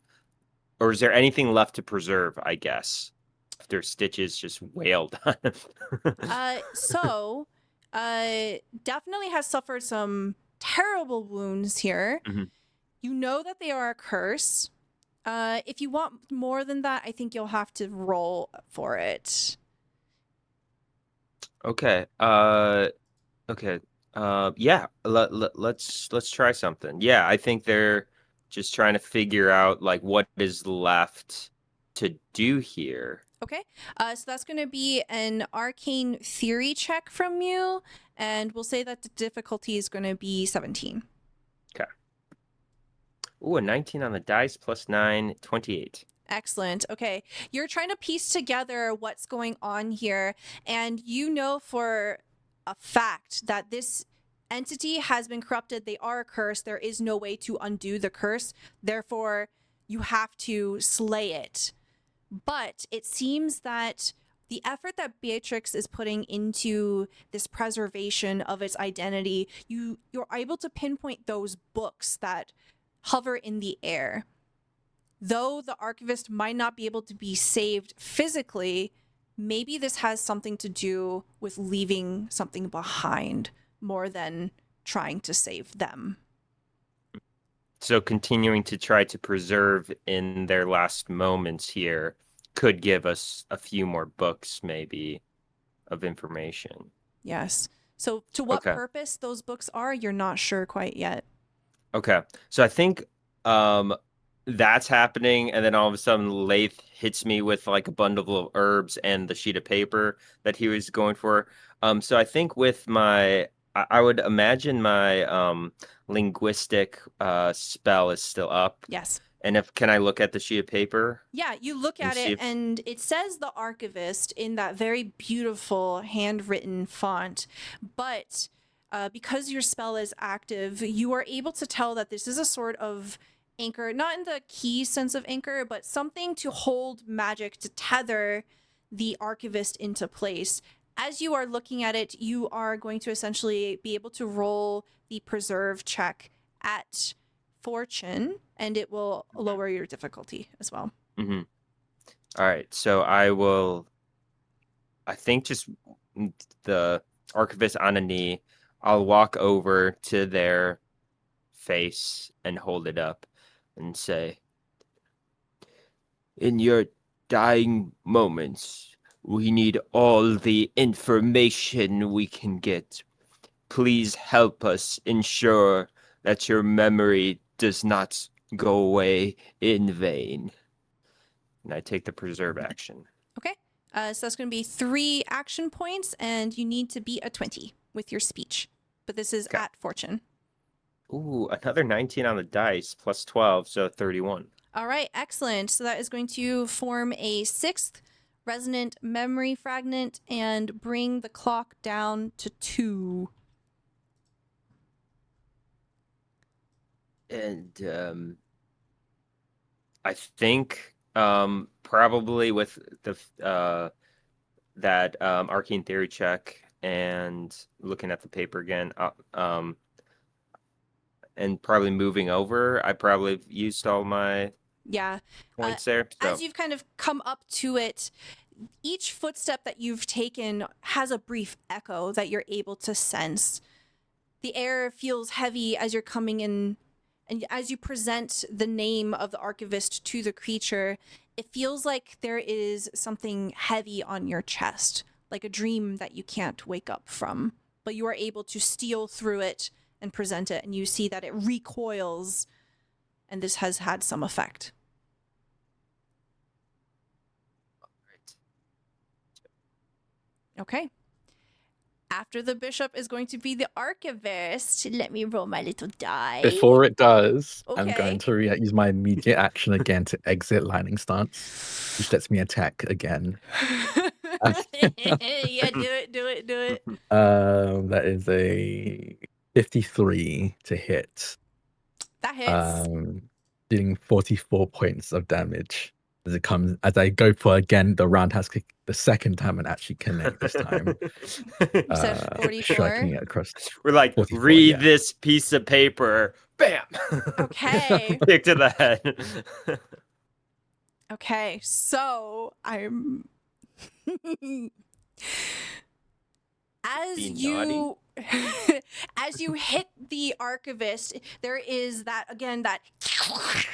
or is there anything left to preserve, I guess, after Stitches just wailed on him? Definitely has suffered some terrible wounds here. You know that they are a curse. If you want more than that, I think you'll have to roll for it. Okay. Okay. Yeah. Let's try something. Yeah, I think they're just trying to figure out like what is left to do here. Okay. So that's going to be an arcane theory check from you, and we'll say that the difficulty is going to be 17. Ooh, a 19 on the dice plus 9, 28. Excellent. Okay. You're trying to piece together what's going on here, and you know for a fact that this entity has been corrupted. They are a curse. There is no way to undo the curse. Therefore, you have to slay it. But it seems that the effort that Beatrix is putting into this preservation of its identity, you're able to pinpoint those books that hover in the air. Though the archivist might not be able to be saved physically, maybe this has something to do with leaving something behind more than trying to save them. So continuing to try to preserve in their last moments here could give us a few more books, maybe, of information. Yes. So to what Okay. purpose those books are, you're not sure quite yet. Okay. So I think that's happening, and then all of a sudden Lath hits me with like a bundle of herbs and the sheet of paper that he was going for. So I think with my I would imagine my linguistic spell is still up. Yes. And can I look at the sheet of paper? Yeah, you look And at see it if- and it says the archivist in that very beautiful handwritten font. But because your spell is active, you are able to tell that this is a sort of anchor, not in the key sense of anchor, but something to hold magic to tether the archivist into place. As you are looking at it, you are going to essentially be able to roll the preserve check at fortune, and it will lower your difficulty as well. Mm-hmm. All right, so I think just the archivist on a knee, I'll walk over to their face and hold it up and say, in your dying moments, we need all the information we can get. Please help us ensure that your memory does not go away in vain. And I take the preserve action. Okay. So that's going to be 3 action points, and you need to beat a 20 with your speech. But this is Okay. at fortune. Ooh, another 19 on the dice, plus 12, so 31. All right, excellent. So that is going to form a 6th resonant memory fragment and bring the clock down to 2. And I think probably with the that arcane theory check and looking at the paper again, and probably moving over, I probably used all my Yeah. points there. So As you've kind of come up to it, each footstep that you've taken has a brief echo that you're able to sense. The air feels heavy as you're coming in, and as you present the name of the archivist to the creature, it feels like there is something heavy on your chest, like a dream that you can't wake up from. But you are able to steal through it and present it, and you see that it recoils, and this has had some effect. Okay. After the bishop is going to be the archivist. Let me roll my little die. Before it does, I'm Okay. going to use my immediate action again to exit lightning stance, which lets me attack again. Yeah, do it. That is a 53 to hit. That hits. Dealing 44 points of damage as I go for again the roundhouse kick the second time and actually connect this time. You said 44? Striking it across. we're like, 44, read yeah. this piece of paper. Bam! Okay. Kick to the head. Okay, so I'm... As Be you naughty. as you hit the archivist, there is that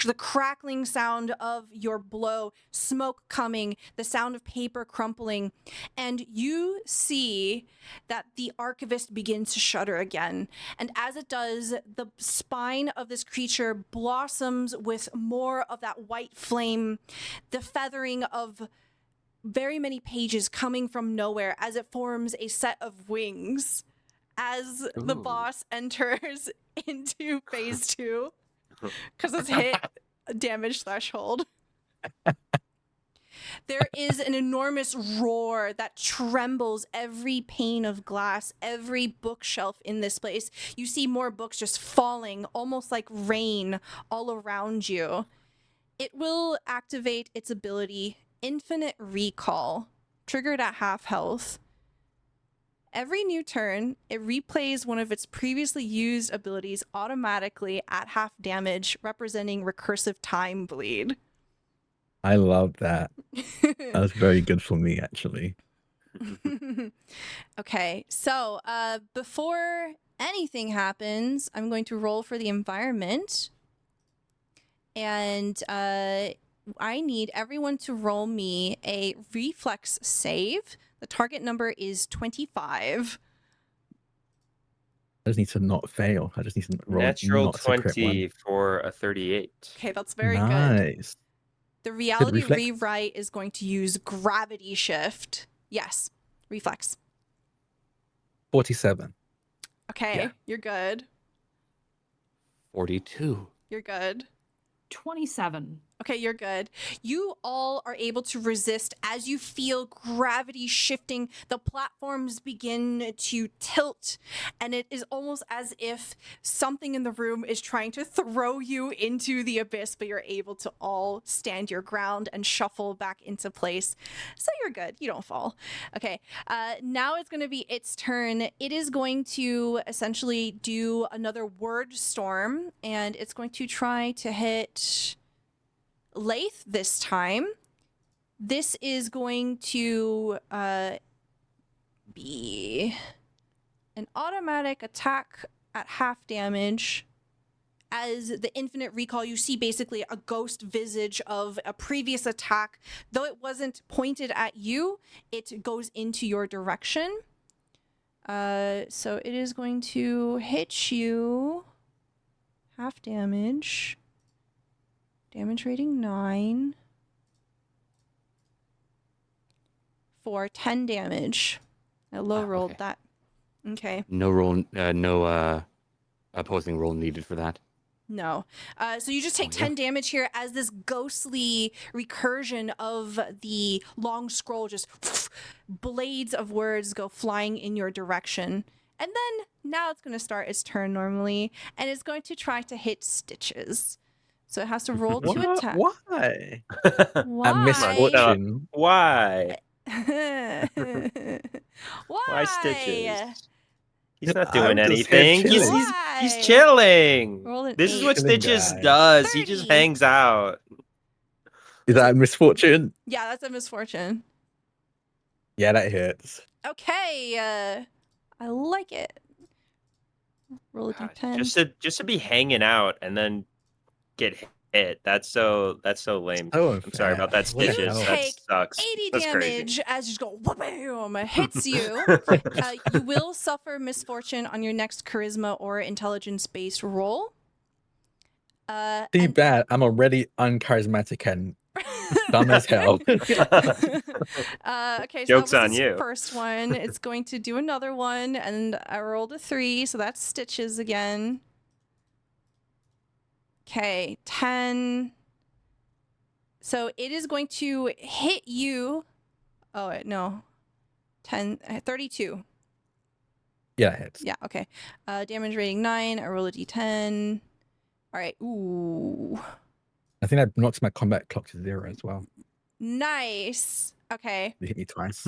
the crackling sound of your blow, smoke coming, the sound of paper crumpling, and you see that the archivist begins to shudder again. And as it does, the spine of this creature blossoms with more of that white flame, the feathering of very many pages coming from nowhere as it forms a set of wings as the Ooh. boss enters into phase 2 because it's hit a damage threshold. There is an enormous roar that trembles every pane of glass, every bookshelf in this place. You see more books just falling, almost like rain, all around you. It will activate its ability, Infinite Recall, triggered at half health. Every new turn, it replays one of its previously used abilities automatically at half damage, representing recursive time bleed. I love that. That was very good for me, actually. Okay, so before anything happens, I'm going to roll for the environment. And I need everyone to roll me a reflex save. The target number is 25. I just need to not fail. I just need to roll Natural not to crit 20 one. for a 38. Okay, that's very good. Nice. The reality reflex. rewrite is going to use gravity shift. Yes, reflex. 47. Okay, Yeah. you're good. 42. You're good. 27. Okay, you're good. You all are able to resist as you feel gravity shifting. The platforms begin to tilt, and it is almost as if something in the room is trying to throw you into the abyss, but you're able to all stand your ground and shuffle back into place. So you're good. You don't fall. Okay, now it's going to be its turn. It is going to essentially do another word storm, and it's going to try to hit Lath this time. This is going to be an automatic attack at half damage. As the infinite recall, you see basically a ghost visage of a previous attack. Though it wasn't pointed at you, it goes into your direction. So it is going to hit you. Half damage. Damage rating 9. For 10 damage. I low rolled okay. that. Okay. No opposing roll needed for that. No. So you just take 10 damage here as this ghostly recursion of the long scroll just blades of words go flying in your direction. And then now it's going to start its turn normally, and it's going to try to hit Stitches. So it has to roll to attack. Why? Why? A misfortune. Why? Why? Why Stitches? He's not I'm doing just here anything. chilling. He's Why? chilling. Roll an This is 8. what Chilling Stitches guy. does. He just 30. hangs out. Is that a misfortune? Yeah, that's a misfortune. Yeah, that hits. Okay, I like it. Roll a God, d10. just to be hanging out and then get hit. That's so lame. So I'm sorry about that, unfair. What the Stitches. hell? That Take sucks. 80 That's damage as you just go wha-bam, hits you. You will suffer misfortune on your next charisma or intelligence-based roll. Too And- bad. I'm already uncharismatic and dumb as hell. Okay, so Joke's that was on his you. first one. It's going to do another one, and I rolled a 3, so that's Stitches again. Okay, 10. So it is going to hit you. Oh, wait, no. 32. Yeah, it hits. Yeah, okay. Damage rating 9. I roll a d10. All right. Ooh. I think that knocks my combat clock to 0 as well. Nice. Okay. They hit me twice.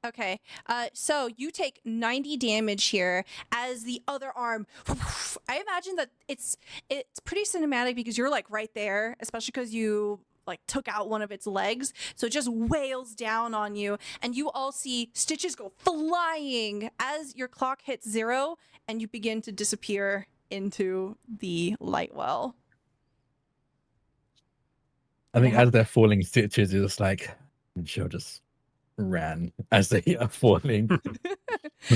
Okay. So you take 90 damage here as the other arm. I imagine that it's pretty cinematic because you're like right there, especially because you like took out one of its legs. So it just wails down on you, and you all see Stitches go flying as your clock hits 0 and you begin to disappear into the light well. I think as they're falling, Stitches is just like, and she'll just ran as they are falling.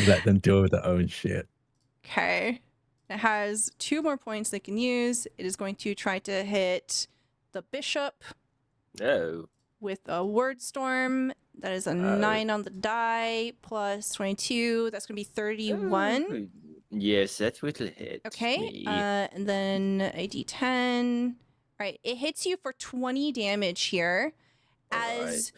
Let them deal with their own shit. Okay. It has 2 more points they can use. It is going to try to hit the bishop Oh. with a word storm. That is a 9 on the die plus 22. That's going to be 31. Oh, yes, that will hit Okay. me. And then a d10. All right. It hits you for 20 damage here as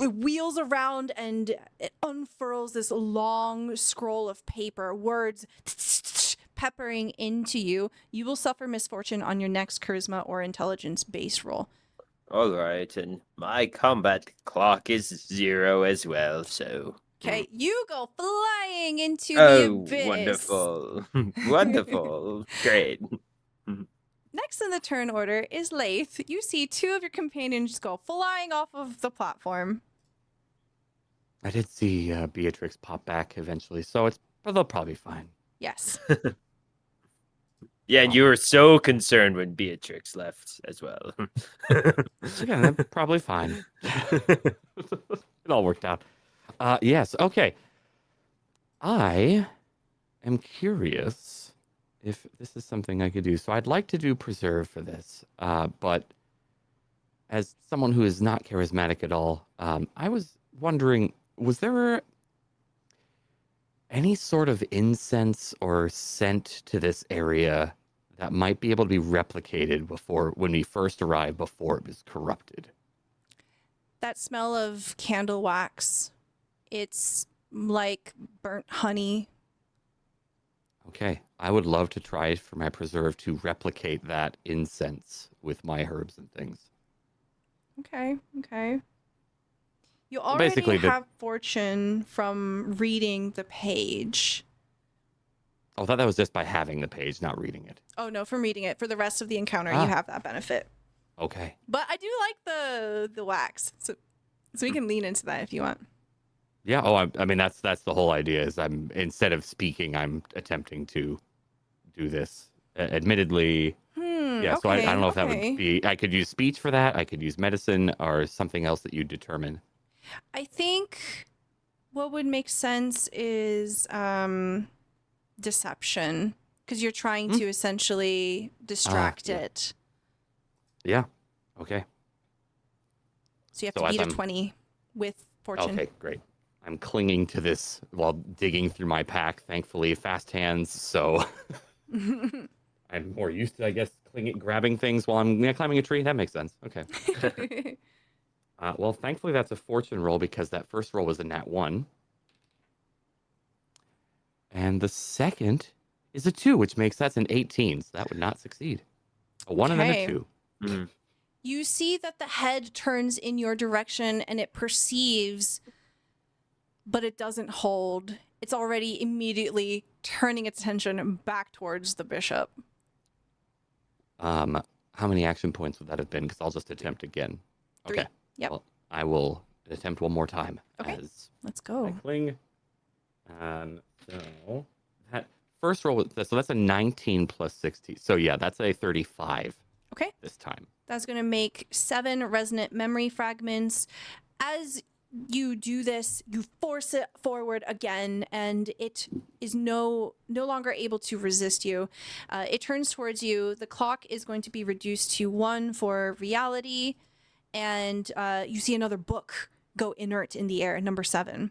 it wheels around and it unfurls this long scroll of paper, words peppering into you. You will suffer misfortune on your next charisma or intelligence base roll. All right, and my combat clock is 0 as well, so. Okay, you go flying into the Oh, abyss. wonderful. Wonderful. Great. Next in the turn order is Lath. You see 2 of your companions go flying off of the platform. I did see Beatrix pop back eventually, so they'll probably be fine. Yes. Yeah, and you were so concerned when Beatrix left as well. Again, they're probably fine. It all worked out. Yes, okay. I am curious if this is something I could do. So I'd like to do Preserve for this, but as someone who is not charismatic at all, I was wondering, was there any sort of incense or scent to this area that might be able to be replicated when we first arrived before it was corrupted? That smell of candle wax. It's like burnt honey. Okay, I would love to try for my preserve to replicate that incense with my herbs and things. Okay. You already Basically, have fortune from reading the page. I thought that was just by having the page, not reading it. Oh no, from reading it. For the rest of the encounter, you have that benefit. Okay. But I do like the wax, so we can lean into that if you want. Yeah. Oh, I mean that's the whole idea. Is I'm instead of speaking, I'm attempting to do this. Admittedly, yeah. So I don't know if that would be. I could use speech for that. I could use medicine or something else that you determine. I think what would make sense is deception, because you're trying to essentially distract it. Yeah. Okay. So you have to beat a 20 with fortune. Okay, great. I'm clinging to this while digging through my pack. Thankfully, fast hands, so I'm more used to, I guess, grabbing things while I'm climbing a tree. That makes sense. Okay. Well, thankfully, that's a fortune roll because that first roll was a nat 1. And the second is a 2, which makes that's an 18. So that would not succeed. A 1 and then a 2. Mm. You see that the head turns in your direction and it perceives, but it doesn't hold. It's already immediately turning its attention back towards the bishop. How many action points would that have been? Because I'll just attempt again. 3. Okay. Yep. Well, I will attempt one more time. Okay. As Let's I go. cling. So that first roll was so that's a 19 plus 16. So yeah, that's a 35. Okay. This time. That's going to make 7 resonant memory fragments. As you do this, you force it forward again, and it is no longer able to resist you. It turns towards you. The clock is going to be reduced to 1 for reality, and you see another book go inert in the air, number 7.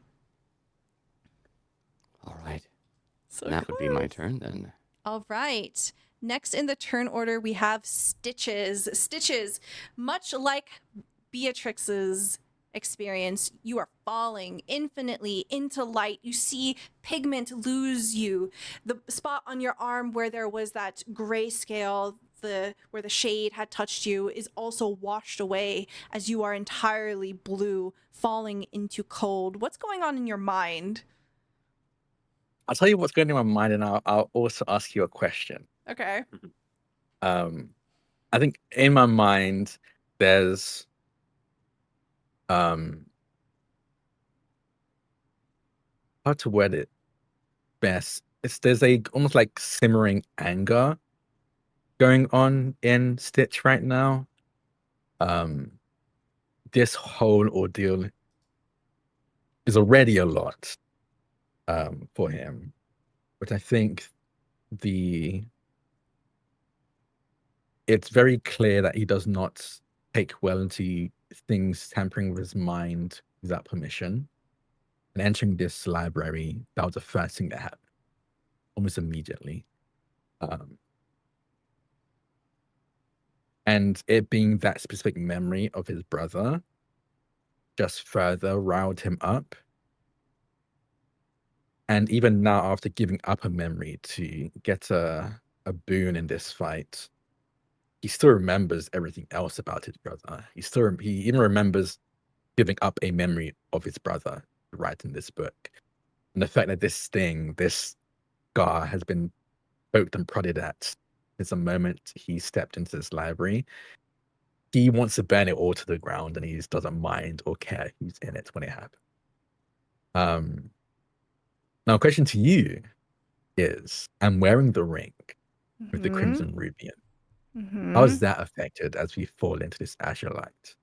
All right. So that would be my turn then. All right. Next in the turn order, we have Stitches. Stitches, much like Beatrix's experience, you are falling infinitely into light. You see pigment lose you. The spot on your arm where there was that grayscale, where the shade had touched you, is also washed away as you are entirely blue, falling into cold. What's going on in your mind? I'll tell you what's going on in my mind, and I'll also ask you a question. Okay. I think in my mind, there's how to word it best. There's a almost like simmering anger going on in Stitch right now. This whole ordeal is already a lot for him, but I think it's very clear that he does not take well into things tampering with his mind without permission. And entering this library, that was the first thing that happened, almost immediately. And it being that specific memory of his brother just further riled him up. And even now, after giving up a memory to get a boon in this fight, he still remembers everything else about his brother. He even remembers giving up a memory of his brother to write in this book. And the fact that this scar has been poked and prodded at is the moment he stepped into this library. He wants to burn it all to the ground, and he just doesn't mind or care who's in it when it happens. Now, a question to you is, I'm wearing the ring with the crimson ruby. How is that affected as we fall into this azure light?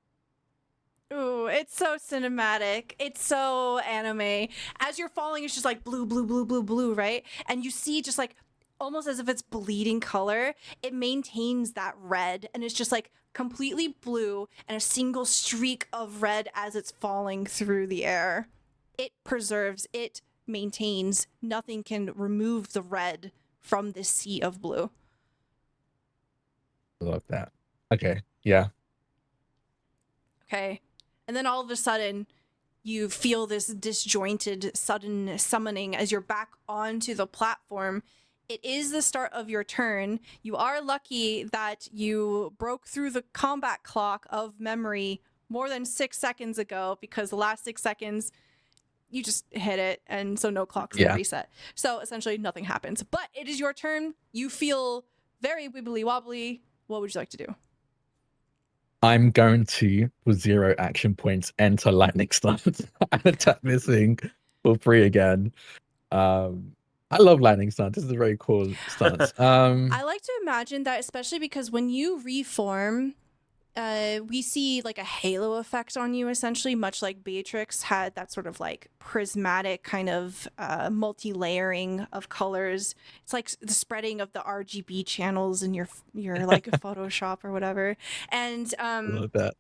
Ooh, it's so cinematic. It's so anime. As you're falling, it's just like blue, blue, blue, blue, blue, right? And you see just like almost as if it's bleeding color, it maintains that red and it's just like completely blue and a single streak of red as it's falling through the air. It preserves, it maintains. Nothing can remove the red from this sea of blue. I love that. Okay, yeah. Okay. And then all of a sudden, you feel this disjointed, sudden summoning as you're back onto the platform. It is the start of your turn. You are lucky that you broke through the combat clock of memory more than 6 seconds ago, because the last 6 seconds, you just hit it, and so no clock's gonna reset. So essentially nothing happens. But it is your turn. You feel very wibbly wobbly. What would you like to do? I'm going to, for 0 action points, enter lightning stance and attack this thing for free again. I love lightning stance. This is a very cool stance. I like to imagine that, especially because when you reform, we see like a halo effect on you, essentially, much like Beatrix had that sort of like prismatic kind of multi-layering of colors. It's like the spreading of the RGB channels in your like Photoshop or whatever. And I love that.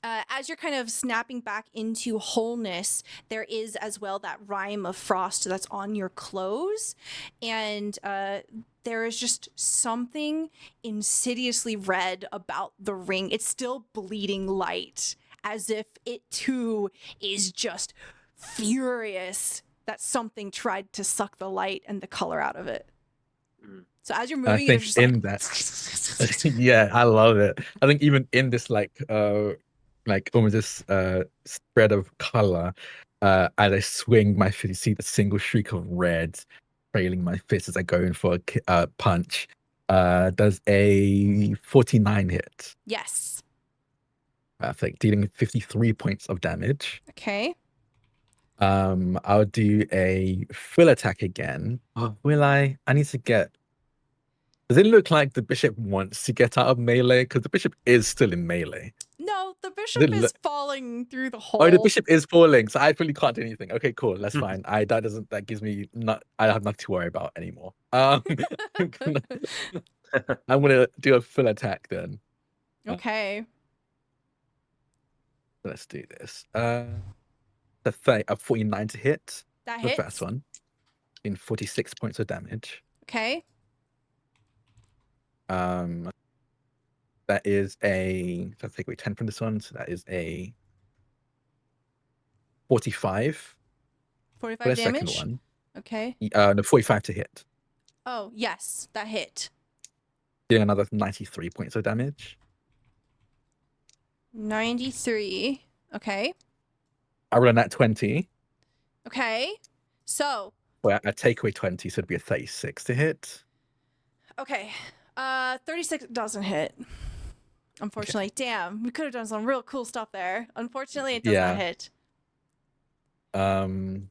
as you're kind of snapping back into wholeness, there is as well that rime of frost that's on your clothes. And there is just something insidiously red about the ring. It's still bleeding light, as if it too is just furious that something tried to suck the light and the color out of it. So as you're moving, I it's think just in like... that, yeah, I love it. I think even in this like almost this spread of color, as I swing my fist, you see the single streak of red trailing my fist as I go in for a punch. Does a 49 hit? Yes. Perfect. Dealing 53 points of damage. Okay. I'll do a full attack again. Oh, will I? I need to get. Does it look like the bishop wants to get out of melee? Because the bishop is still in melee. No, the bishop is falling through the hole. Oh, the bishop is falling, so I really can't do anything. Okay, cool. That's fine. That gives me I have nothing to worry about anymore. I'm gonna do a full attack then. Okay. Let's do this. A 49 to hit. That The hits. first one. In 46 points of damage. Okay. That is let's take away 10 from this one, so that is a 45. 45 for the damage? second one. Okay. No, 45 to hit. Oh, yes, that hit. Doing another 93 points of damage. 93. Okay. I roll a nat 20. Okay. So. Well, I take away 20, so it'd be a 36 to hit. Okay. 36 doesn't hit. Unfortunately, damn, we could have done some real cool stuff there. Unfortunately, it does Yeah. not hit. And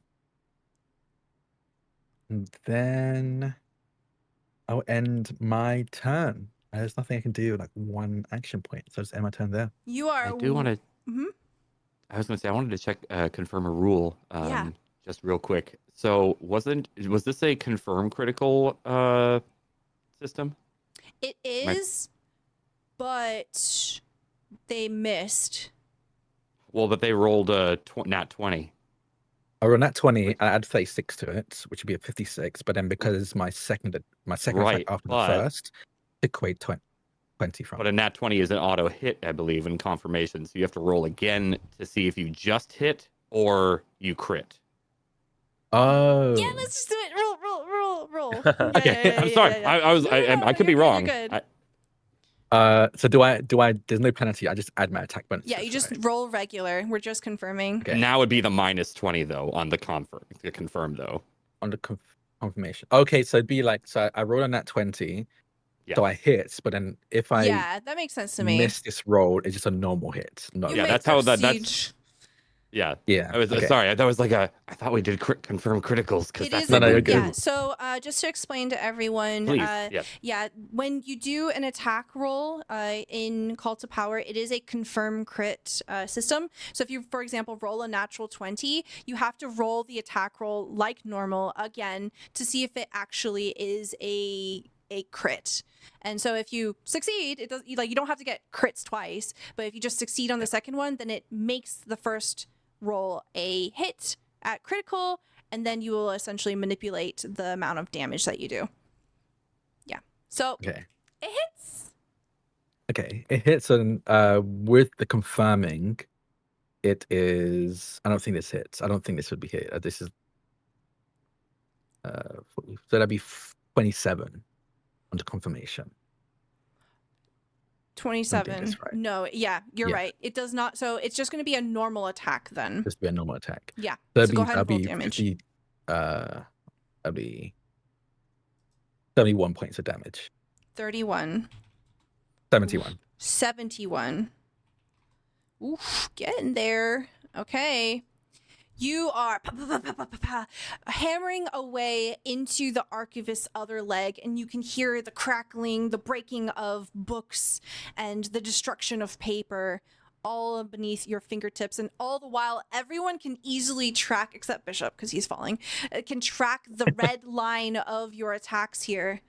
then I'll end my turn. There's nothing I can do, like one action point. So just end my turn there. You are. I do want to. Mhm. I was going to say I wanted to check confirm a rule. Yeah. Just real quick. So was this a confirm critical system? It is, but they missed. Well, but they rolled a nat 20. I roll nat 20, I add 36 to it, which would be a 56. But then because my second attack Right, after the but- first, took away 20 from But a nat 20 is an auto hit, I believe, in confirmation. So you have to roll again to see if you just hit or you crit. Oh. Yeah, let's just do it. Roll. Okay, I'm sorry. I could be You're wrong. good. So do I there's no penalty, I just add my attack bonus. Yeah, you just roll regular. We're just confirming. Okay. Now would be the minus 20 though on the confirm though. On the confirmation. Okay, so it'd be like, so I roll a nat 20, Yeah. so I hit, but then if I Yeah, that makes sense to me. miss this roll, it's just a normal hit. No. You Yeah, may that's how that's proceed. yeah. Yeah. I was okay. sorry. That was like I thought we did confirm criticals because It that's is. No, no, you're Yeah. good. So just to explain to everyone, Please, yes. yeah, when you do an attack roll in Call to Power, it is a confirm crit system. So if you, for example, roll a natural 20, you have to roll the attack roll like normal again to see if it actually is a crit. And so if you succeed, it does, like, you don't have to get crits twice, but if you just succeed on the second one, then it makes the first roll a hit at critical, and then you will essentially manipulate the amount of damage that you do. Yeah. So Okay. it hits. Okay. It hits, and with the confirming, it is. I don't think this hits. I don't think this would be hit. This is. So that'd be 27 under confirmation. 27. That's right. No, yeah, you're Yeah. right. It does not. So it's just going to be a normal attack then. Just be a normal attack. Yeah. So So go ahead and roll damage. 50, that'd be 71 points of damage. 31. 71. 71. Oof, getting there. Okay. You are hammering away into the archivist's other leg, and you can hear the crackling, the breaking of books, and the destruction of paper all beneath your fingertips. And all the while, everyone can easily track, except Bishop, because he's falling, can track the red line of your attacks here.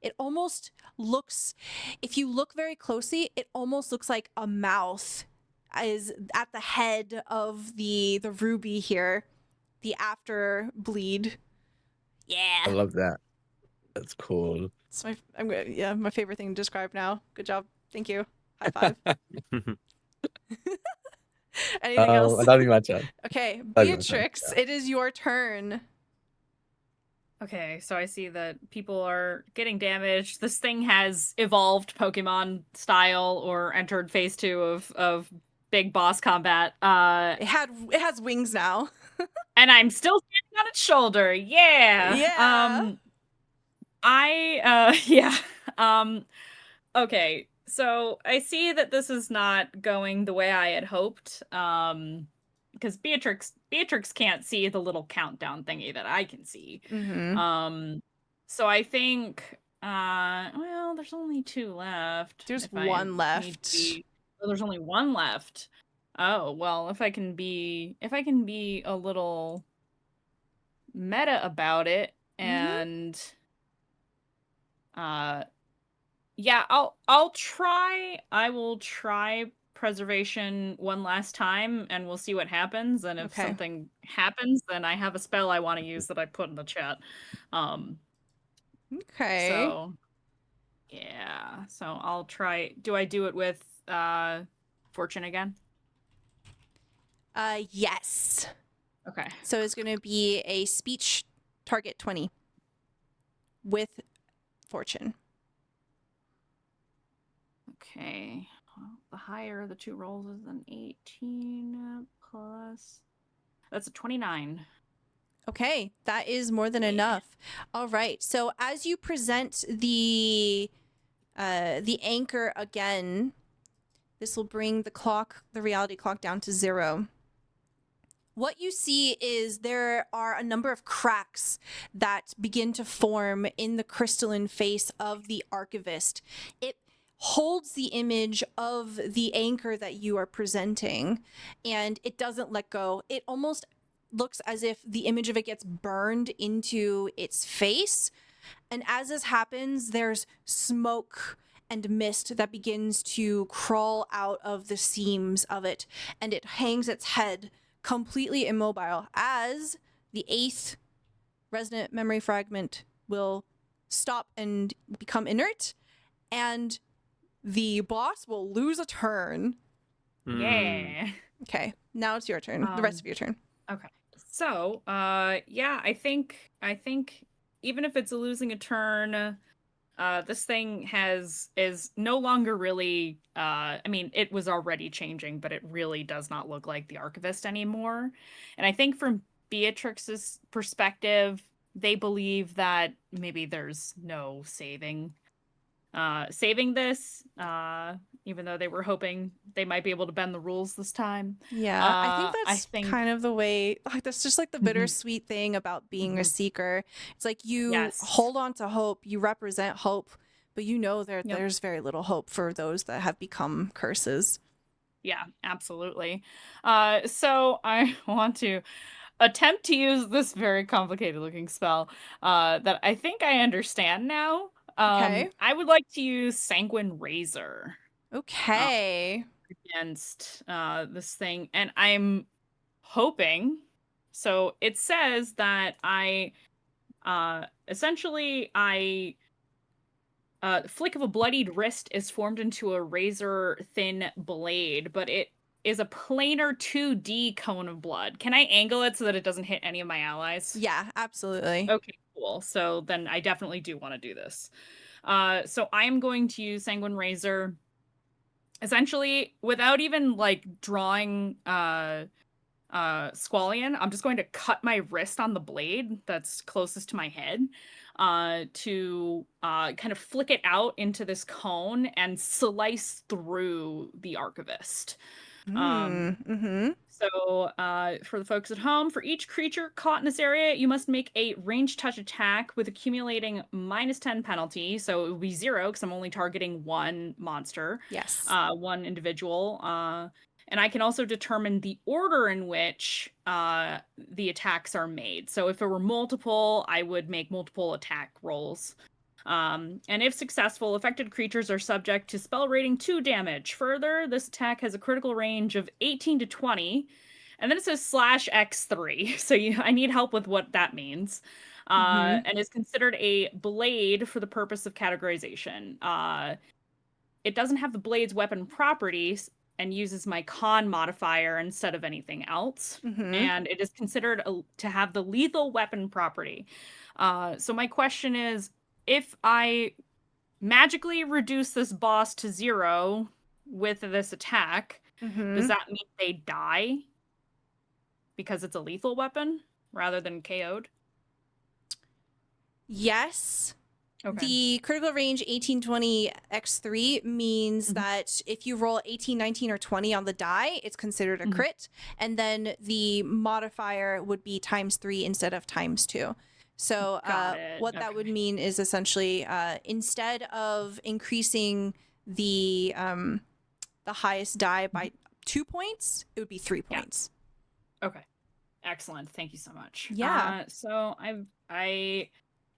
It almost looks, if you look very closely, it almost looks like a mouth is at the head of the ruby here, the after bleed. I Yeah, love that. That's cool. it's my favorite thing to describe now. Good job, thank you. High five. Anything else? I don't think my turn. Okay, That'd be my turn, Beatrix, it is your turn. Okay, so I see that people are getting damaged. This thing has evolved Pokemon style or entered phase 2 of big boss combat. It has wings now. And I'm still standing on its shoulder. Yeah. Yeah. Okay. So I see that this is not going the way I had hoped. Because Beatrix can't see the little countdown thingy that I can see. Mm-hmm. So I think well, there's only 2 left. There's if I one need left. to be- Oh, there's only 1 left. Oh, well, if I can be a little meta about it and yeah, I'll try. I will try preservation one last time and we'll see what happens, and if Okay. something happens then I have a spell I want to use that I put in the chat. Okay. So yeah, so I'll try. Do I do it with fortune again? Yes. Okay. So it's going to be a speech target 20 with fortune. Okay. Well, the higher of the 2 rolls is an 18 plus. That's a 29. Okay, that is more than enough. All right. So as you present the anchor again, This will bring the reality clock down to 0. What you see is there are a number of cracks that begin to form in the crystalline face of the archivist. It holds the image of the anchor that you are presenting, and it doesn't let go. It almost looks as if the image of it gets burned into its face. And as this happens, there's smoke and mist that begins to crawl out of the seams of it, and it hangs its head completely immobile as the 8th resonant memory fragment will stop and become inert, and the boss will lose a turn. Yeah. Okay, now it's your turn. The rest of your turn. Okay. So, yeah, I think even if it's losing a turn, this thing is no longer really I mean, it was already changing, but it really does not look like the archivist anymore. And I think from Beatrix's perspective, they believe that maybe there's no saving this, even though they were hoping they might be able to bend the rules this time. Yeah, I think that's kind of the way, like, that's just like the bittersweet thing about being a seeker. It's like you hold on to hope, you represent hope, but you know there's very little hope for those that have become curses. Yeah, absolutely. So I want to attempt to use this very complicated looking spell that I think I understand now. Okay. I would like to use Sanguine Razor. Okay. Against this thing, and I'm hoping. So it says that I essentially flick of a bloodied wrist is formed into a razor thin blade, but it is a planar 2D cone of blood. Can I angle it so that it doesn't hit any of my allies? Yeah, absolutely. Okay, cool. So then I definitely do want to do this. So I'm going to use Sanguine Razor. Essentially, without even like drawing Squallion, I'm just going to cut my wrist on the blade that's closest to my head to kind of flick it out into this cone and slice through the archivist. So for the folks at home, for each creature caught in this area, you must make a ranged touch attack with accumulating -10 penalty. So it would be 0 because I'm only targeting one monster. Yes. One individual. And I can also determine the order in which the attacks are made. So if it were multiple, I would make multiple attack rolls. And if successful, affected creatures are subject to spell rating 2 damage. Further, this attack has a critical range of 18 to 20. And then it says /X3. So I need help with what that means. And is considered a blade for the purpose of categorization. It doesn't have the blade's weapon properties and uses my con modifier instead of anything else. And it is considered to have the lethal weapon property. So my question is, if I magically reduce this boss to 0 with this attack, does that mean they die? Because it's a lethal weapon rather than KO'd? Yes. Okay. The critical range 18, 20, X3 means that if you roll 18, 19, or 20 on the die, it's considered a crit. And then the modifier would be ×3 instead of ×2. So what that would mean is essentially instead of increasing the highest die by 2 points, it would be 3 points. Okay. Excellent. Thank you so much. Yeah. So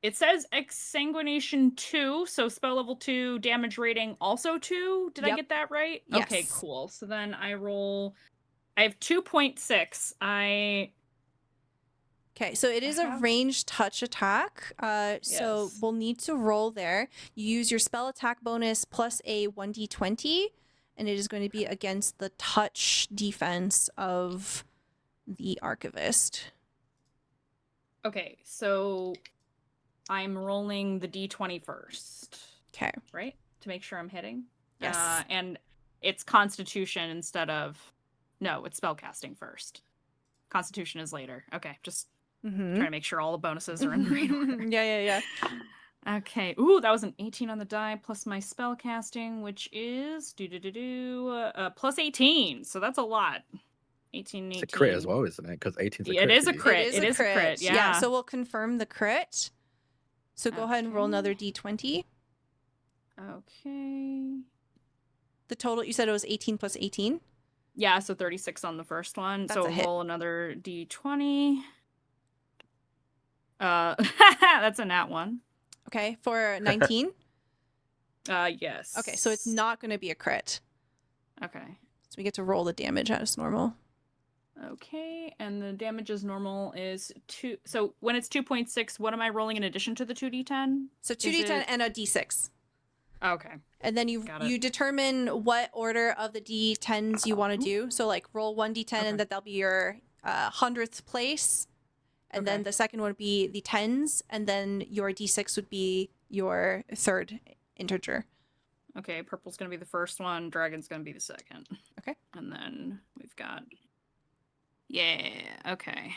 it says Exsanguination 2, so spell level 2, damage rating also 2. Did I get that right? Yes. Okay, cool. So then I have 2.6. Okay, so it is a ranged touch attack. So we'll need to roll there. You use your spell attack bonus plus a 1d20, and it is going to be against the touch defense of the archivist. Okay, so I'm rolling the d20 first. Okay. Right? To make sure I'm hitting? Yes. And it's Constitution instead of... No, it's spellcasting first. Constitution is later. Okay, just trying to make sure all the bonuses are in the right order. Yeah. Okay. Ooh, that was an 18 on the die plus my spell casting, which is plus 18. So that's a lot. 18, It's 18. a crit as well, isn't it? Because 18's a Yeah, crit it is for a you. crit. It is a crit. Yeah. So we'll confirm the crit. So go ahead and roll Okay. another d20. Okay. The total, you said it was 18 plus 18? Yeah, so 36 on the first one. That's so a hit. roll another d20. That's a nat one. Okay, for 19? Yes. Okay, so it's not going to be a crit. Okay. So we get to roll the damage as normal. Okay, and the damage as normal is 2. So when it's 2.6, what am I rolling in addition to the 2d10? So Is 2d10 it- and a d6. Okay. And then you Got it. you determine what order of the d10s you want to do. So like roll one d10 Okay. and that'll be your 100th place. And then Okay. the second one would be the 10s. And then your d6 would be your third integer. Okay, purple's gonna be the first one, dragon's gonna be the second. Okay. And then we've got... Yeah, okay.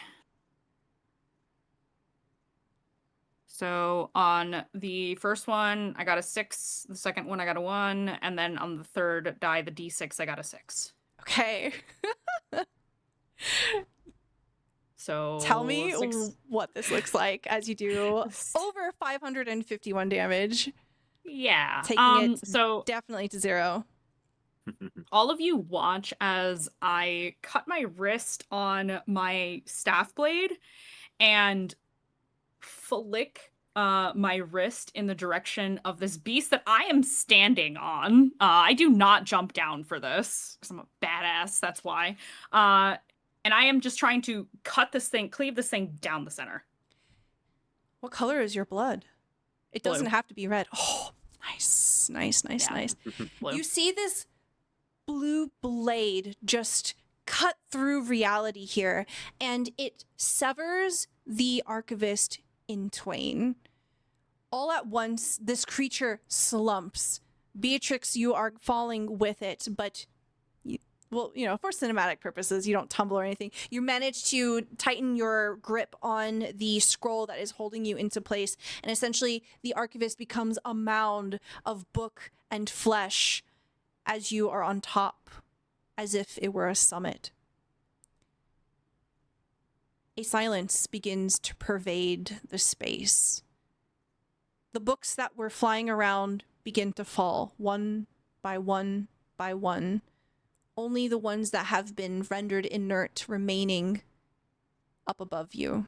So on the first one, I got a 6. The second one, I got a 1. And then on the third die, the d6, I got a 6. Okay. So Tell me 6... what this looks like as you do over 551 damage, Yeah. taking it So definitely to 0. all of you watch as I cut my wrist on my staff blade and flick my wrist in the direction of this beast that I am standing on. I do not jump down for this because I'm a badass. That's why. And I am just trying to cleave this thing down the center. What color is your blood? It Blue. doesn't have to be red. Oh, nice. Yeah. Nice. Blue. You see this blue blade just cut through reality here, and it severs the archivist in twain. All at once, this creature slumps. Beatrix, you are falling with it, but for cinematic purposes, you don't tumble or anything. You manage to tighten your grip on the scroll that is holding you into place, and essentially the archivist becomes a mound of book and flesh as you are on top, as if it were a summit. A silence begins to pervade the space. The books that were flying around begin to fall, one by one by one. Only the ones that have been rendered inert remaining up above you,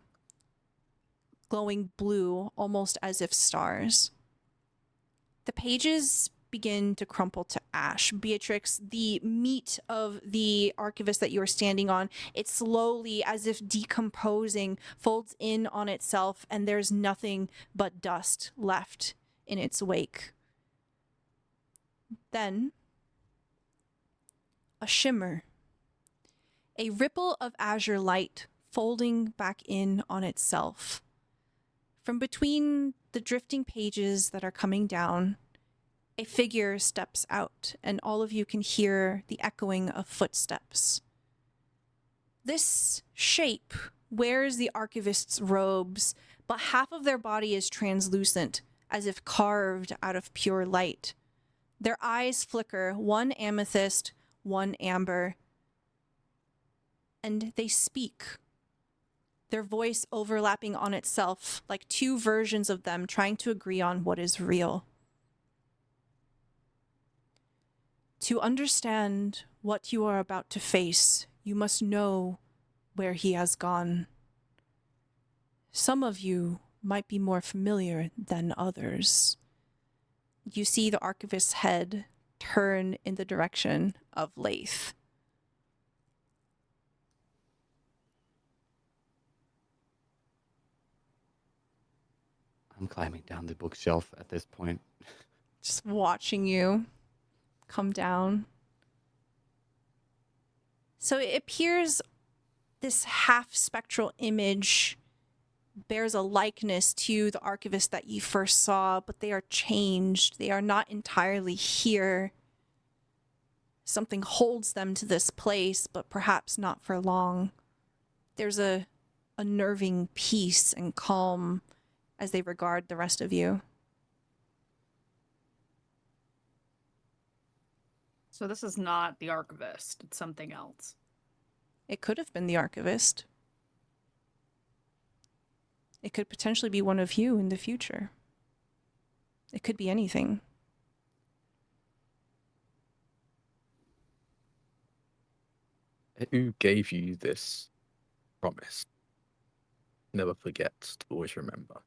glowing blue, almost as if stars. The pages begin to crumple to ash. Beatrix, the meat of the archivist that you are standing on, it slowly, as if decomposing, folds in on itself, and there's nothing but dust left in its wake. Then, a shimmer, a ripple of azure light folding back in on itself. From between the drifting pages that are coming down, a figure steps out, and all of you can hear the echoing of footsteps. This shape wears the archivist's robes, but half of their body is translucent, as if carved out of pure light. Their eyes flicker, one amethyst, one amber, and they speak, their voice overlapping on itself like two versions of them trying to agree on what is real. To understand what you are about to face, you must know where he has gone. Some of you might be more familiar than others. You see the archivist's head turn in the direction of Lath. I'm climbing down the bookshelf at this point. Just watching you come down. So it appears this half-spectral image bears a likeness to the archivist that you first saw, but they are changed. They are not entirely here. Something holds them to this place, but perhaps not for long. There's a unnerving peace and calm as they regard the rest of you. So this is not the archivist, it's something else. It could have been the archivist. It could potentially be one of you in the future. It could be anything. Who gave you this promise? Never forget, always remember.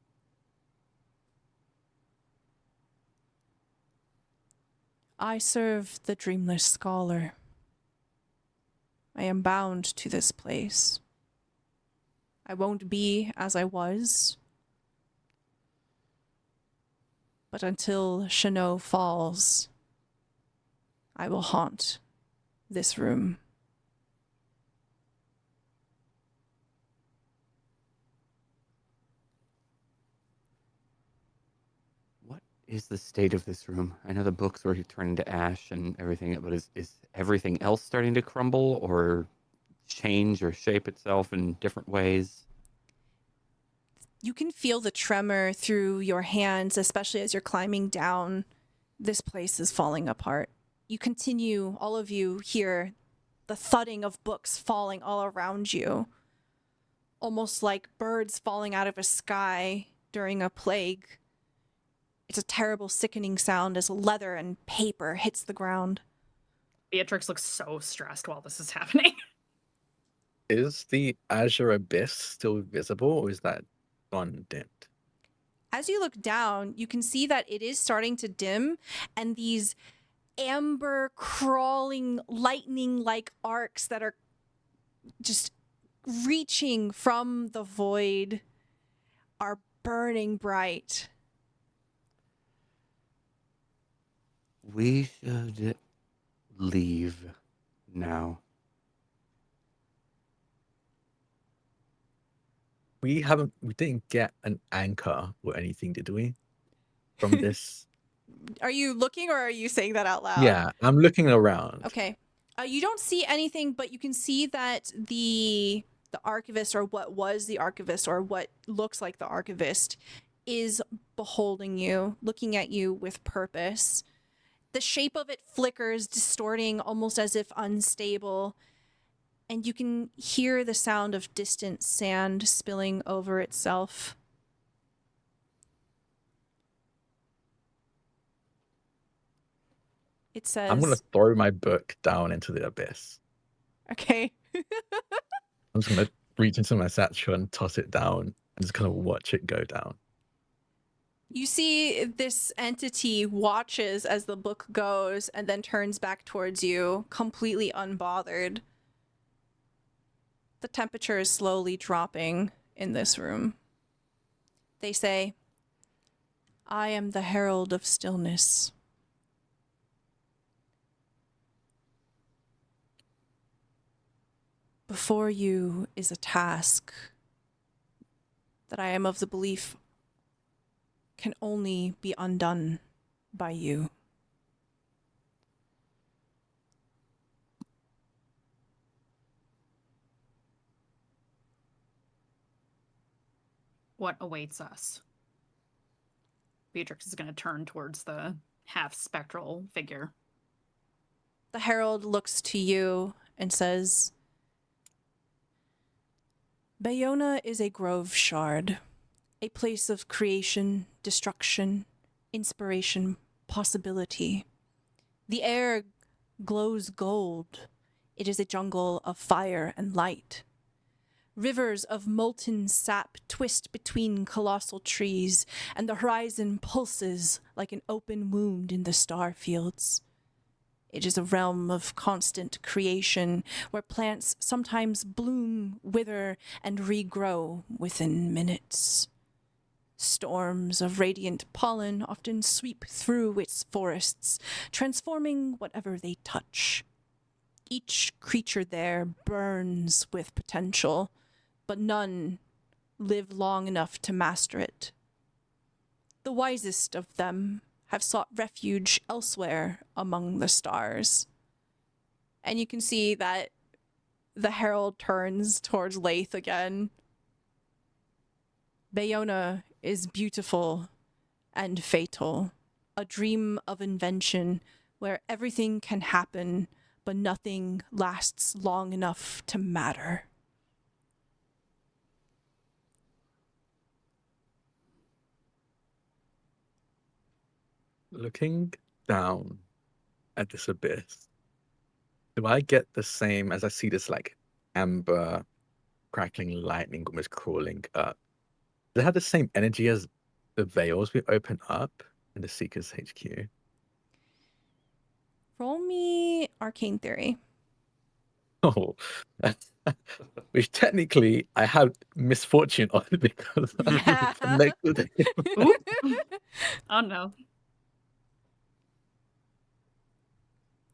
I serve the dreamless scholar. I am bound to this place. I won't be as I was. But until Shano falls, I will haunt this room. What is the state of this room? I know the books were turning to ash and everything, but is everything else starting to crumble or change or shape itself in different ways? You can feel the tremor through your hands, especially as you're climbing down. This place is falling apart. You continue, all of you hear the thudding of books falling all around you, almost like birds falling out of a sky during a plague. It's a terrible, sickening sound as leather and paper hits the ground. Beatrix looks so stressed while this is happening. Is the Azure Abyss still visible, or is that gone dimmed? As you look down, you can see that it is starting to dim, and these amber crawling lightning-like arcs that are just reaching from the void are burning bright. We should leave now. We didn't get an anchor or anything, did we? From this? Are you looking or are you saying that out loud? Yeah, I'm looking around. Okay. You don't see anything, but you can see that the archivist, or what was the archivist, or what looks like the archivist, is beholding you, looking at you with purpose. The shape of it flickers, distorting, almost as if unstable, and you can hear the sound of distant sand spilling over itself. It says, I'm going to throw my book down into the abyss. okay. I'm just going to reach into my satchel and toss it down and just kind of watch it go down. You see this entity watches as the book goes and then turns back towards you, completely unbothered. The temperature is slowly dropping in this room. They say, I am the Herald of Stillness. Before you is a task that I am of the belief can only be undone by you. What awaits us? Beatrix is going to turn towards the half-spectral figure. The Herald looks to you and says, Bayona is a grove shard, a place of creation, destruction, inspiration, possibility. The air glows gold. It is a jungle of fire and light. Rivers of molten sap twist between colossal trees, and the horizon pulses like an open wound in the star fields. It is a realm of constant creation, where plants sometimes bloom, wither, and regrow within minutes. Storms of radiant pollen often sweep through its forests, transforming whatever they touch. Each creature there burns with potential, but none live long enough to master it. The wisest of them have sought refuge elsewhere among the stars. And you can see that the Herald turns towards Lath again. Bayona is beautiful and fatal, a dream of invention where everything can happen, but nothing lasts long enough to matter. Looking down at this abyss, do I get the same as I see this like amber crackling lightning almost crawling up? Does it have the same energy as the veils we open up in the Seeker's HQ? Roll me Arcane Theory. Oh, which technically I have misfortune on because I'm Yeah. connected. Oh no.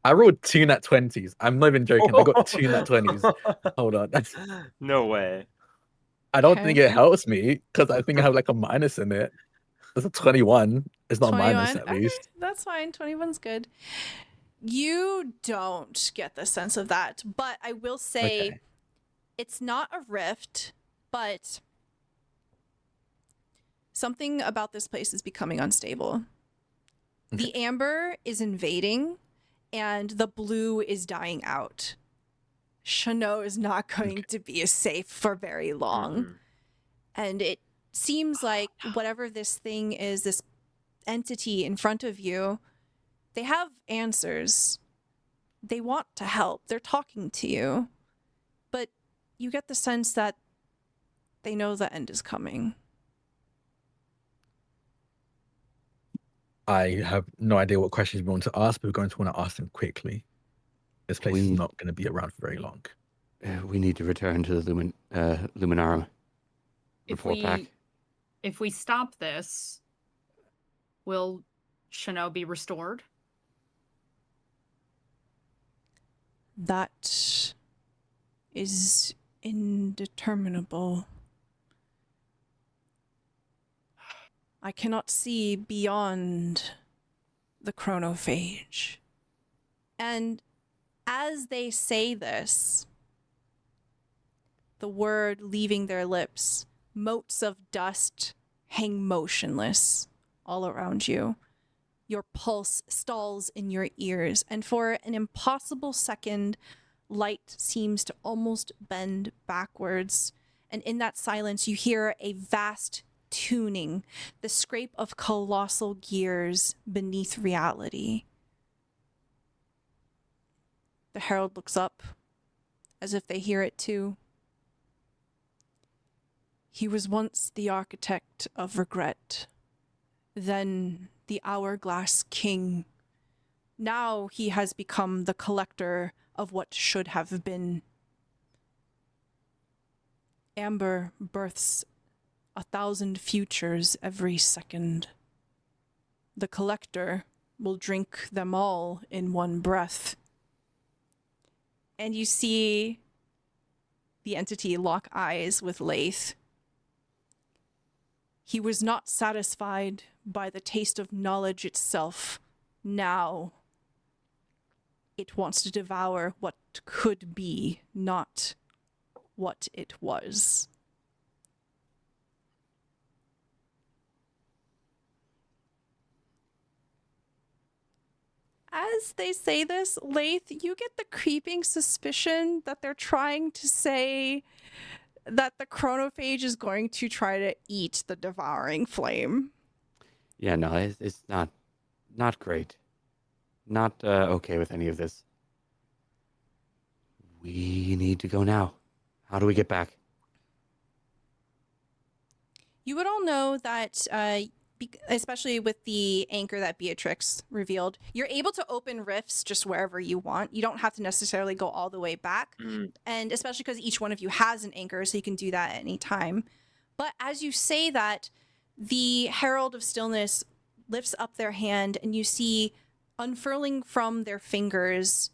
I rolled 2 nat 20s. I'm not even joking. I got 2 nat 20s. Hold on. No way. I don't Okay. think it helps me because I think I have like a minus in it. It's a 21. It's not 21. minus at least. Okay, that's fine. 21's good. You don't get the sense of that, but I will say Okay. it's not a rift, but something about this place is becoming unstable. The amber is invading and the blue is dying out. Chanot is not going to be safe for very long. Mhm. And it seems like whatever this thing is, this entity in front of you, they have answers. They want to help. They're talking to you. But you get the sense that they know the end is coming. I have no idea what questions we want to ask, but we're going to want to ask them quickly. This place is not going to be around for very long. We need to return to the Luminarum. Report back. If we stop this, will Chanot be restored? That is indeterminable. I cannot see beyond the chronophage. And as they say this, the word leaving their lips, motes of dust hang motionless all around you. Your pulse stalls in your ears, and for an impossible second, light seems to almost bend backwards. And in that silence, you hear a vast tuning, the scrape of colossal gears beneath reality. The Herald looks up, as if they hear it too. He was once the architect of regret, then the hourglass king. Now he has become the collector of what should have been. Amber births 1,000 futures every second. The collector will drink them all in one breath. And you see the entity lock eyes with Laith. He was not satisfied by the taste of knowledge itself. Now it wants to devour what could be, not what it was. As they say this, Laith, you get the creeping suspicion that they're trying to say that the chronophage is going to try to eat the devouring flame. Yeah, no, it's not great. Not okay with any of this. We need to go now. How do we get back? You would all know that, especially with the anchor that Beatrix revealed, you're able to open rifts just wherever you want. You don't have to necessarily go all the way back. And especially because each one of you has an anchor, so you can do that at any time. But as you say that, the Herald of Stillness lifts up their hand, and you see unfurling from their fingers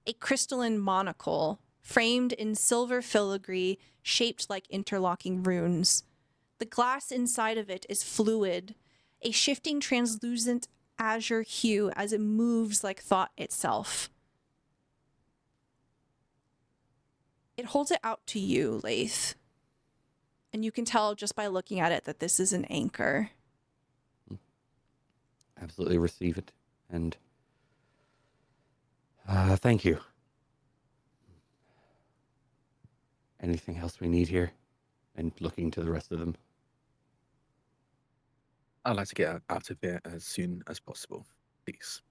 a crystalline monocle framed in silver filigree shaped like interlocking runes. The glass inside of it is fluid, a shifting translucent azure hue as it moves like thought itself. It holds it out to you, Laith. And you can tell just by looking at it that this is an anchor. Absolutely receive it. And Thank you. Anything else we need here? And looking to the rest of them. I'd like to get out of here as soon as possible, please.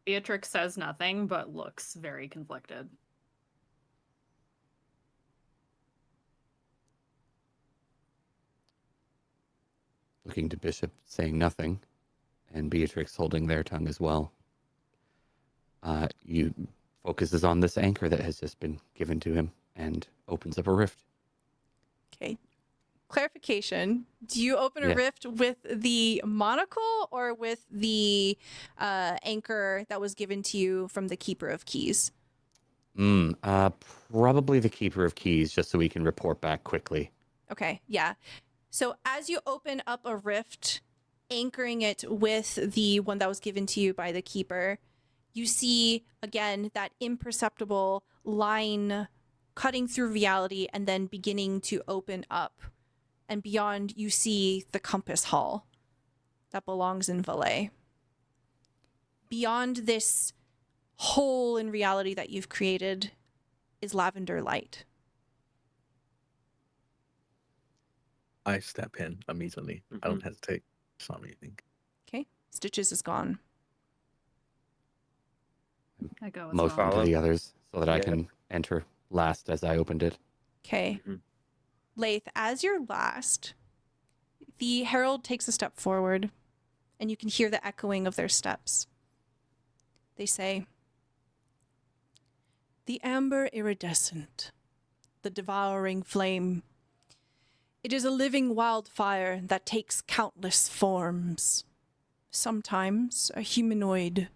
Beatrix says nothing, but looks very conflicted. Looking to Bishop, saying nothing, and Beatrix holding their tongue as well. You focuses on this anchor that has just been given to him and opens up a rift. Okay. Clarification. Do you open a Yeah. rift with the monocle or with the anchor that was given to you from the Keeper of Keys? Probably the Keeper of Keys, just so we can report back quickly. Okay, yeah. So as you open up a rift, anchoring it with the one that was given to you by the Keeper, you see, again, that imperceptible line cutting through reality and then beginning to open up. And beyond, you see the compass hall that belongs in Valais. Beyond this hole in reality that you've created is lavender light. I step in immediately. I don't hesitate. It's not anything. Okay, Stitches is gone. I go as Motion well. to the others so that I Yeah. can enter last as I opened it. Okay. Mhm. Laith, as you're last, the Herald takes a step forward, and you can hear the echoing of their steps. They say, "The amber iridescent, the devouring flame. It is a living wildfire that takes countless forms. Sometimes a humanoid,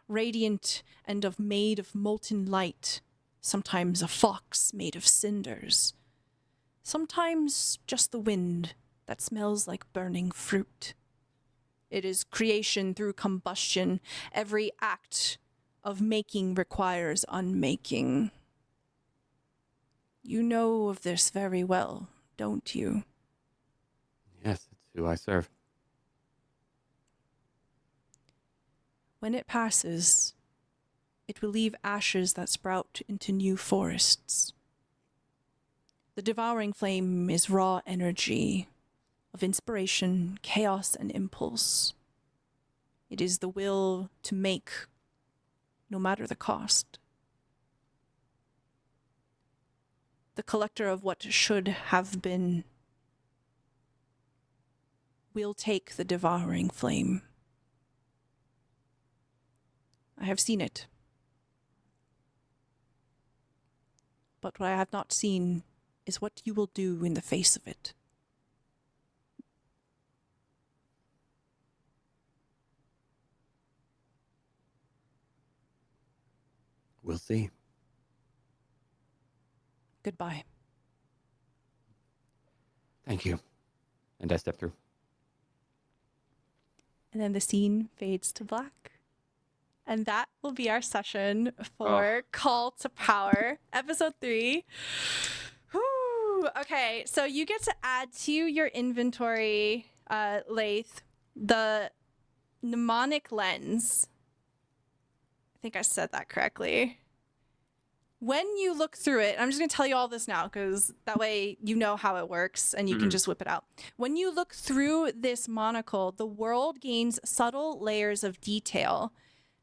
radiant and made of molten light. Sometimes a fox made of cinders. Sometimes just the wind that smells like burning fruit. It is creation through combustion. Every act of making requires unmaking. You know of this very well, don't you? Yes, it's who I serve. When it passes, it will leave ashes that sprout into new forests. The devouring flame is raw energy of inspiration, chaos, and impulse. It is the will to make, no matter the cost. The collector of what should have been will take the devouring flame. I have seen it. But what I have not seen is what you will do in the face of it. We'll see. Goodbye." Thank you. And I step through. And then the scene fades to black. And that will be our session for Call to Power, episode 3. Whew. Okay, so you get to add to your inventory, Laith, the mnemonic lens. I think I said that correctly. When you look through it, I'm just going to tell you all this now because that way you know how it works and you can just whip it out. When you look through this monocle, the world gains subtle layers of detail.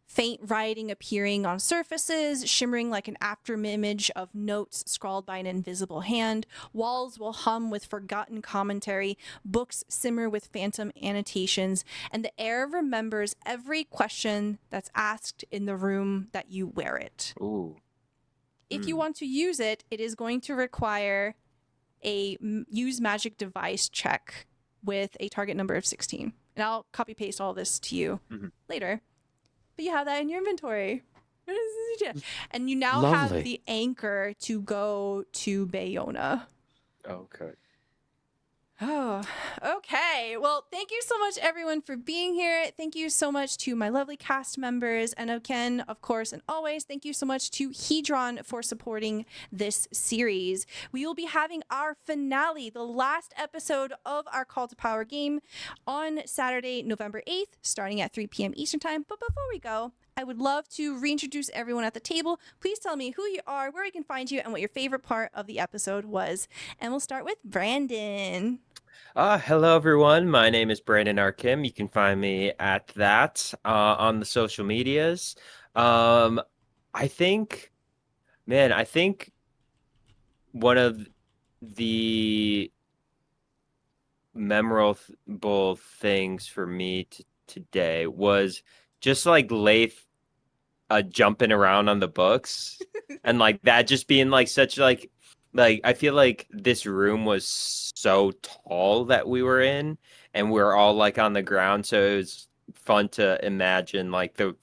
Faint writing appearing on surfaces, shimmering like an afterimage of notes scrawled by an invisible hand. Walls will hum with forgotten commentary. Books simmer with phantom annotations. And the air remembers every question that's asked in the room that you wear it. Ooh. If you want to use it, it is going to require a use magic device check with a target number of 16. And I'll copy paste all this to you later. But you have that in your inventory. And you now have Lovely. the anchor to go to Bayona. Okay. Oh, okay. Well, thank you so much, everyone, for being here. Thank you so much to my lovely cast members. And again, of course, and always, thank you so much to Hedron for supporting this series. We will be having our finale, the last episode of our Call to Power game on Saturday, November 8th, starting at 3 p.m. Eastern Time. But before we go, I would love to reintroduce everyone at the table. Please tell me who you are, where we can find you, and what your favorite part of the episode was. And we'll start with Brandon. Hello, everyone. My name is Brandon R. Kim. You can find me at that on the social medias. I think, I think one of the memorable things for me today was just like Leif jumping around on the books and like that just being like such like I feel like this room was so tall that we were in and we are all like on the ground, so it was fun to imagine like the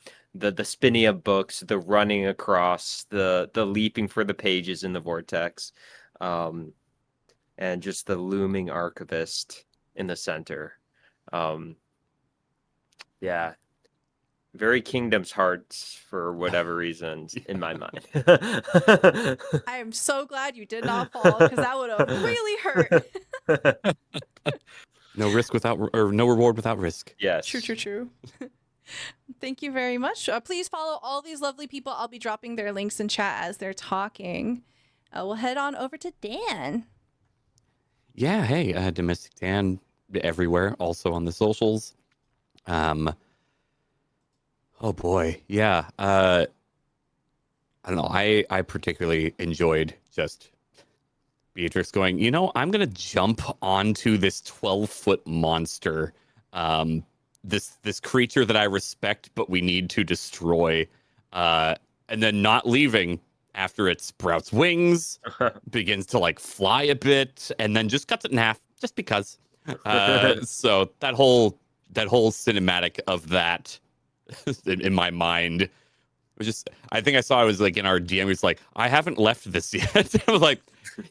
spinning of books, the running across, the leaping for the pages in the vortex, and just the looming archivist in the center. Yeah, very Kingdom's Hearts for whatever reasons in my mind. I am so glad you did not fall because that would have really hurt. No risk without, or no reward without risk. Yes. True. Thank you very much. Please follow all these lovely people. I'll be dropping their links in chat as they're talking. We'll head on over to Dan. Yeah, hey, Domestic Dan everywhere, also on the socials. Oh boy, yeah. I don't know. I particularly enjoyed just Beatrix going, I'm gonna jump onto this 12-foot monster, this creature that I respect but we need to destroy, and then not leaving after it sprouts wings, begins to like fly a bit, and then just cuts it in half just because. So that whole cinematic of that in my mind was just, I think I saw it was like in our DM, it's like, I haven't left this yet. I was like,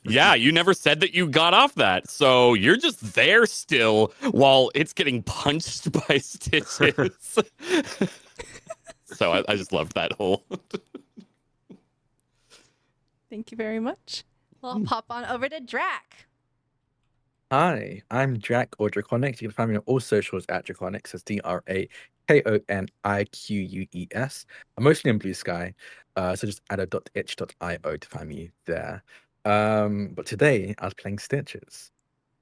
yeah, you never said that you got off that, so you're just there still while it's getting punched by Stitches. So I just loved that whole. Thank you very much. Well, I'll pop on over to Drac. Hi, I'm Drac or Draconics. You can find me on all socials at Draconics. That's DRAKONIQUES. I'm mostly on Blue Sky, so just add a .itch.io to find me there. But today I was playing Stitches.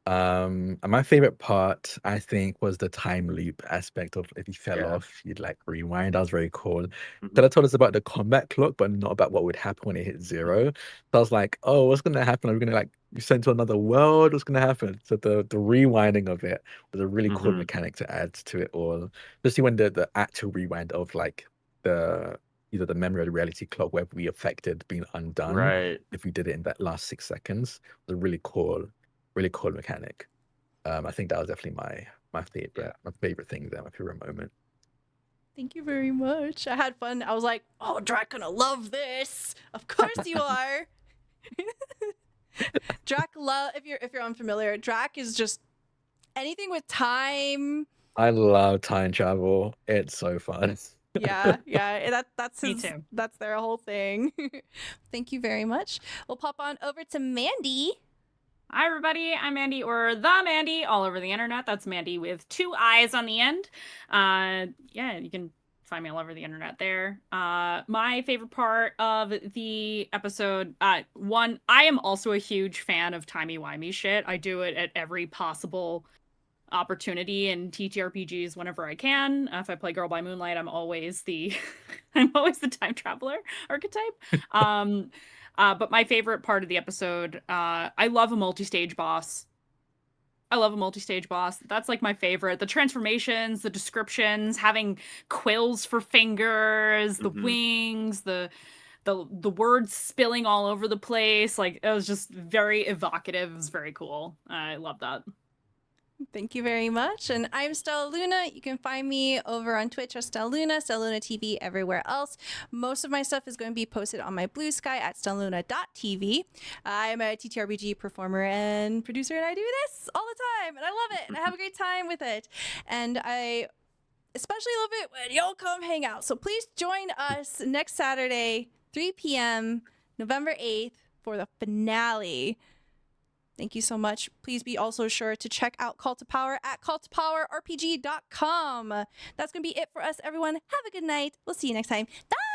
And my favorite part, I think, was the time loop aspect of if you fell Yeah. off, you'd like rewind. That was very cool. Mhm. That told us about the combat clock, but not about what would happen when it hit 0. So I was like, oh, what's gonna happen? Are we gonna like be sent to another world? What's gonna happen? So the rewinding of it was a really cool Mhm. mechanic to add to it all. Especially when the actual rewind of like the either the memory or the reality clock where we affected being undone Right. if we did it in that last 6 seconds was a really cool mechanic. I think that was definitely my favorite thing there, my favorite moment. Thank you very much. I had fun. I was like, oh, Drac gonna love this. Of course you are. Drac if you're unfamiliar, Drac is just anything with time. I love time travel. It's so fun. Yeah. That's Me his. too. That's their whole thing. Thank you very much. We'll pop on over to Mandy. Hi, everybody. I'm Mandy, or the Mandy, all over the internet. That's Mandy with 2 eyes on the end. Yeah, you can find me all over the internet there. My favorite part of the episode, one, I am also a huge fan of timey-wimey shit. I do it at every possible opportunity in TTRPGs whenever I can. If I play Girl by Moonlight, I'm always the I'm always the time traveler archetype. But my favorite part of the episode, I love a multi-stage boss. That's like my favorite. The transformations, the descriptions, having quills for fingers, the Mhm. wings, the words spilling all over the place. Like, it was just very evocative. It was very cool. I love that. Thank you very much. And I'm Stella Luna. You can find me over on Twitch as Stella Luna TV, everywhere else. Most of my stuff is going to be posted on my Blue Sky at stellaluna.tv. I'm a TTRPG performer and producer, and I do this all the time, and I love it, and I have a great time with it. And I especially love it when y'all come hang out. So please join us next Saturday, 3 p.m., November 8th, for the finale. Thank you so much. Please be also sure to check out Call to Power at calltopowerrpg.com. That's going to be it for us, everyone. Have a good night. We'll see you next time. Bye!